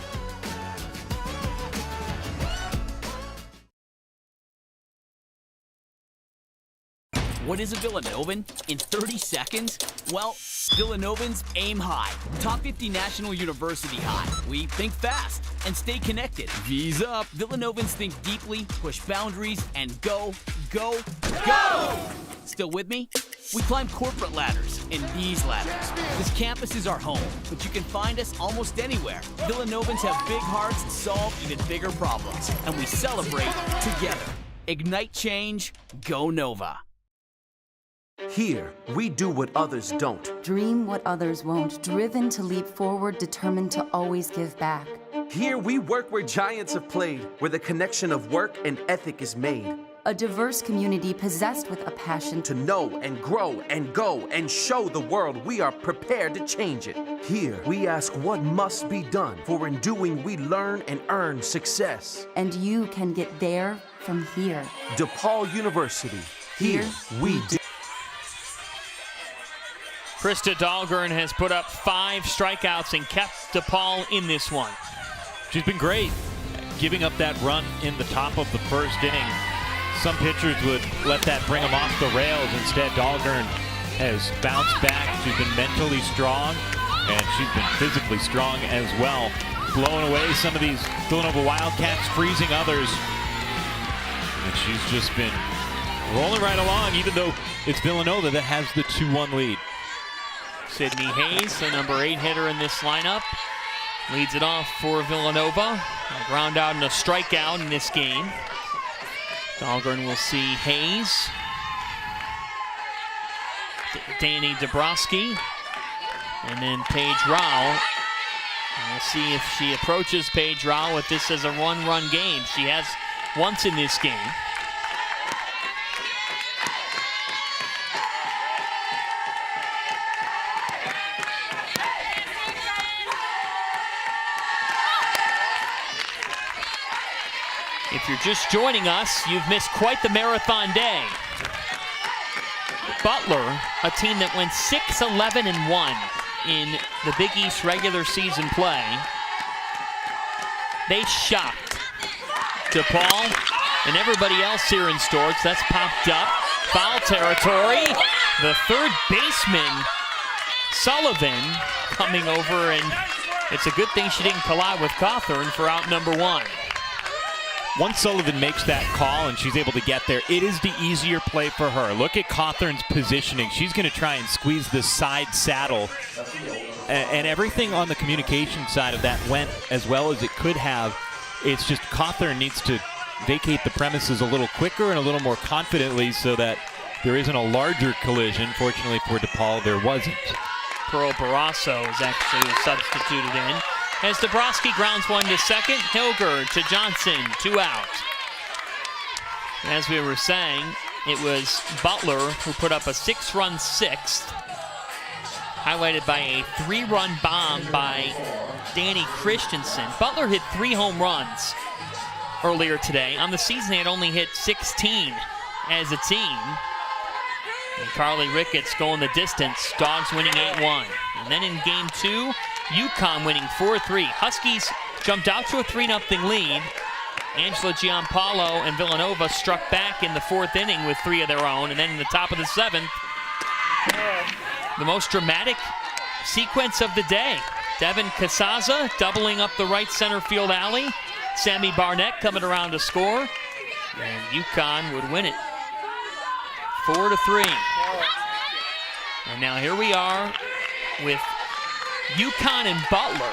What is a Villanovan? In 30 seconds? Well, Villanovans aim high. Top 50 National University high. We think fast and stay connected. V's up. Villanovans think deeply, push boundaries, and go, go, go! Still with me? We climb corporate ladders and these ladders. This campus is our home, but you can find us almost anywhere. Villanovans have big hearts and solve even bigger problems, and we celebrate together. Ignite change, go Nova. Here, we do what others don't. Dream what others won't, driven to leap forward, determined to always give back. Here, we work where giants have played, where the connection of work and ethic is made. A diverse community possessed with a passion To know and grow and go and show the world we are prepared to change it. Here, we ask what must be done, for in doing we learn and earn success. and you can get there from here. DePaul University. Here, we do. Krista Dahlgren has put up 5 strikeouts and kept DePaul in this one. She's been great. giving up that run in the top of the first inning. Some pitchers would let that bring them off the rails. Instead, Dahlgren has bounced back. She's been mentally strong, and she's been physically strong as well. Blowing away some of these Villanova Wildcats, freezing others. And she's just been rolling right along, even though it's Villanova that has the 2-1 lead. Sydney Hayes, the number 8 hitter in this lineup, leads it off for Villanova. A ground out and a strikeout in this game. Dahlgren will see Hayes. Danny Dabrowski. And then Paige Rao. And we'll see if she approaches Paige Rao with this as a one-run game. She has once in this game. If you're just joining us, you've missed quite the marathon day. Butler, a team that went 6-11-1 in the Big East regular season play. They shocked DePaul and everybody else here in Storks. That's popped up. Foul territory. The third baseman, Sullivan, coming over, and it's a good thing she didn't collide with Cawthorn for out number 1. Once Sullivan makes that call and she's able to get there, it is the easier play for her. Look at Cawthorn's positioning. She's going to try and squeeze the side saddle. And everything on the communication side of that went as well as it could have. It's just Cawthorn needs to vacate the premises a little quicker and a little more confidently so that there isn't a larger collision. Fortunately for DePaul, there wasn't. Pearl Barrasso is actually substituted in. As Dabrowski grounds one to second, Hilger to Johnson, 2 out. As we were saying, it was Butler who put up a 6-run sixth, highlighted by a 3-run bomb by Danny Christensen. Butler hit 3 home runs earlier today. On the season, they had only hit 16 as a team. And Carly Ricketts going the distance. Dogs winning 8-1. And then in game 2, UConn winning 4-3. Huskies jumped out to a 3-0 lead. Angela Giampaolo and Villanova struck back in the 4th inning with 3 of their own. And then in the top of the 7th, the most dramatic sequence of the day. Devin Casaza doubling up the right center field alley. Sammy Barnett coming around to score. And UConn would win it 4-3. And now here we are with UConn and Butler.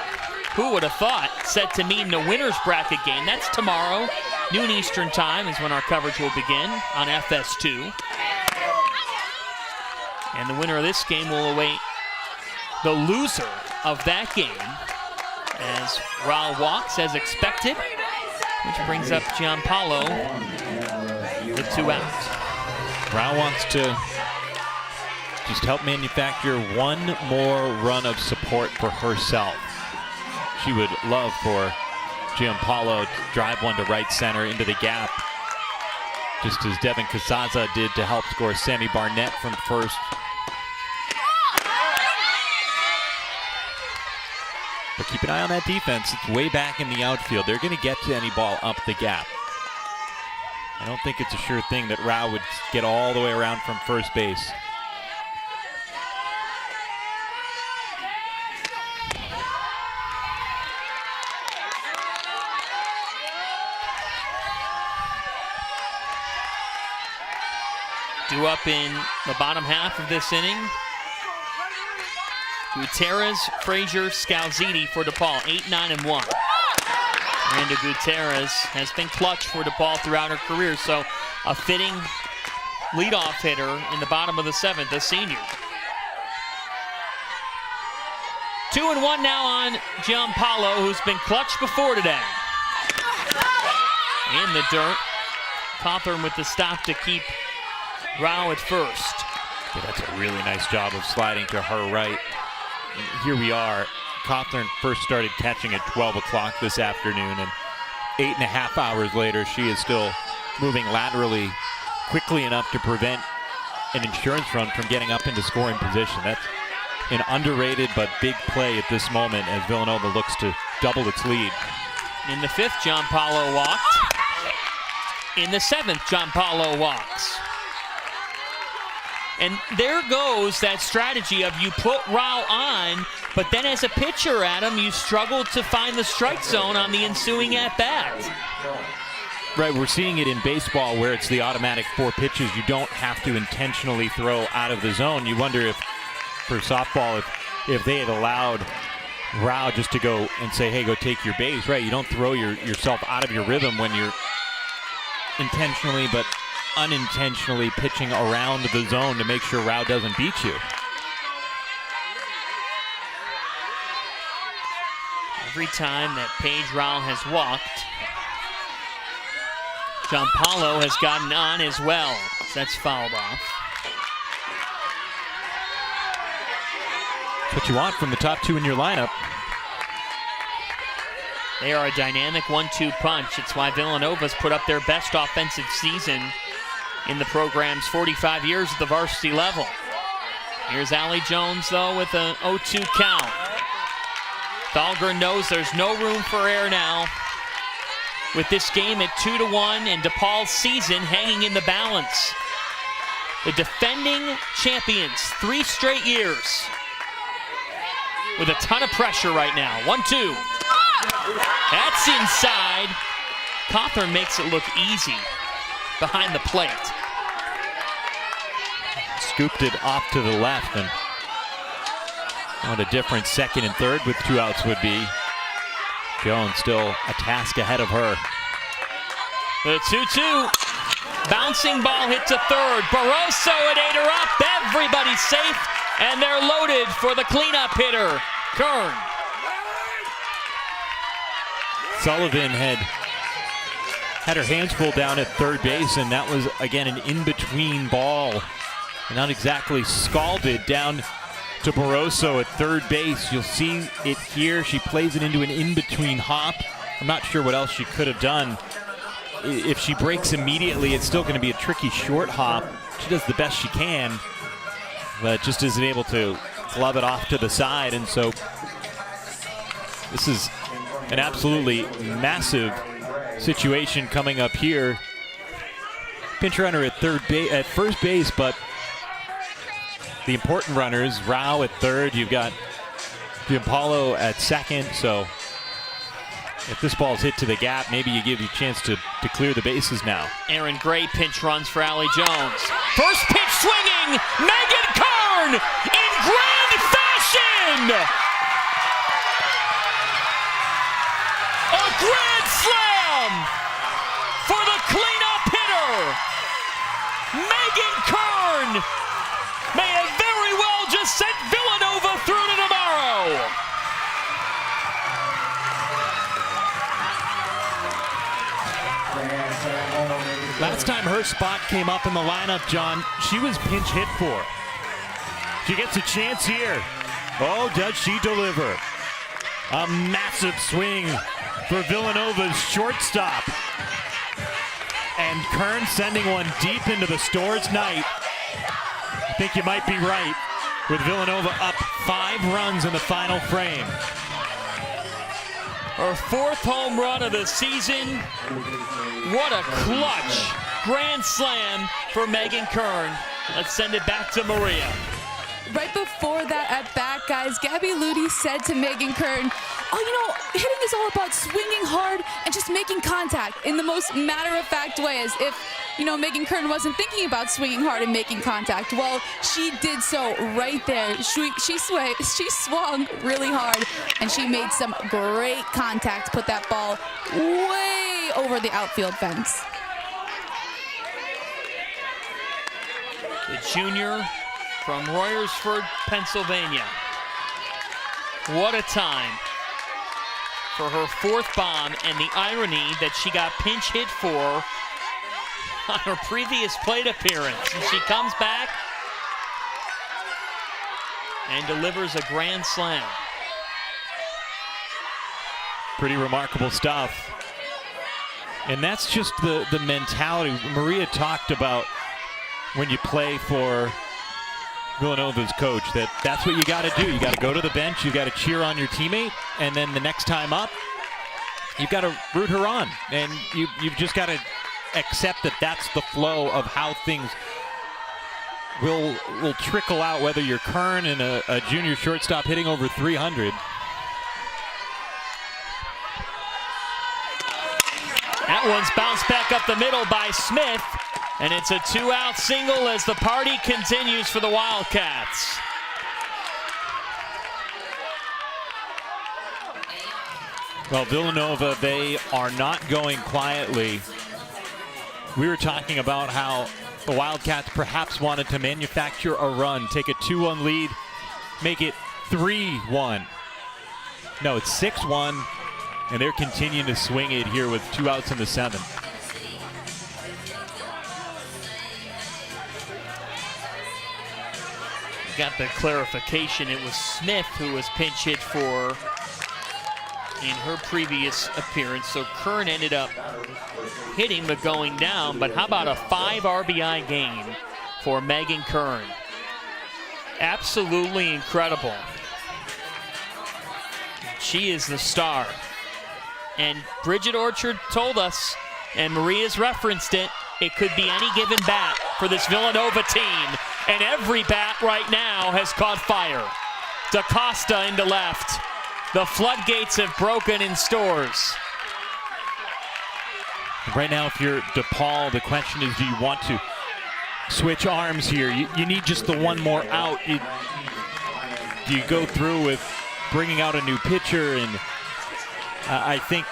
Who would have thought? Set to meet in the winner's bracket game. That's tomorrow, noon Eastern time is when our coverage will begin on FS2. And the winner of this game will await the loser of that game as Rao walks as expected, which brings up Giampaolo with 2 outs. Rao wants to just help manufacture one more run of support for herself. She would love for Giampaolo to drive one to right center into the gap, just as Devin Casaza did to help score Sammy Barnett from first. But keep an eye on that defense. It's way back in the outfield. They're going to get to any ball up the gap. I don't think it's a sure thing that Rao would get all the way around from first base. Due up in the bottom half of this inning. Gutierrez, Frazier, Scalzini for DePaul, 8-9-1. Miranda Gutierrez has been clutch for DePaul throughout her career, so a fitting leadoff hitter in the bottom of the 7th, a senior. 2-1 now on Giampaolo, who's been clutch before today. In the dirt. Cawthorn with the stop to keep Rao at first. Yeah, that's a really nice job of sliding to her right. Here we are. Cawthorn first started catching at 12 o'clock this afternoon, and 8.5 hours later, she is still moving laterally quickly enough to prevent an insurance run from getting up into scoring position. That's an underrated but big play at this moment as Villanova looks to double its lead. In the 5th, Gianpaolo walked. In the 7th, Gianpaolo walks. And there goes that strategy of you put Rao on, but then as a pitcher, Adam, you struggle to find the strike zone on the ensuing at-bat. Right, we're seeing it in baseball where it's the automatic 4 pitches. You don't have to intentionally throw out of the zone. You wonder if, for softball, if they had allowed Rao just to go and say, hey, go take your base. Right, you don't throw yourself out of your rhythm when you're intentionally but unintentionally pitching around the zone to make sure Rao doesn't beat you. Every time that Paige Rao has walked, Gianpaolo has gotten on as well. So that's fouled off. That's what you want from the top 2 in your lineup. They are a dynamic 1-2 punch. It's why Villanova's put up their best offensive season in the program's 45 years at the varsity level. Here's Allie Jones, though, with an 0-2 count. Dahlgren knows there's no room for error now. With this game at 2-1 and DePaul's season hanging in the balance. The defending champions, 3 straight years. With a ton of pressure right now. 1-2. That's inside. Cawthorn makes it look easy behind the plate. Scooped it off to the left, and what a difference 2nd and 3rd with 2 outs would be. Jones still a task ahead of her. The 2-2. Bouncing ball hit to 3rd. Barroso and Ader up. Everybody's safe, and they're loaded for the cleanup hitter, Kern. Sullivan had her hands full down at 3rd base, and that was, again, an in-between ball. Not exactly scalded down to Barroso at 3rd base. You'll see it here. She plays it into an in-between hop. I'm not sure what else she could have done. If she breaks immediately, it's still going to be a tricky short hop. She does the best she can, but just isn't able to glove it off to the side. And so this is an absolutely massive situation coming up here. Pinch runner at first base, but the important runners, Rao at 3rd, you've got Gianpaolo at 2nd, so if this ball's hit to the gap, maybe you give you a chance to clear the bases now. Aaron Gray pinch runs for Allie Jones. First pitch swinging, Megan Kern in grand fashion! A grand slam for the cleanup hitter, Megan Kern! May have very well just sent Villanova through to tomorrow. Last time her spot came up in the lineup, John, she was pinch hit for. She gets a chance here. Oh, does she deliver? A massive swing for Villanova's shortstop. And Kern sending one deep into the Stores night. I think you might be right, with Villanova up 5 runs in the final frame. Her 4th home run of the season. What a clutch grand slam for Megan Kern. Let's send it back to Maria. Right before that at bat, guys, Gabby Ludi said to Megan Kern, hitting is all about swinging hard and just making contact in the most matter-of-fact way, as if, Megan Kern wasn't thinking about swinging hard and making contact. Well, she did so right there. She swung really hard, and she made some great contact, put that ball way over the outfield fence. The junior from Royersford, Pennsylvania. What a time for her 4th bomb, and the irony that she got pinch hit for on her previous plate appearance. And she comes back and delivers a grand slam. Pretty remarkable stuff. And that's just the mentality. Maria talked about when you play for Villanova's coach, that's what you got to do. You got to go to the bench, you got to cheer on your teammate, and then the next time up, you've got to root her on, and you've just got to accept that that's the flow of how things will trickle out, whether you're Kern and a junior shortstop hitting over 300. That one's bounced back up the middle by Smith, and it's a 2-out single as the party continues for the Wildcats. Well, Villanova, they are not going quietly. We were talking about how the Wildcats perhaps wanted to manufacture a run, take a 2-1 lead, make it 3-1. No, it's 6-1, and they're continuing to swing it here with 2 outs in the 7th. Got the clarification. It was Smith who was pinch hit for in her previous appearance. So Kern ended up hitting but going down. But how about a 5 RBI game for Megan Kern? Absolutely incredible. She is the star. And Bridget Orchard told us, and Maria's referenced it, it could be any given bat for this Villanova team. And every bat right now has caught fire. DaCosta into left. The floodgates have broken in Stores. Right now, if you're DePaul, the question is, do you want to switch arms here? You need just the one more out. Do you go through with bringing out a new pitcher? And I think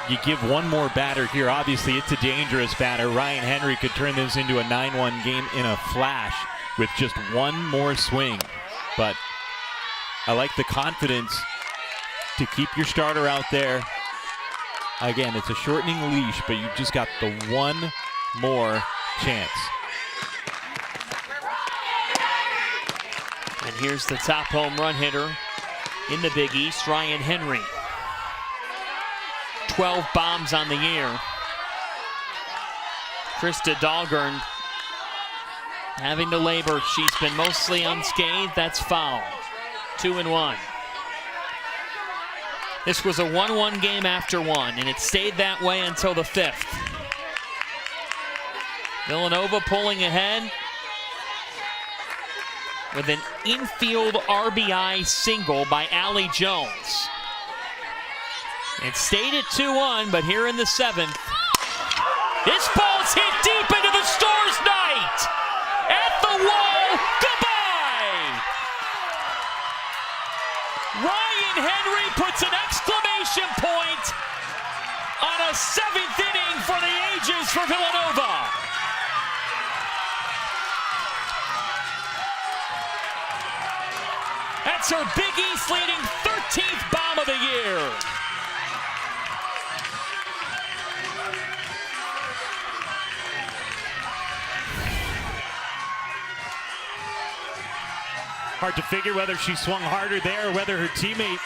you give one more batter here. Obviously, it's a dangerous batter. Ryan Henry could turn this into a 9-1 game in a flash with just one more swing. But I like the confidence to keep your starter out there. Again, it's a shortening leash, but you've just got the one more chance. And here's the top home run hitter in the Big East, Ryan Henry. 12 bombs on the year. Krista Dahlgren having to labor. She's been mostly unscathed. That's foul. 2-1. This was a 1-1 game after 1, and it stayed that way until the 5th. Villanova pulling ahead with an infield RBI single by Allie Jones. It stayed at 2-1, but here in the 7th, this ball's hit deep into the Stars night. At the wall, goodbye! Ryan Henry puts an exclamation point on a 7th inning for the ages for Villanova. That's her Big East leading 13th bomb of the year. Hard to figure whether she swung harder there or whether her teammate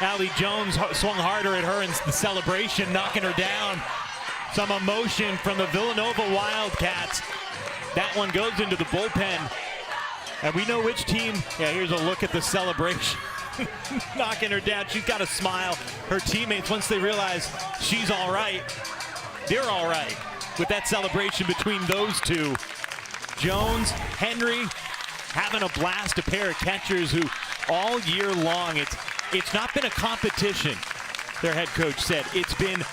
Allie Jones swung harder at her in the celebration, knocking her down. Some emotion from the Villanova Wildcats. That one goes into the bullpen. And we know which team. Yeah, here's a look at the celebration. Knocking her down. She's got a smile. Her teammates, once they realize she's all right, they're all right with that celebration between those two. Jones, Henry, having a blast, a pair of catchers who all year long, it's not been a competition, their head coach said. It's been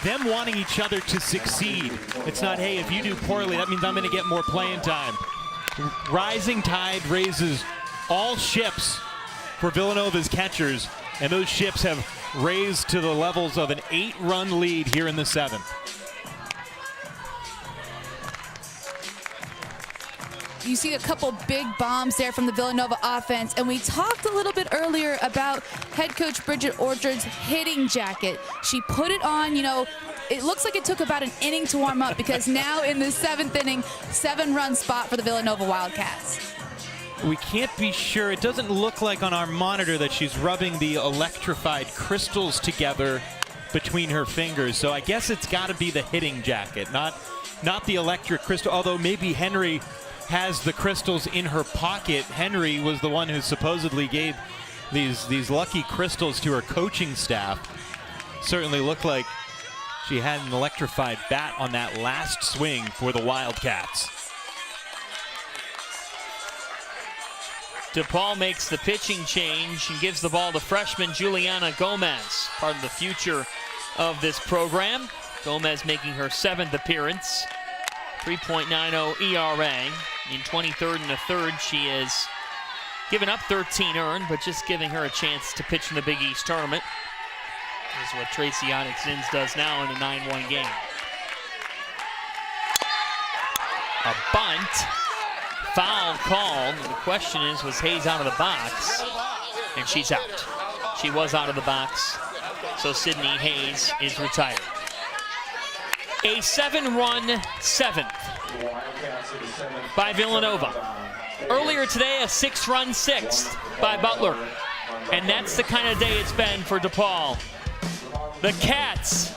them wanting each other to succeed. It's not, hey, if you do poorly, that means I'm going to get more playing time. Rising tide raises all ships for Villanova's catchers, and those ships have raised to the levels of an 8-run lead here in the 7th. You see a couple big bombs there from the Villanova offense, and we talked a little bit earlier about head coach Bridget Orchard's hitting jacket. She put it on, it looks like it took about an inning to warm up, because now in the 7th inning, 7-run spot for the Villanova Wildcats. We can't be sure. It doesn't look like on our monitor that she's rubbing the electrified crystals together between her fingers, so I guess it's got to be the hitting jacket, not the electric crystal, although maybe Henry has the crystals in her pocket. Henry was the one who supposedly gave these lucky crystals to her coaching staff. certainly looked like she had an electrified bat on that last swing for the Wildcats. DePaul makes the pitching change and gives the ball to freshman Juliana Gomez, part of the future of this program. Gomez making her 7th appearance, 3.90 ERA. In 23rd and a third, she has given up 13 earned, but just giving her a chance to pitch in the Big East tournament. This is what Tracy Onyx-Zins does now in a 9-1 game. A bunt. Foul called. And the question is, was Hayes out of the box? And she's out. She was out of the box, so Sydney Hayes is retired. A 7-run 7th by Villanova. Earlier today, a 6-run 6th by Butler. And that's the kind of day it's been for DePaul. The Cats.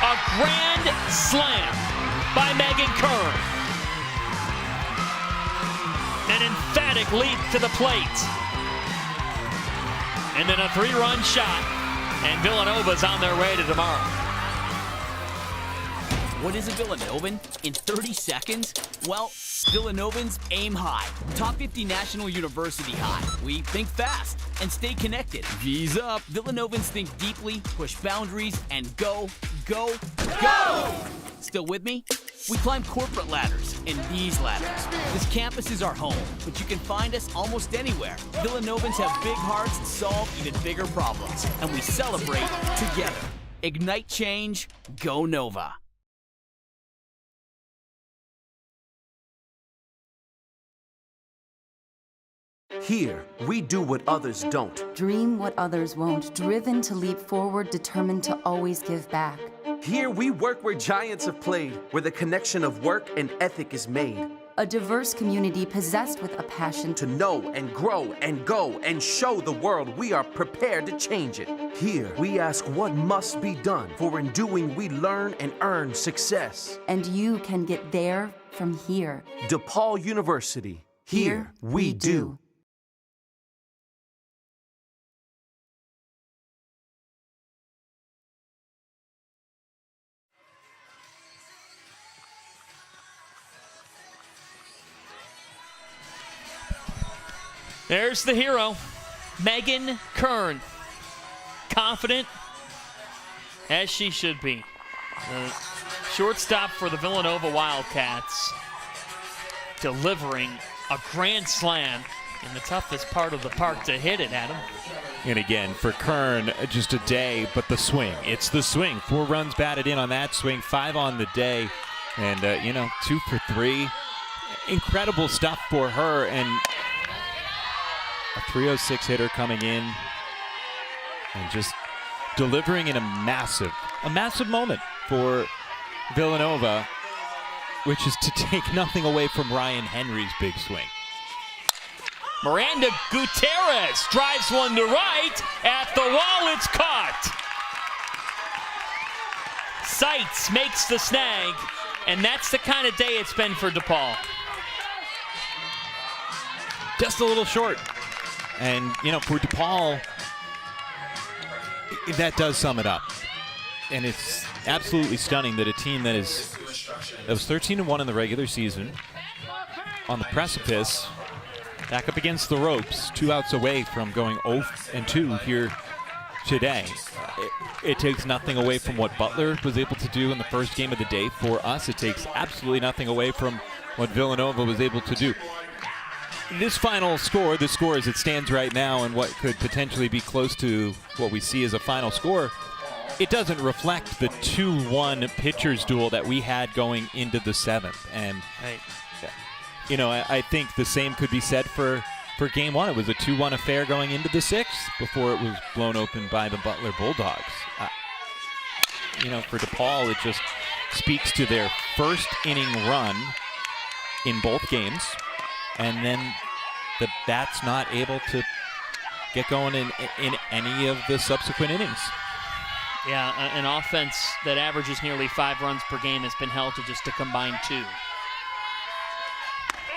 A grand slam by Megan Kern. An emphatic leap to the plate. And then a 3-run shot. And Villanova's on their way to tomorrow. What is a Villanovan in 30 seconds? Well, Villanovans aim high. Top 50 National University high. We think fast and stay connected. V's up. Villanovans think deeply, push boundaries, and go, go, go! Still with me? We climb corporate ladders and these ladders. This campus is our home, but you can find us almost anywhere. Villanovans have big hearts and solve even bigger problems, and we celebrate together. Ignite change, go Nova. Here, we do what others don't. Dream what others won't, driven to leap forward, determined to always give back. Here, we work where giants have played, where the connection of work and ethic is made. A diverse community possessed with a passion To know and grow and go and show the world we are prepared to change it. Here, we ask what must be done, for in doing we learn and earn success. and you can get there from here. DePaul University. Here, we do. There's the hero, Megan Kern. Confident, as she should be. The shortstop for the Villanova Wildcats, delivering a grand slam in the toughest part of the park to hit it, Adam. And again, for Kern, just a day, but the swing. It's the swing. 4 runs batted in on that swing, 5 on the day. And, 2 for 3. Incredible stuff for her. And a 306 hitter coming in and just delivering in a massive moment for Villanova, which is to take nothing away from Ryan Henry's big swing. Miranda Gutierrez drives one to right. At the wall, it's caught. Seitz makes the snag, and that's the kind of day it's been for DePaul. Just a little short. And, for DePaul, that does sum it up. And it's absolutely stunning that a team that was 13-1 in the regular season, on the precipice, back up against the ropes, 2 outs away from going 0-2 here today. It takes nothing away from what Butler was able to do in the first game of the day for us. It takes absolutely nothing away from what Villanova was able to do. This final score, the score as it stands right now and what could potentially be close to what we see as a final score, it doesn't reflect the 2-1 pitchers duel that we had going into the 7th. And, I think the same could be said for Game 1. It was a 2-1 affair going into the 6th before it was blown open by the Butler Bulldogs. For DePaul, it just speaks to their first inning run in both games. And then the bat's not able to get going in any of the subsequent innings. Yeah, an offense that averages nearly 5 runs per game has been held to just a combined 2.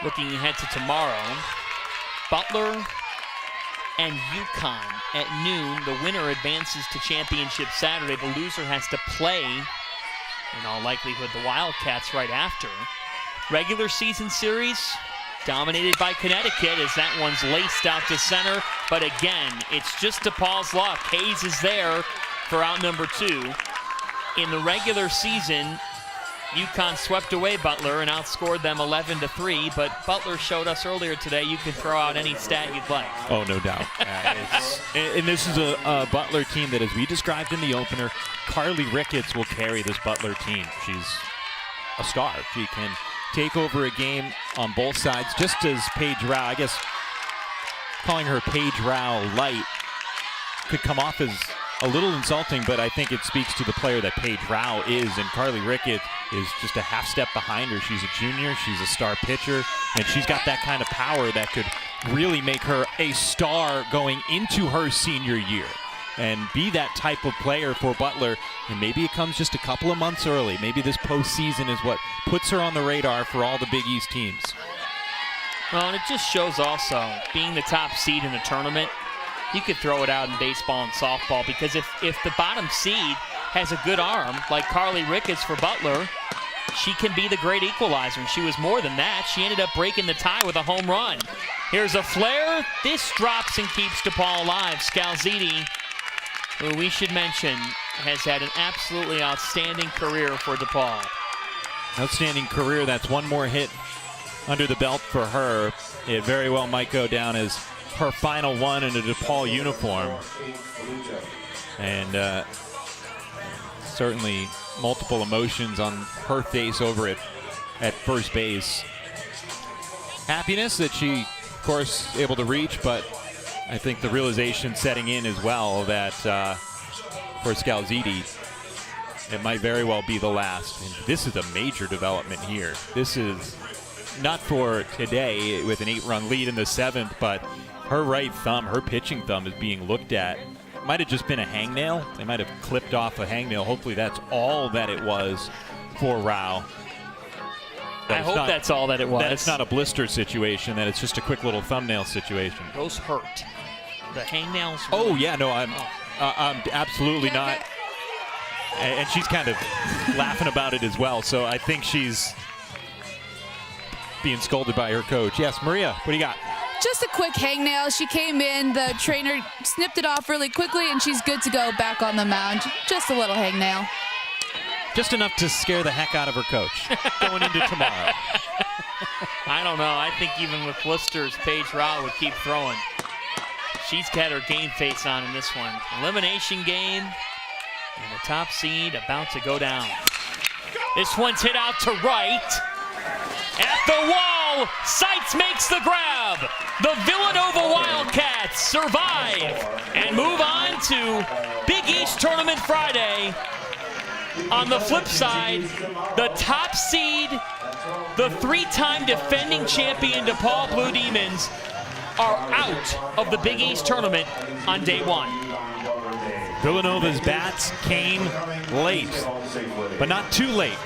Looking ahead to tomorrow, Butler and UCONN at noon. The winner advances to championship Saturday. The loser has to play, in all likelihood, the Wildcats right after. Regular season series dominated by Connecticut as that one's laced out to center. But again, it's just DePaul's luck. Hayes is there for out number 2. In the regular season, UConn swept away Butler and outscored them 11-3, but Butler showed us earlier today you can throw out any stat you'd like. Oh, no doubt. And this is a Butler team that, as we described in the opener, Carly Ricketts will carry this Butler team. She's a star. She can take over a game on both sides, just as Paige Rao, I guess calling her Paige Rao light could come off as a little insulting, but I think it speaks to the player that Paige Rao is, and Carly Ricketts is just a half step behind her. She's a junior, she's a star pitcher, and she's got that kind of power that could really make her a star going into her senior year and be that type of player for Butler. And maybe it comes just a couple of months early. Maybe this postseason is what puts her on the radar for all the Big East teams. Well, and it just shows also, being the top seed in the tournament, you could throw it out in baseball and softball, because if the bottom seed has a good arm, like Carly Ricketts for Butler, she can be the great equalizer, and she was more than that. She ended up breaking the tie with a home run. Here's a flare. This drops and keeps DePaul alive. Scalziti, who we should mention, has had an absolutely outstanding career for DePaul. Outstanding career. That's one more hit under the belt for her. It very well might go down as her final one in a DePaul uniform. And certainly multiple emotions on her face over it at first base. Happiness that she, of course, able to reach, but I think the realization setting in as well that for Scalziti, it might very well be the last. And this is a major development here. This is not for today with an 8-run lead in the 7th, but her right thumb, her pitching thumb, is being looked at. It might have just been a hangnail. They might have clipped off a hangnail. Hopefully that's all that it was for Rao. I hope that's all that it was. That it's not a blister situation, that it's just a quick little thumbnail situation. Those hurt. The hangnails. Oh, yeah, no, I'm absolutely not. And she's kind of laughing about it as well, so I think she's being scolded by her coach. Yes, Maria, what do you got? Just a quick hangnail. She came in, the trainer snipped it off really quickly, and she's good to go back on the mound. Just a little hangnail. Just enough to scare the heck out of her coach going into tomorrow. I don't know. I think even with blisters, Paige Rao would keep throwing. She's got her game face on in this one. Elimination game, and the top seed about to go down. This one's hit out to right. At the wall, Seitz makes the grab. The Villanova Wildcats survive and move on to Big East Tournament Friday. On the flip side, the top seed, the 3-time defending champion DePaul Blue Demons, are out of the Big East Tournament on day 1. Villanova's bats came late, but not too late.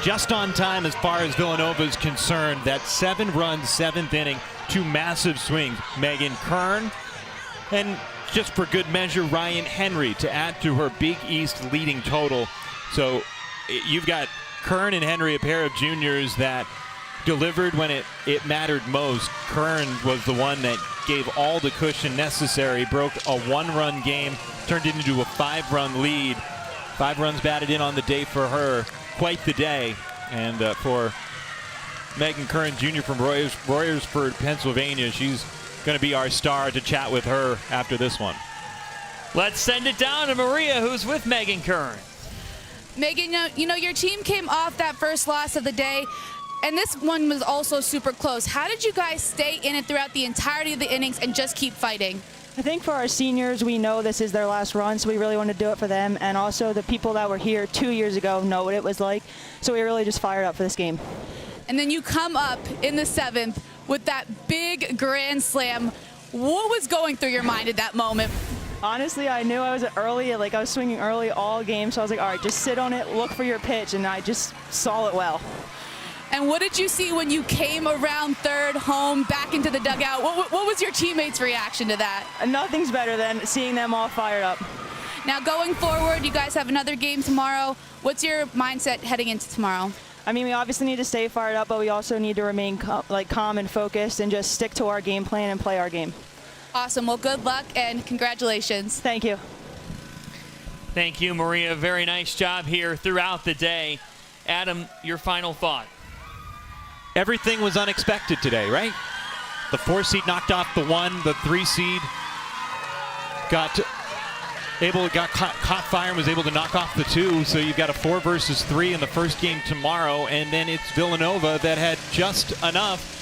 Just on time as far as Villanova is concerned. That 7-run 7th inning, 2 massive swings. Megan Kern, and just for good measure, Ryan Henry to add to her Big East leading total. So you've got Kern and Henry, a pair of juniors that delivered when it mattered most. Kern was the one that gave all the cushion necessary, broke a 1-run game, turned it into a 5-run lead. 5 runs batted in on the day for her. Quite the day. And for Megan Kern Jr. from Royersford, Pennsylvania, she's going to be our star to chat with her after this one. Let's send it down to Maria, who's with Megan Kern. Megan, you know, your team came off that first loss of the day, and this one was also super close. How did you guys stay in it throughout the entirety of the innings and just keep fighting? I think for our seniors, we know this is their last run, so we really want to do it for them. And also the people that were here 2 years ago know what it was like. So we really just fired up for this game. And then you come up in the 7th with that big grand slam. What was going through your mind at that moment? Honestly, I knew I was early, like I was swinging early all game. So I was like, all right, just sit on it, look for your pitch. And I just saw it well. And what did you see when you came around third, home, back into the dugout? What was your teammates' reaction to that? Nothing's better than seeing them all fired up. Now going forward, you guys have another game tomorrow. What's your mindset heading into tomorrow? I mean, we obviously need to stay fired up, but we also need to remain calm and focused and just stick to our game plan and play our game. Awesome. Well, good luck and congratulations. Thank you. Thank you, Maria. Very nice job here throughout the day. Adam, your final thought. Everything was unexpected today, right? The 4 seed knocked off the 1, the 3 seed got caught fire and was able to knock off the 2. So you've got a 4 versus 3 in the first game tomorrow, and then it's Villanova that had just enough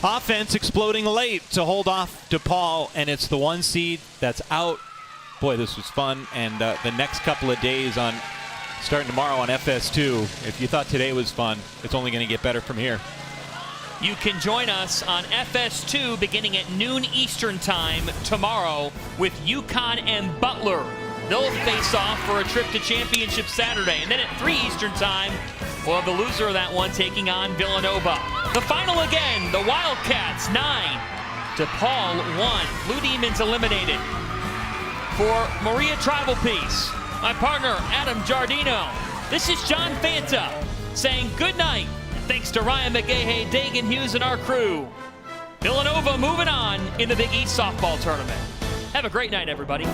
offense exploding late to hold off DePaul, and it's the 1 seed that's out. Boy, this was fun, and the next couple of days starting tomorrow on FS2. If you thought today was fun, it's only going to get better from here. You can join us on FS2 beginning at noon Eastern time tomorrow with UCONN and Butler. They'll face off for a trip to championship Saturday. And then at 3 Eastern time, we'll have the loser of that one taking on Villanova. The final again, the Wildcats 9, DePaul 1. Blue Demons eliminated. For Maria Tribal Peace, my partner Adam Giardino, this is John Fanta saying good night. Thanks to Ryan McGahey, Dagan Hughes, and our crew. Villanova moving on in the Big East softball tournament. Have a great night, everybody.